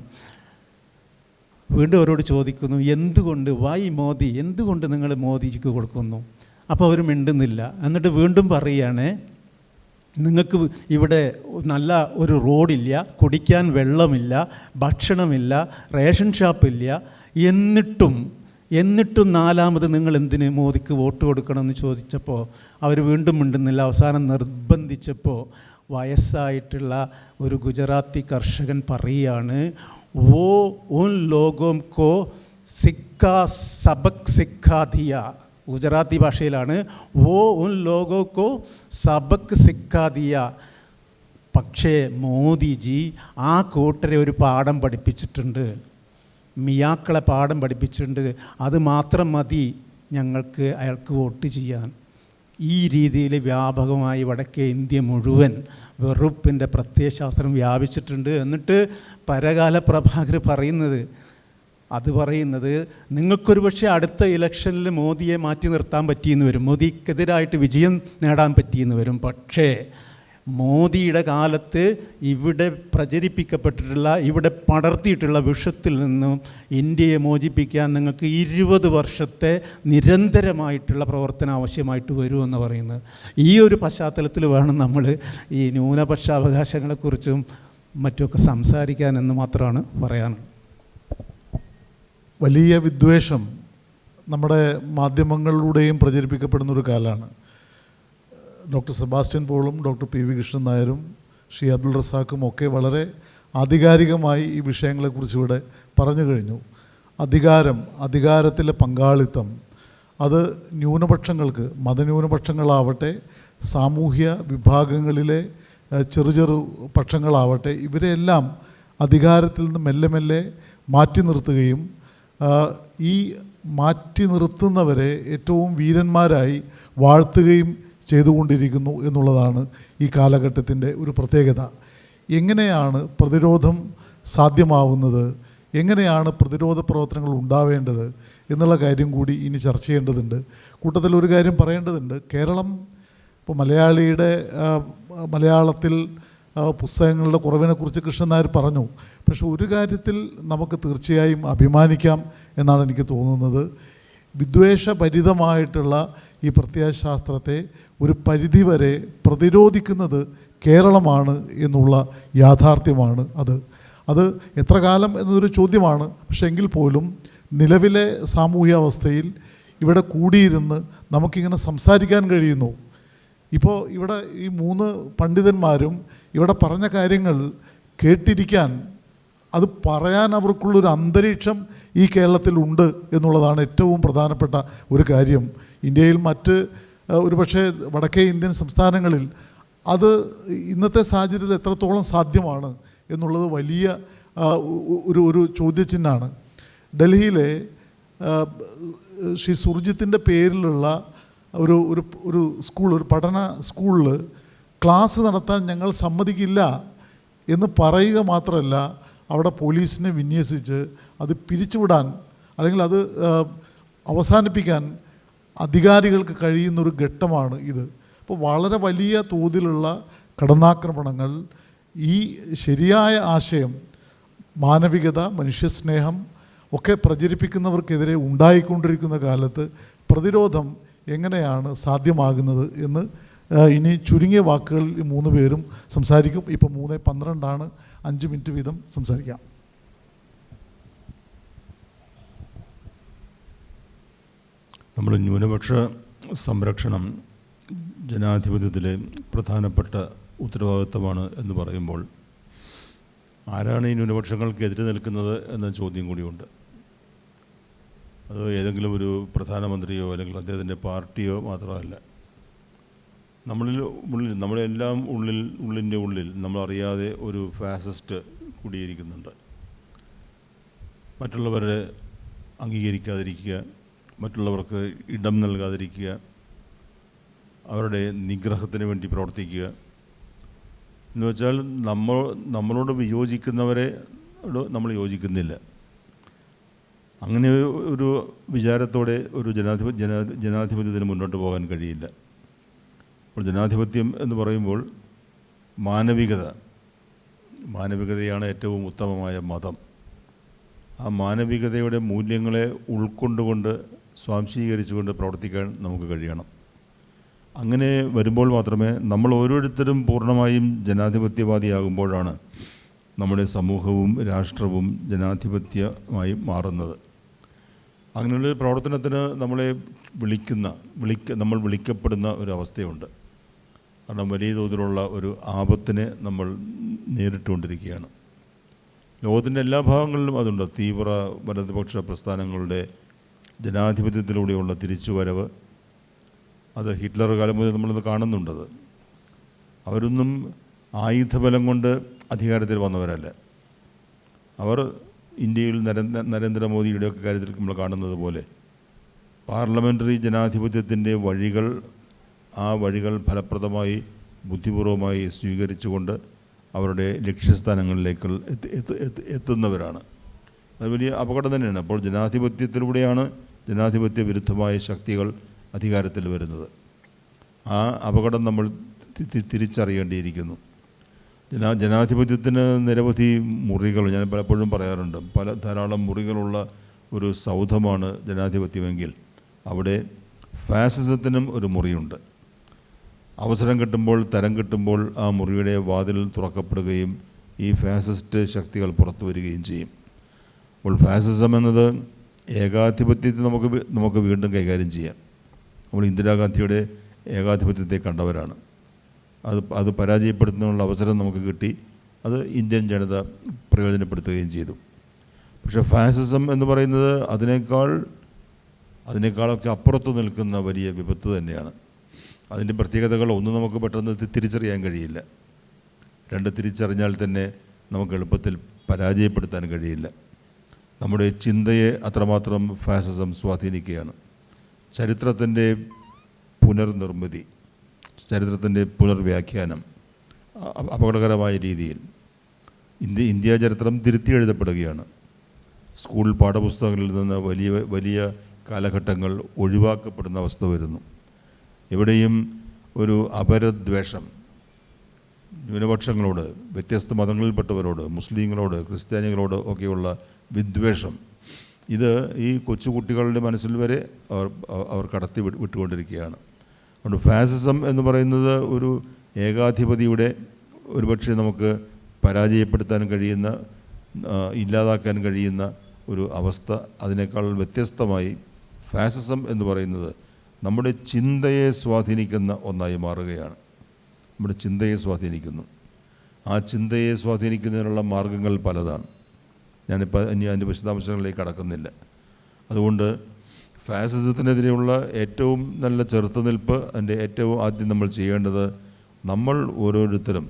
വീണ്ടും അവരോട് ചോദിക്കുന്നു, എന്തുകൊണ്ട്, വൈ മോദി, എന്തുകൊണ്ട് നിങ്ങൾ മോദിജിക്ക് കൊടുക്കുന്നു? അപ്പോൾ അവർ മിണ്ടുന്നില്ല. എന്നിട്ട് വീണ്ടും പറയുകയാണ്, നിങ്ങൾക്ക് ഇവിടെ നല്ല ഒരു റോഡില്ല, കുടിക്കാൻ വെള്ളമില്ല, ഭക്ഷണമില്ല, റേഷൻ ഷോപ്പില്ല, എന്നിട്ടും 4ാമത് നിങ്ങൾ എന്തിന് മോദിക്ക് വോട്ട് കൊടുക്കണമെന്ന് ചോദിച്ചപ്പോൾ അവർ വീണ്ടും മിണ്ടുന്നില്ല. അവസാനം നിർബന്ധിച്ചപ്പോൾ വയസ്സായിട്ടുള്ള ഒരു ഗുജറാത്തി കർഷകൻ പറയുകയാണ്, वो उन लोगों को सबक सिखा दिया. ഗുജറാത്തി ഭാഷയിലാണ്. वो उन लोगों को सबक सिखा दिया. പക്ഷേ മോദിജി ആ കൂട്ടരെ ഒരു പാഠം പഠിപ്പിച്ചിട്ടുണ്ട്. മിയാക്കളെ പാഠം പഠിപ്പിച്ചിട്ടുണ്ട്, അത് മാത്രം മതി ഞങ്ങൾക്ക് അയാൾക്ക് വോട്ട് ചെയ്യാൻ. ഈ രീതിയിൽ വ്യാപകമായി വടക്കേ ഇന്ത്യ മുഴുവൻ വെറുപ്പിൻ്റെ പ്രത്യയശാസ്ത്രം വ്യാപിച്ചിട്ടുണ്ട്. എന്നിട്ട് പരകാല പ്രഭാകർ പറയുന്നത് നിങ്ങൾക്കൊരു പക്ഷേ അടുത്ത ഇലക്ഷനിൽ മോദിയെ മാറ്റി നിർത്താൻ പറ്റിയെന്ന് വരും, മോദിക്കെതിരായിട്ട് വിജയം നേടാൻ പറ്റിയെന്ന് വരും. പക്ഷേ മോദിയുടെ കാലത്ത് ഇവിടെ പ്രചരിപ്പിക്കപ്പെട്ടിട്ടുള്ള, ഇവിടെ പടർത്തിയിട്ടുള്ള വിഷത്തിൽ നിന്നും ഇന്ത്യയെ മോചിപ്പിക്കാൻ നിങ്ങൾക്ക് 20 വർഷത്തെ നിരന്തരമായിട്ടുള്ള പ്രവർത്തനം ആവശ്യമായിട്ട് വരുമെന്ന് പറയുന്നത്. ഈ ഒരു പശ്ചാത്തലത്തിൽ വേണം നമ്മൾ ഈ ന്യൂനപക്ഷ അവകാശങ്ങളെക്കുറിച്ചും മറ്റുമൊക്കെ സംസാരിക്കാനെന്ന് മാത്രമാണ് പറയാനുള്ളത്. വലിയ വിദ്വേഷം നമ്മുടെ മാധ്യമങ്ങളിലൂടെയും പ്രചരിപ്പിക്കപ്പെടുന്നൊരു കാലമാണ്. ഡോക്ടർ സെബാസ്റ്റ്യൻ പോളും ഡോക്ടർ പി വി കൃഷ്ണൻ നായരും ശ്രീ അബ്ദുൾ റസാഖും ഒക്കെ വളരെ ആധികാരികമായി ഈ വിഷയങ്ങളെക്കുറിച്ച് ഇവിടെ പറഞ്ഞു കഴിഞ്ഞു. അധികാരത്തിലെ പങ്കാളിത്തം, അത് ന്യൂനപക്ഷങ്ങൾക്ക്, മതന്യൂനപക്ഷങ്ങളാവട്ടെ, സാമൂഹ്യ വിഭാഗങ്ങളിലെ ചെറു പക്ഷങ്ങളാവട്ടെ, ഇവരെല്ലാം അധികാരത്തിൽ നിന്ന് മെല്ലെ മെല്ലെ മാറ്റി നിർത്തുകയും ഈ മാറ്റി നിർത്തുന്നവരെ ഏറ്റവും വീരന്മാരായി വാഴ്ത്തുകയും ചെയ്തുകൊണ്ടിരിക്കുന്നു എന്നുള്ളതാണ് ഈ കാലഘട്ടത്തിൻ്റെ ഒരു പ്രത്യേകത. എങ്ങനെയാണ് പ്രതിരോധം സാധ്യമാവുന്നത്, എങ്ങനെയാണ് പ്രതിരോധ പ്രവർത്തനങ്ങൾ ഉണ്ടാവേണ്ടത് എന്നുള്ള കാര്യം കൂടി ഇനി ചർച്ച ചെയ്യേണ്ടതുണ്ട്. കൂട്ടത്തിൽ ഒരു കാര്യം പറയേണ്ടതുണ്ട്. കേരളം ഇപ്പോൾ മലയാളത്തിൽ പുസ്തകങ്ങളുടെ കുറവിനെക്കുറിച്ച് കൃഷ്ണൻ നായർ പറഞ്ഞു. പക്ഷെ ഒരു കാര്യത്തിൽ നമുക്ക് തീർച്ചയായും അഭിമാനിക്കാം എന്നാണ് എനിക്ക് തോന്നുന്നത്. വിദ്വേഷഭരിതമായിട്ടുള്ള ഈ പ്രത്യയശാസ്ത്രത്തെ ഒരു പരിധിവരെ പ്രതിരോധിക്കുന്നത് കേരളമാണ് എന്നുള്ള യാഥാർത്ഥ്യമാണ് അത് എത്ര കാലം എന്നതൊരു ചോദ്യമാണ്. പക്ഷേ എങ്കിൽ പോലും നിലവിലെ സാമൂഹ്യാവസ്ഥയിൽ ഇവിടെ കൂടിയിരുന്ന് നമുക്കിങ്ങനെ സംസാരിക്കാൻ കഴിയുന്നു. ഇപ്പോൾ ഇവിടെ ഈ 3 പണ്ഡിതന്മാരും ഇവിടെ പറഞ്ഞ കാര്യങ്ങൾ കേട്ടിരിക്കാൻ, അത് പറയാൻ അവർക്കുള്ളൊരു അന്തരീക്ഷം ഈ കേരളത്തിലുണ്ട് എന്നുള്ളതാണ് ഏറ്റവും പ്രധാനപ്പെട്ട ഒരു കാര്യം. ഇന്ത്യയിൽ മറ്റ് ഒരുപക്ഷെ വടക്കേ ഇന്ത്യൻ സംസ്ഥാനങ്ങളിൽ അത് ഇന്നത്തെ സാഹചര്യത്തിൽ എത്രത്തോളം സാധ്യമാണ് എന്നുള്ളത് വലിയ ഒരു ചോദ്യചിഹ്നമാണ്. ഡൽഹിയിലെ ശ്രീ സുർജിത്തിൻ്റെ പേരിലുള്ള ഒരു സ്കൂൾ, ഒരു പഠന സ്കൂളിൽ ക്ലാസ് നടത്താൻ ഞങ്ങൾ സമ്മതിക്കില്ല എന്ന് പറയുക മാത്രമല്ല, അവിടെ പോലീസിനെ വിന്യസിച്ച് അത് പിരിച്ചുവിടാൻ അല്ലെങ്കിൽ അത് അവസാനിപ്പിക്കാൻ അധികാരികൾക്ക് കഴിയുന്നൊരു ഘട്ടമാണ് ഇത്. അപ്പോൾ വളരെ വലിയ തോതിലുള്ള കടന്നാക്രമണങ്ങൾ, ഈ ശരിയായ ആശയം, മാനവികത, മനുഷ്യസ്നേഹം ഒക്കെ പ്രചരിപ്പിക്കുന്നവർക്കെതിരെ ഉണ്ടായിക്കൊണ്ടിരിക്കുന്ന കാലത്ത് പ്രതിരോധം എങ്ങനെയാണ് സാധ്യമാകുന്നത് എന്ന് ഇനി ചുരുങ്ങിയ വാക്കുകളിൽ ഈ 3 പേരും സംസാരിക്കും. ഇപ്പോൾ 3:12 5 മിനിറ്റ് വീതം സംസാരിക്കാം. നമ്മൾ ന്യൂനപക്ഷ സംരക്ഷണം ജനാധിപത്യത്തിലെ പ്രധാനപ്പെട്ട ഉത്തരവാദിത്തമാണ് എന്ന് പറയുമ്പോൾ ആരാണ് ഈ ന്യൂനപക്ഷങ്ങൾക്കെതിരെ നിൽക്കുന്നത് എന്ന ചോദ്യം കൂടിയുണ്ട്. അത് ഏതെങ്കിലും ഒരു പ്രധാനമന്ത്രിയോ അല്ലെങ്കിൽ അദ്ദേഹത്തിൻ്റെ പാർട്ടിയോ മാത്രമല്ല. നമ്മളെല്ലാം ഉള്ളിൻ്റെ ഉള്ളിൽ നമ്മളറിയാതെ ഒരു ഫാസിസ്റ്റ് കുടിയിരിക്കുന്നുണ്ട്. മറ്റുള്ളവരെ അംഗീകരിക്കാതിരിക്കുക, മറ്റുള്ളവർക്ക് ഇടം നൽകാതിരിക്കുക, അവരുടെ നിഗ്രഹത്തിന് വേണ്ടി പ്രവർത്തിക്കുക എന്ന് വെച്ചാൽ നമ്മളോട് വിയോജിക്കുന്നവരെ നമ്മൾ യോജിക്കുന്നില്ല. അങ്ങനെ ഒരു വിചാരത്തോടെ ഒരു ജനാധിപത്യത്തിന് മുന്നോട്ട് പോകാൻ കഴിയില്ല. അപ്പോൾ ജനാധിപത്യം എന്ന് പറയുമ്പോൾ മാനവികതയാണ് ഏറ്റവും ഉത്തമമായ മതം. ആ മാനവികതയുടെ മൂല്യങ്ങളെ ഉൾക്കൊണ്ടുകൊണ്ട് സ്വാംശീകരിച്ചുകൊണ്ട് പ്രവർത്തിക്കാൻ നമുക്ക് കഴിയണം. അങ്ങനെ വരുമ്പോൾ മാത്രമേ നമ്മൾ ഓരോരുത്തരും പൂർണ്ണമായും ജനാധിപത്യവാദിയാകുമ്പോഴാണ് നമ്മുടെ സമൂഹവും രാഷ്ട്രവും ജനാധിപത്യമായി മാറുന്നത്. അങ്ങനെയുള്ള പ്രവർത്തനത്തിന് നമ്മളെ നമ്മൾ വിളിക്കപ്പെടുന്ന ഒരവസ്ഥയുണ്ട്. കാരണം വലിയ തോതിലുള്ള ഒരു ആപത്തിനെ നമ്മൾ നേരിട്ടുകൊണ്ടിരിക്കുകയാണ്. ലോകത്തിൻ്റെ എല്ലാ ഭാഗങ്ങളിലും അതുണ്ട്. തീവ്ര വലതുപക്ഷ പ്രസ്ഥാനങ്ങളുടെ ജനാധിപത്യത്തിലൂടെയുള്ള തിരിച്ചുവരവ്, അത് ഹിറ്റ്ലർ കാലം മുതൽ നമ്മളിത് കാണുന്നുണ്ടത്. അവരൊന്നും ആയുധബലം കൊണ്ട് അധികാരത്തിൽ വന്നവരല്ല. അവർ ഇന്ത്യയിൽ നരേന്ദ്രമോദിയുടെയൊക്കെ കാര്യത്തിൽ നമ്മൾ കാണുന്നത് പോലെ പാർലമെൻ്ററി ജനാധിപത്യത്തിൻ്റെ വഴികൾ, ആ വഴികൾ ഫലപ്രദമായി ബുദ്ധിപൂർവമായി സ്വീകരിച്ചുകൊണ്ട് അവരുടെ ലക്ഷ്യസ്ഥാനങ്ങളിലേക്ക് എത്തുന്നവരാണ്. അത് വലിയ അപകടം തന്നെയാണ്. അപ്പോൾ ജനാധിപത്യത്തിലൂടെയാണ് ജനാധിപത്യ വിരുദ്ധമായ ശക്തികൾ അധികാരത്തിൽ വരുന്നത്. ആ അപകടം നമ്മൾ തിരിച്ചറിയേണ്ടിയിരിക്കുന്നു. ജനാധിപത്യത്തിന് നിരവധി മുറികൾ, ഞാൻ പലപ്പോഴും പറയാറുണ്ട്, ധാരാളം മുറികളുള്ള ഒരു സൗധമാണ് ജനാധിപത്യമെങ്കിൽ അവിടെ ഫാസിസത്തിനും ഒരു മുറിയുണ്ട്. അവസരം കിട്ടുമ്പോൾ, തരം കിട്ടുമ്പോൾ ആ മുറിയുടെ വാതിൽ തുറക്കപ്പെടുകയും ഈ ഫാസിസ്റ്റ് ശക്തികൾ പുറത്തു വരികയും ചെയ്യും. അപ്പോൾ ഫാസിസം എന്നത് ഏകാധിപത്യത്തെ നമുക്ക് വീണ്ടും കൈകാര്യം ചെയ്യാം. നമ്മൾ ഇന്ദിരാഗാന്ധിയുടെ ഏകാധിപത്യത്തെ കണ്ടവരാണ്. അത് പരാജയപ്പെടുത്തുന്നതിനുള്ള അവസരം നമുക്ക് കിട്ടി. അത് ഇന്ത്യൻ ജനത പ്രയോജനപ്പെടുത്തുകയും ചെയ്തു. പക്ഷേ ഫാസിസം എന്ന് പറയുന്നത് അതിനേക്കാളൊക്കെ അപ്പുറത്ത് നിൽക്കുന്ന വലിയ വിപത്ത് തന്നെയാണ്. അതിൻ്റെ പ്രത്യേകതകൾ ഒന്ന് നമുക്ക് പെട്ടെന്ന് തിരിച്ചറിയാൻ കഴിയില്ല. രണ്ട്, തിരിച്ചറിഞ്ഞാൽ തന്നെ നമുക്ക് എളുപ്പത്തിൽ പരാജയപ്പെടുത്താൻ കഴിയില്ല. നമ്മുടെ ചിന്തയെ അത്രമാത്രം ഫാസിസം സ്വാധീനിക്കുകയാണ്. ചരിത്രത്തിൻ്റെ പുനർനിർമ്മിതി, ചരിത്രത്തിൻ്റെ പുനർവ്യാഖ്യാനം അപകടകരമായ രീതിയിൽ ഇന്ത്യ ചരിത്രം തിരുത്തി എഴുതപ്പെടുകയാണ്. സ്കൂൾ പാഠപുസ്തകങ്ങളിൽ നിന്ന് വലിയ കാലഘട്ടങ്ങൾ ഒഴിവാക്കപ്പെടുന്ന അവസ്ഥ വരുന്നു. എവിടെയും ഒരു അപരദ്വേഷം, ന്യൂനപക്ഷങ്ങളോട്, വ്യത്യസ്ത മതങ്ങളിൽപ്പെട്ടവരോട്, മുസ്ലിങ്ങളോട്, ക്രിസ്ത്യാനികളോട് ഒക്കെയുള്ള വിദ്വേഷം, ഇത് ഈ കൊച്ചുകുട്ടികളുടെ മനസ്സിൽ വരെ അവർ കടത്തി വിട്ടുകൊണ്ടിരിക്കുകയാണ്. അതുകൊണ്ട് ഫാസിസം എന്ന് പറയുന്നത് ഒരു ഏകാധിപതിയുടെ ഒരുപക്ഷെ നമുക്ക് പരാജയപ്പെടുത്താൻ കഴിയുന്ന, ഇല്ലാതാക്കാൻ കഴിയുന്ന ഒരു അവസ്ഥ. അതിനേക്കാൾ വ്യത്യസ്തമായി ഫാസിസം എന്ന് പറയുന്നത് നമ്മുടെ ചിന്തയെ സ്വാധീനിക്കുന്ന ഒന്നായി മാറുകയാണ്. നമ്മുടെ ചിന്തയെ സ്വാധീനിക്കുന്നു. ആ ചിന്തയെ സ്വാധീനിക്കുന്നതിനുള്ള മാർഗങ്ങൾ പലതാണ്. ഞാനിപ്പോൾ ഇനി അതിൻ്റെ വിശദാംശങ്ങളിലേക്ക് കടക്കുന്നില്ല. അതുകൊണ്ട് ഫാസിസത്തിനെതിരെയുള്ള ഏറ്റവും നല്ല ചെറുത്തുനിൽപ്പ്, അതിൻ്റെ ഏറ്റവും ആദ്യം നമ്മൾ ചെയ്യേണ്ടത്, നമ്മൾ ഓരോരുത്തരും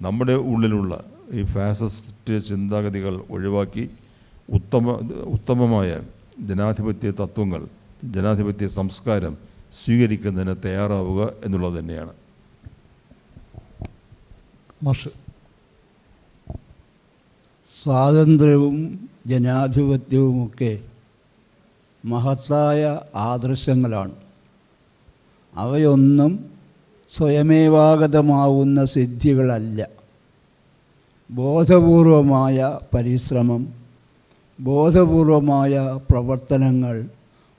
നമ്മുടെ ഉള്ളിലുള്ള ഈ ഫാസിസ്റ്റ് ചിന്താഗതികൾ ഒഴിവാക്കി ഉത്തമമായ ജനാധിപത്യ തത്വങ്ങൾ, ജനാധിപത്യ സംസ്കാരം സ്വീകരിക്കുന്നതിന് തയ്യാറാവുക എന്നുള്ളത് തന്നെയാണ്. സ്വാതന്ത്ര്യവും ജനാധിപത്യവുമൊക്കെ മഹത്തായ ആദർശങ്ങളാണ്. അവയൊന്നും സ്വയമേവാഗതമാവുന്ന സിദ്ധികളല്ല. ബോധപൂർവമായ പരിശ്രമം, ബോധപൂർവമായ പ്രവർത്തനങ്ങൾ,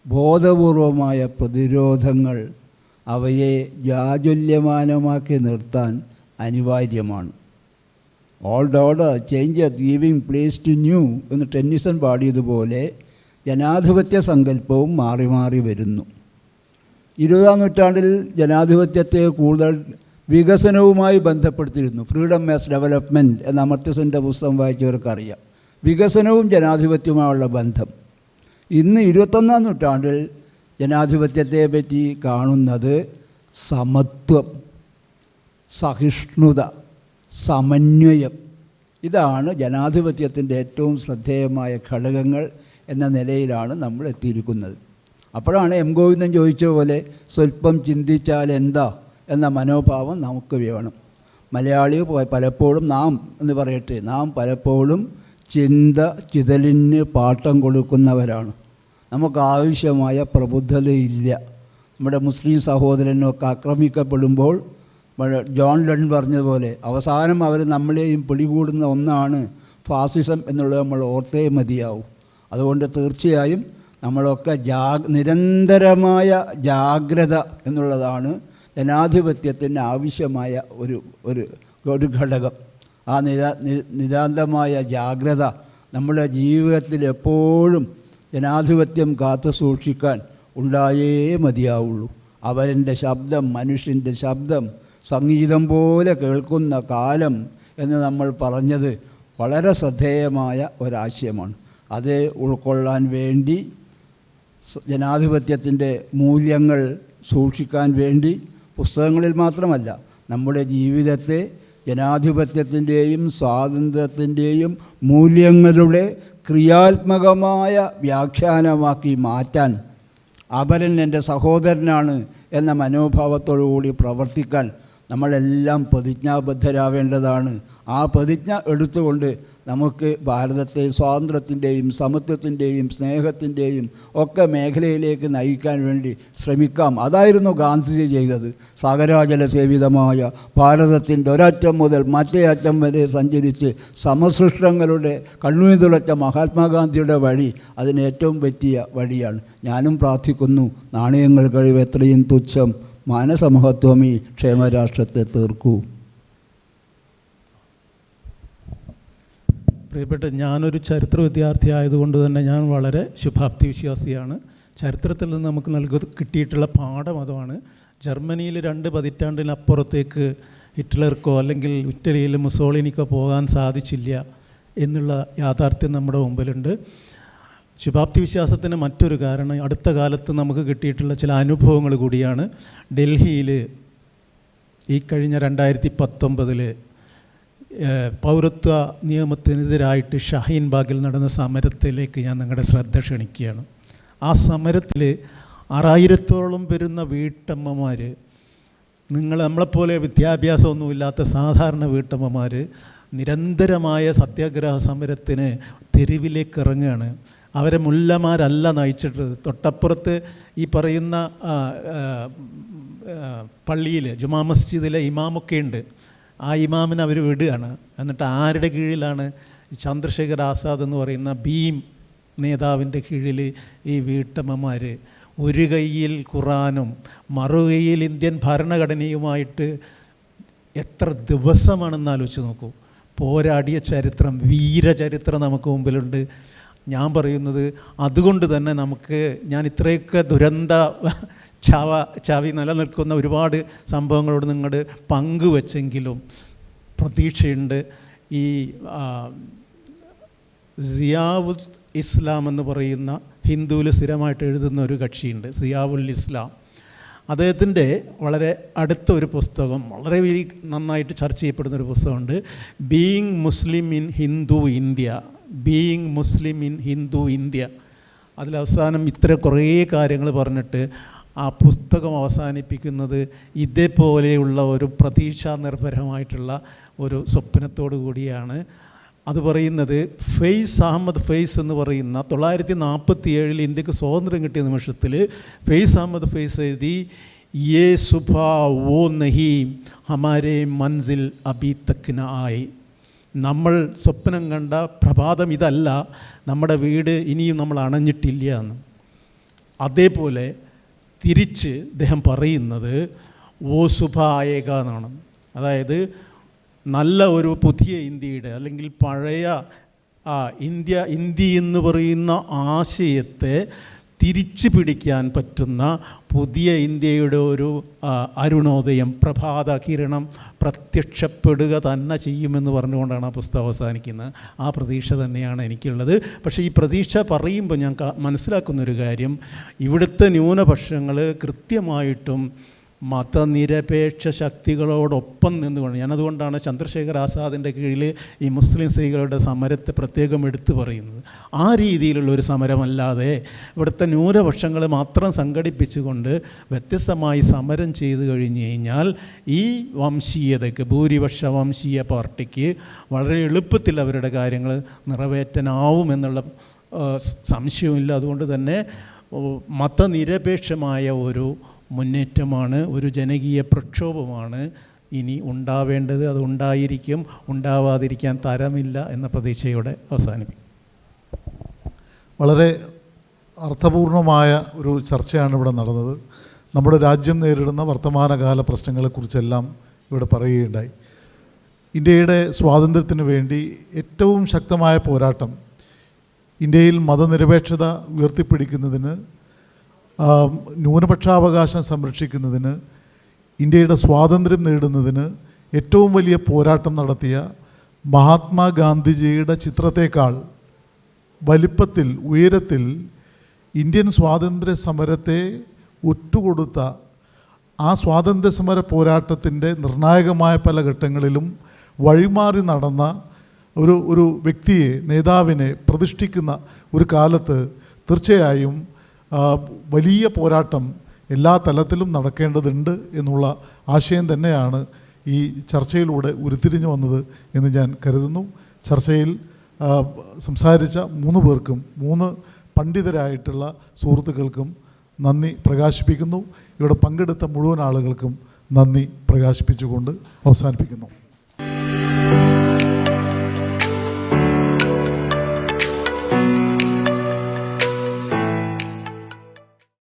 ബോധപൂർവമായ പ്രതിരോധങ്ങൾ അവയെ ജാജ്വല്യമാനമാക്കി നിർത്താൻ അനിവാര്യമാണ്. Old order change giving place to new എന്ന് ടെന്നിസൺ പാടിയതുപോലെ ജനാധിപത്യ സങ്കല്പവും മാറി മാറി വരുന്നു. 20-ാം നൂറ്റാണ്ടിൽ ജനാധിപത്യത്തെ കൂടുതൽ വികസനവുമായി ബന്ധപ്പെടുത്തിയിരുന്നു. ഫ്രീഡം ആസ് ഡെവലപ്മെൻറ്റ് എന്ന അമർത്യസെൻ്റെ പുസ്തകം വായിച്ചവർക്കറിയാം വികസനവും ജനാധിപത്യവുമായുള്ള ബന്ധം. ഇന്ന് 21-ാം നൂറ്റാണ്ടിൽ ജനാധിപത്യത്തെ പറ്റി കാണുന്നത് സമത്വം, സഹിഷ്ണുത, സമന്വയം. ഇതാണ് ജനാധിപത്യത്തിൻ്റെ ഏറ്റവും ശ്രദ്ധേയമായ ഘടകങ്ങൾ എന്ന നിലയിലാണ് നമ്മൾ എത്തിയിരിക്കുന്നത്. അപ്പോഴാണ് എം ഗോവിന്ദൻ ചോദിച്ച പോലെ സ്വല്പം ചിന്തിച്ചാൽ എന്താ എന്ന മനോഭാവം നമുക്ക് വേണം. മലയാളി പലപ്പോഴും നാം പലപ്പോഴും ചിതലിന് പാട്ടം കൊടുക്കുന്നവരാണ്. നമുക്കാവശ്യമായ പ്രബുദ്ധതയില്ല. നമ്മുടെ മുസ്ലിം സഹോദരനൊക്കെ ആക്രമിക്കപ്പെടുമ്പോൾ ജോൺ ലൺ പറഞ്ഞതുപോലെ അവസാനം അവർ നമ്മളെയും പിടികൂടുന്ന ഒന്നാണ് ഫാസിസം എന്നുള്ളത് നമ്മൾ ഓർത്തേ മതിയാവും. അതുകൊണ്ട് തീർച്ചയായും നമ്മളൊക്കെ നിരന്തരമായ ജാഗ്രത എന്നുള്ളതാണ് ജനാധിപത്യത്തിന് ആവശ്യമായ ഒരു ഘടകം. ആ നിതാന്തമായ ജാഗ്രത നമ്മുടെ ജീവിതത്തിൽ എപ്പോഴും ജനാധിപത്യം കാത്തു സൂക്ഷിക്കാൻ ഉണ്ടായേ മതിയാവുള്ളൂ. അവരുടെ ശബ്ദം, മനുഷ്യൻ്റെ ശബ്ദം സംഗീതം പോലെ കേൾക്കുന്ന കാലം എന്ന് നമ്മൾ പറഞ്ഞത് വളരെ ശ്രദ്ധേയമായ ഒരാശയമാണ്. അത് ഉൾക്കൊള്ളാൻ വേണ്ടി ജനാധിപത്യത്തിൻ്റെ മൂല്യങ്ങൾ സൂക്ഷിക്കാൻ വേണ്ടി പുസ്തകങ്ങളിൽ മാത്രമല്ല നമ്മുടെ ജീവിതത്തെ ജനാധിപത്യത്തിൻ്റെയും സ്വാതന്ത്ര്യത്തിൻ്റെയും മൂല്യങ്ങളുടെ ക്രിയാത്മകമായ വ്യാഖ്യാനമാക്കി മാറ്റാൻ, അപരൻ എൻ്റെ സഹോദരനാണ് എന്ന മനോഭാവത്തോടുകൂടി പ്രവർത്തിക്കാൻ നമ്മളെല്ലാം പ്രതിജ്ഞാബദ്ധരാവേണ്ടതാണ്. ആ പ്രതിജ്ഞ എടുത്തുകൊണ്ട് നമുക്ക് ഭാരതത്തെ സ്വാതന്ത്ര്യത്തിൻ്റെയും സമത്വത്തിൻ്റെയും സ്നേഹത്തിൻ്റെയും ഒക്കെ മേഖലയിലേക്ക് നയിക്കാൻ വേണ്ടി ശ്രമിക്കാം. അതായിരുന്നു ഗാന്ധിജി ചെയ്തത്. സാഗരാജല സേവിതമായ ഭാരതത്തിൻ്റെ ഒരറ്റം മുതൽ മറ്റേ അറ്റം വരെ സഞ്ചരിച്ച് സമസൃഷ്ടങ്ങളുടെ കണ്ണുനീർ തുളച്ച മഹാത്മാഗാന്ധിയുടെ വഴി അതിന് ഏറ്റവും പറ്റിയ വഴിയാണ്. ഞാനും പ്രാർത്ഥിക്കുന്നു, നാണയങ്ങൾ കഴിവ് എത്രയും തുച്ഛം, മാനസമഹത്വമീ ക്ഷേമരാഷ്ട്രത്തെ തീർക്കൂ. പ്രിയപ്പെട്ട, ഞാനൊരു ചരിത്ര വിദ്യാർത്ഥി ആയതുകൊണ്ട് തന്നെ ഞാൻ വളരെ ശുഭാപ്തി വിശ്വാസിയാണ്. ചരിത്രത്തിൽ നിന്ന് നമുക്ക് കിട്ടിയിട്ടുള്ള പാഠം അതാണ്. ജർമ്മനിയിൽ 2 പതിറ്റാണ്ടിനപ്പുറത്തേക്ക് ഹിറ്റ്ലർക്കോ അല്ലെങ്കിൽ ഇറ്റലിയിൽ മുസോളിനിക്കോ പോകാൻ സാധിച്ചില്ല എന്നുള്ള യാഥാർത്ഥ്യം നമ്മുടെ മുമ്പിലുണ്ട്. ശുഭാപ്തി വിശ്വാസത്തിന് മറ്റൊരു കാരണം അടുത്ത കാലത്ത് നമുക്ക് കിട്ടിയിട്ടുള്ള ചില അനുഭവങ്ങൾ കൂടിയാണ്. ഡൽഹിയിൽ ഈ കഴിഞ്ഞ 2019 പൗരത്വ നിയമത്തിനെതിരായിട്ട് ഷഹീൻ ബാഗിൽ നടന്ന സമരത്തിലേക്ക് ഞാൻ നിങ്ങളുടെ ശ്രദ്ധ ക്ഷണിക്കുകയാണ്. ആ സമരത്തിൽ 6000-ഓളം വരുന്ന വീട്ടമ്മമാർ, നമ്മളെപ്പോലെ വിദ്യാഭ്യാസമൊന്നുമില്ലാത്ത സാധാരണ വീട്ടമ്മമാർ നിരന്തരമായ സത്യാഗ്രഹ സമരത്തിന് തെരുവിലേക്ക് ഇറങ്ങുകയാണ്. അവരെ മുല്ലമാരല്ല നയിച്ചിട്ടത്. തൊട്ടപ്പുറത്ത് ഈ പറയുന്ന പള്ളിയിൽ ജുമാ മസ്ജിദിലെ ഇമാമൊക്കെ ഉണ്ട്. ആ ഇമാമിനെ അവർ വിടുകയാണ്. എന്നിട്ട് ആരുടെ കീഴിലാണ്? ചന്ദ്രശേഖർ ആസാദ് എന്ന് പറയുന്ന ഭീം നേതാവിൻ്റെ കീഴിൽ ഈ വീട്ടമ്മമാർ ഒരു കൈയിൽ ഖുറാനും മറുകൈയിൽ ഇന്ത്യൻ ഭരണഘടനയുമായിട്ട് എത്ര ദിവസമാണെന്ന് ആലോചിച്ച് നോക്കൂ. പോരാടിയ ചരിത്രം, വീരചരിത്രം നമുക്ക് മുമ്പിലുണ്ട്. ഞാൻ പറയുന്നത് അതുകൊണ്ട് തന്നെ ഞാൻ ഇത്രയൊക്കെ ദുരന്ത ചാവി നിലനിൽക്കുന്ന ഒരുപാട് സംഭവങ്ങളോട് നിങ്ങൾ പങ്കുവെച്ചെങ്കിലും പ്രതീക്ഷയുണ്ട്. ഈ സിയാവുൽ ഇസ്ലാം എന്ന് പറയുന്ന ഹിന്ദുവിൽ സ്ഥിരമായിട്ട് എഴുതുന്ന ഒരു കക്ഷിയുണ്ട്, സിയാവുൽ ഇസ്ലാം. അദ്ദേഹത്തിൻ്റെ വളരെ അടുത്ത ഒരു പുസ്തകം, വളരെ നന്നായിട്ട് ചർച്ച ചെയ്യപ്പെടുന്നൊരു പുസ്തകമുണ്ട്, being Muslim in Hindu India. Being Muslim in Hindu India. അതിലവസാനം കുറേ കാര്യങ്ങൾ പറഞ്ഞിട്ട് ആ പുസ്തകം അവസാനിപ്പിക്കുന്നത് ഇതേപോലെയുള്ള ഒരു പ്രതീക്ഷാ നിർഭരമായിട്ടുള്ള ഒരു സ്വപ്നത്തോടു കൂടിയാണ്. അത് പറയുന്നത് അഹമ്മദ് ഫെയ്സ് എന്ന് പറയുന്ന 947 ഇന്ത്യക്ക് സ്വാതന്ത്ര്യം കിട്ടിയ നിമിഷത്തിൽ അഹമ്മദ് ഫെയ്സ് എഴുതി, യേ സുബാ വോ നഹി ഹമാരേ മൻസിൽ അബി തക് ന ആയി. നമ്മൾ സ്വപ്നം കണ്ട പ്രഭാതം ഇതല്ല, നമ്മുടെ വീട് ഇനിയും നമ്മൾ അണഞ്ഞിട്ടില്ല എന്ന്. അതേപോലെ തിരിച്ച് അദ്ദേഹം പറയുന്നത് വോ സുബ ആയേക എന്നാണ്. അതായത് നല്ല ഒരു പുതിയ ഇന്ത്യയുടെ അല്ലെങ്കിൽ പഴയ ഇന്ത്യ എന്ന് പറയുന്ന ആശയത്തെ തിരിച്ചു പിടിക്കാൻ പറ്റുന്ന പുതിയ ഇന്ത്യയുടെ ഒരു അരുണോദയം, പ്രഭാത കിരണം പ്രത്യക്ഷപ്പെടുക തന്നെ ചെയ്യുമെന്ന് പറഞ്ഞുകൊണ്ടാണ് ആ പുസ്തകം അവസാനിക്കുന്നത്. ആ പ്രതീക്ഷ തന്നെയാണ് എനിക്കുള്ളത്. പക്ഷേ ഈ പ്രതീക്ഷ പറയുമ്പോൾ ഞാൻ മനസ്സിലാക്കുന്നൊരു കാര്യം, ഇവിടുത്തെ ന്യൂനപക്ഷങ്ങൾ കൃത്യമായിട്ടും മതനിരപേക്ഷ ശക്തികളോടൊപ്പം നിന്നുകൊണ്ട്, ഞാനതുകൊണ്ടാണ് ചന്ദ്രശേഖർ ആസാദിൻ്റെ കീഴിൽ ഈ മുസ്ലിം സ്ത്രീകളുടെ സമരത്തെ പ്രത്യേകം എടുത്തു പറയുന്നത്. ആ രീതിയിലുള്ളൊരു സമരമല്ലാതെ ഇവിടുത്തെ ന്യൂനപക്ഷങ്ങൾ മാത്രം സംഘടിപ്പിച്ചുകൊണ്ട് വ്യത്യസ്തമായി സമരം ചെയ്തു കഴിഞ്ഞു കഴിഞ്ഞാൽ ഈ വംശീയതയ്ക്ക്, ഭൂരിപക്ഷ വംശീയ പാർട്ടിക്ക് വളരെ എളുപ്പത്തിൽ അവരുടെ കാര്യങ്ങൾ നിറവേറ്റാനാവുമെന്നുള്ള സംശയമില്ല. അതുകൊണ്ട് തന്നെ മതനിരപേക്ഷമായ ഒരു മുന്നേറ്റമാണ്, ഒരു ജനകീയ പ്രക്ഷോഭമാണ് ഇനി ഉണ്ടാവേണ്ടത്. അത് ഉണ്ടായിരിക്കും, ഉണ്ടാവാതിരിക്കാൻ തരമില്ല എന്ന പ്രതീക്ഷയോടെ അവസാനിപ്പിക്കും. വളരെ അർത്ഥപൂർണമായ ഒരു ചർച്ചയാണ് ഇവിടെ നടന്നത്. നമ്മുടെ രാജ്യം നേരിടുന്ന വർത്തമാനകാല പ്രശ്നങ്ങളെക്കുറിച്ചെല്ലാം ഇവിടെ പറയുകയുണ്ടായി. ഇന്ത്യയുടെ സ്വാതന്ത്ര്യത്തിന് വേണ്ടി ഏറ്റവും ശക്തമായ പോരാട്ടം ഇന്ത്യയിൽ മതനിരപേക്ഷത ഉയർത്തിപ്പിടിക്കുന്നതിന്, ന്യൂനപക്ഷാവകാശം സംരക്ഷിക്കുന്നതിന്, ഇന്ത്യയുടെ സ്വാതന്ത്ര്യം നേടുന്നതിന് ഏറ്റവും വലിയ പോരാട്ടം നടത്തിയ മഹാത്മാഗാന്ധിജിയുടെ ചിത്രത്തേക്കാൾ വലിപ്പത്തിൽ, ഉയരത്തിൽ ഇന്ത്യൻ സ്വാതന്ത്ര്യ സമരത്തെ ഒറ്റുകൊടുത്ത, ആ സ്വാതന്ത്ര്യ സമര പോരാട്ടത്തിൻ്റെ നിർണായകമായ പല ഘട്ടങ്ങളിലും വഴിമാറി നടന്ന ഒരു വ്യക്തിയെ, നേതാവിനെ പ്രതിഷ്ഠിക്കുന്ന ഒരു കാലത്ത് തീർച്ചയായും വലിയ പോരാട്ടം എല്ലാ തലത്തിലും നടക്കേണ്ടതുണ്ട് എന്നുള്ള ആശയം തന്നെയാണ് ഈ ചർച്ചയിലൂടെ ഉരുത്തിരിഞ്ഞു വന്നത് എന്ന് ഞാൻ കരുതുന്നു. ചർച്ചയിൽ സംസാരിച്ച 3 പേർക്കും, 3 പണ്ഡിതരായിട്ടുള്ള സുഹൃത്തുക്കൾക്കും നന്ദി പ്രകാശിപ്പിക്കുന്നു. ഇവിടെ പങ്കെടുത്ത മുഴുവൻ ആളുകൾക്കും നന്ദി പ്രകാശിപ്പിച്ചുകൊണ്ട് അവസാനിപ്പിക്കുന്നു.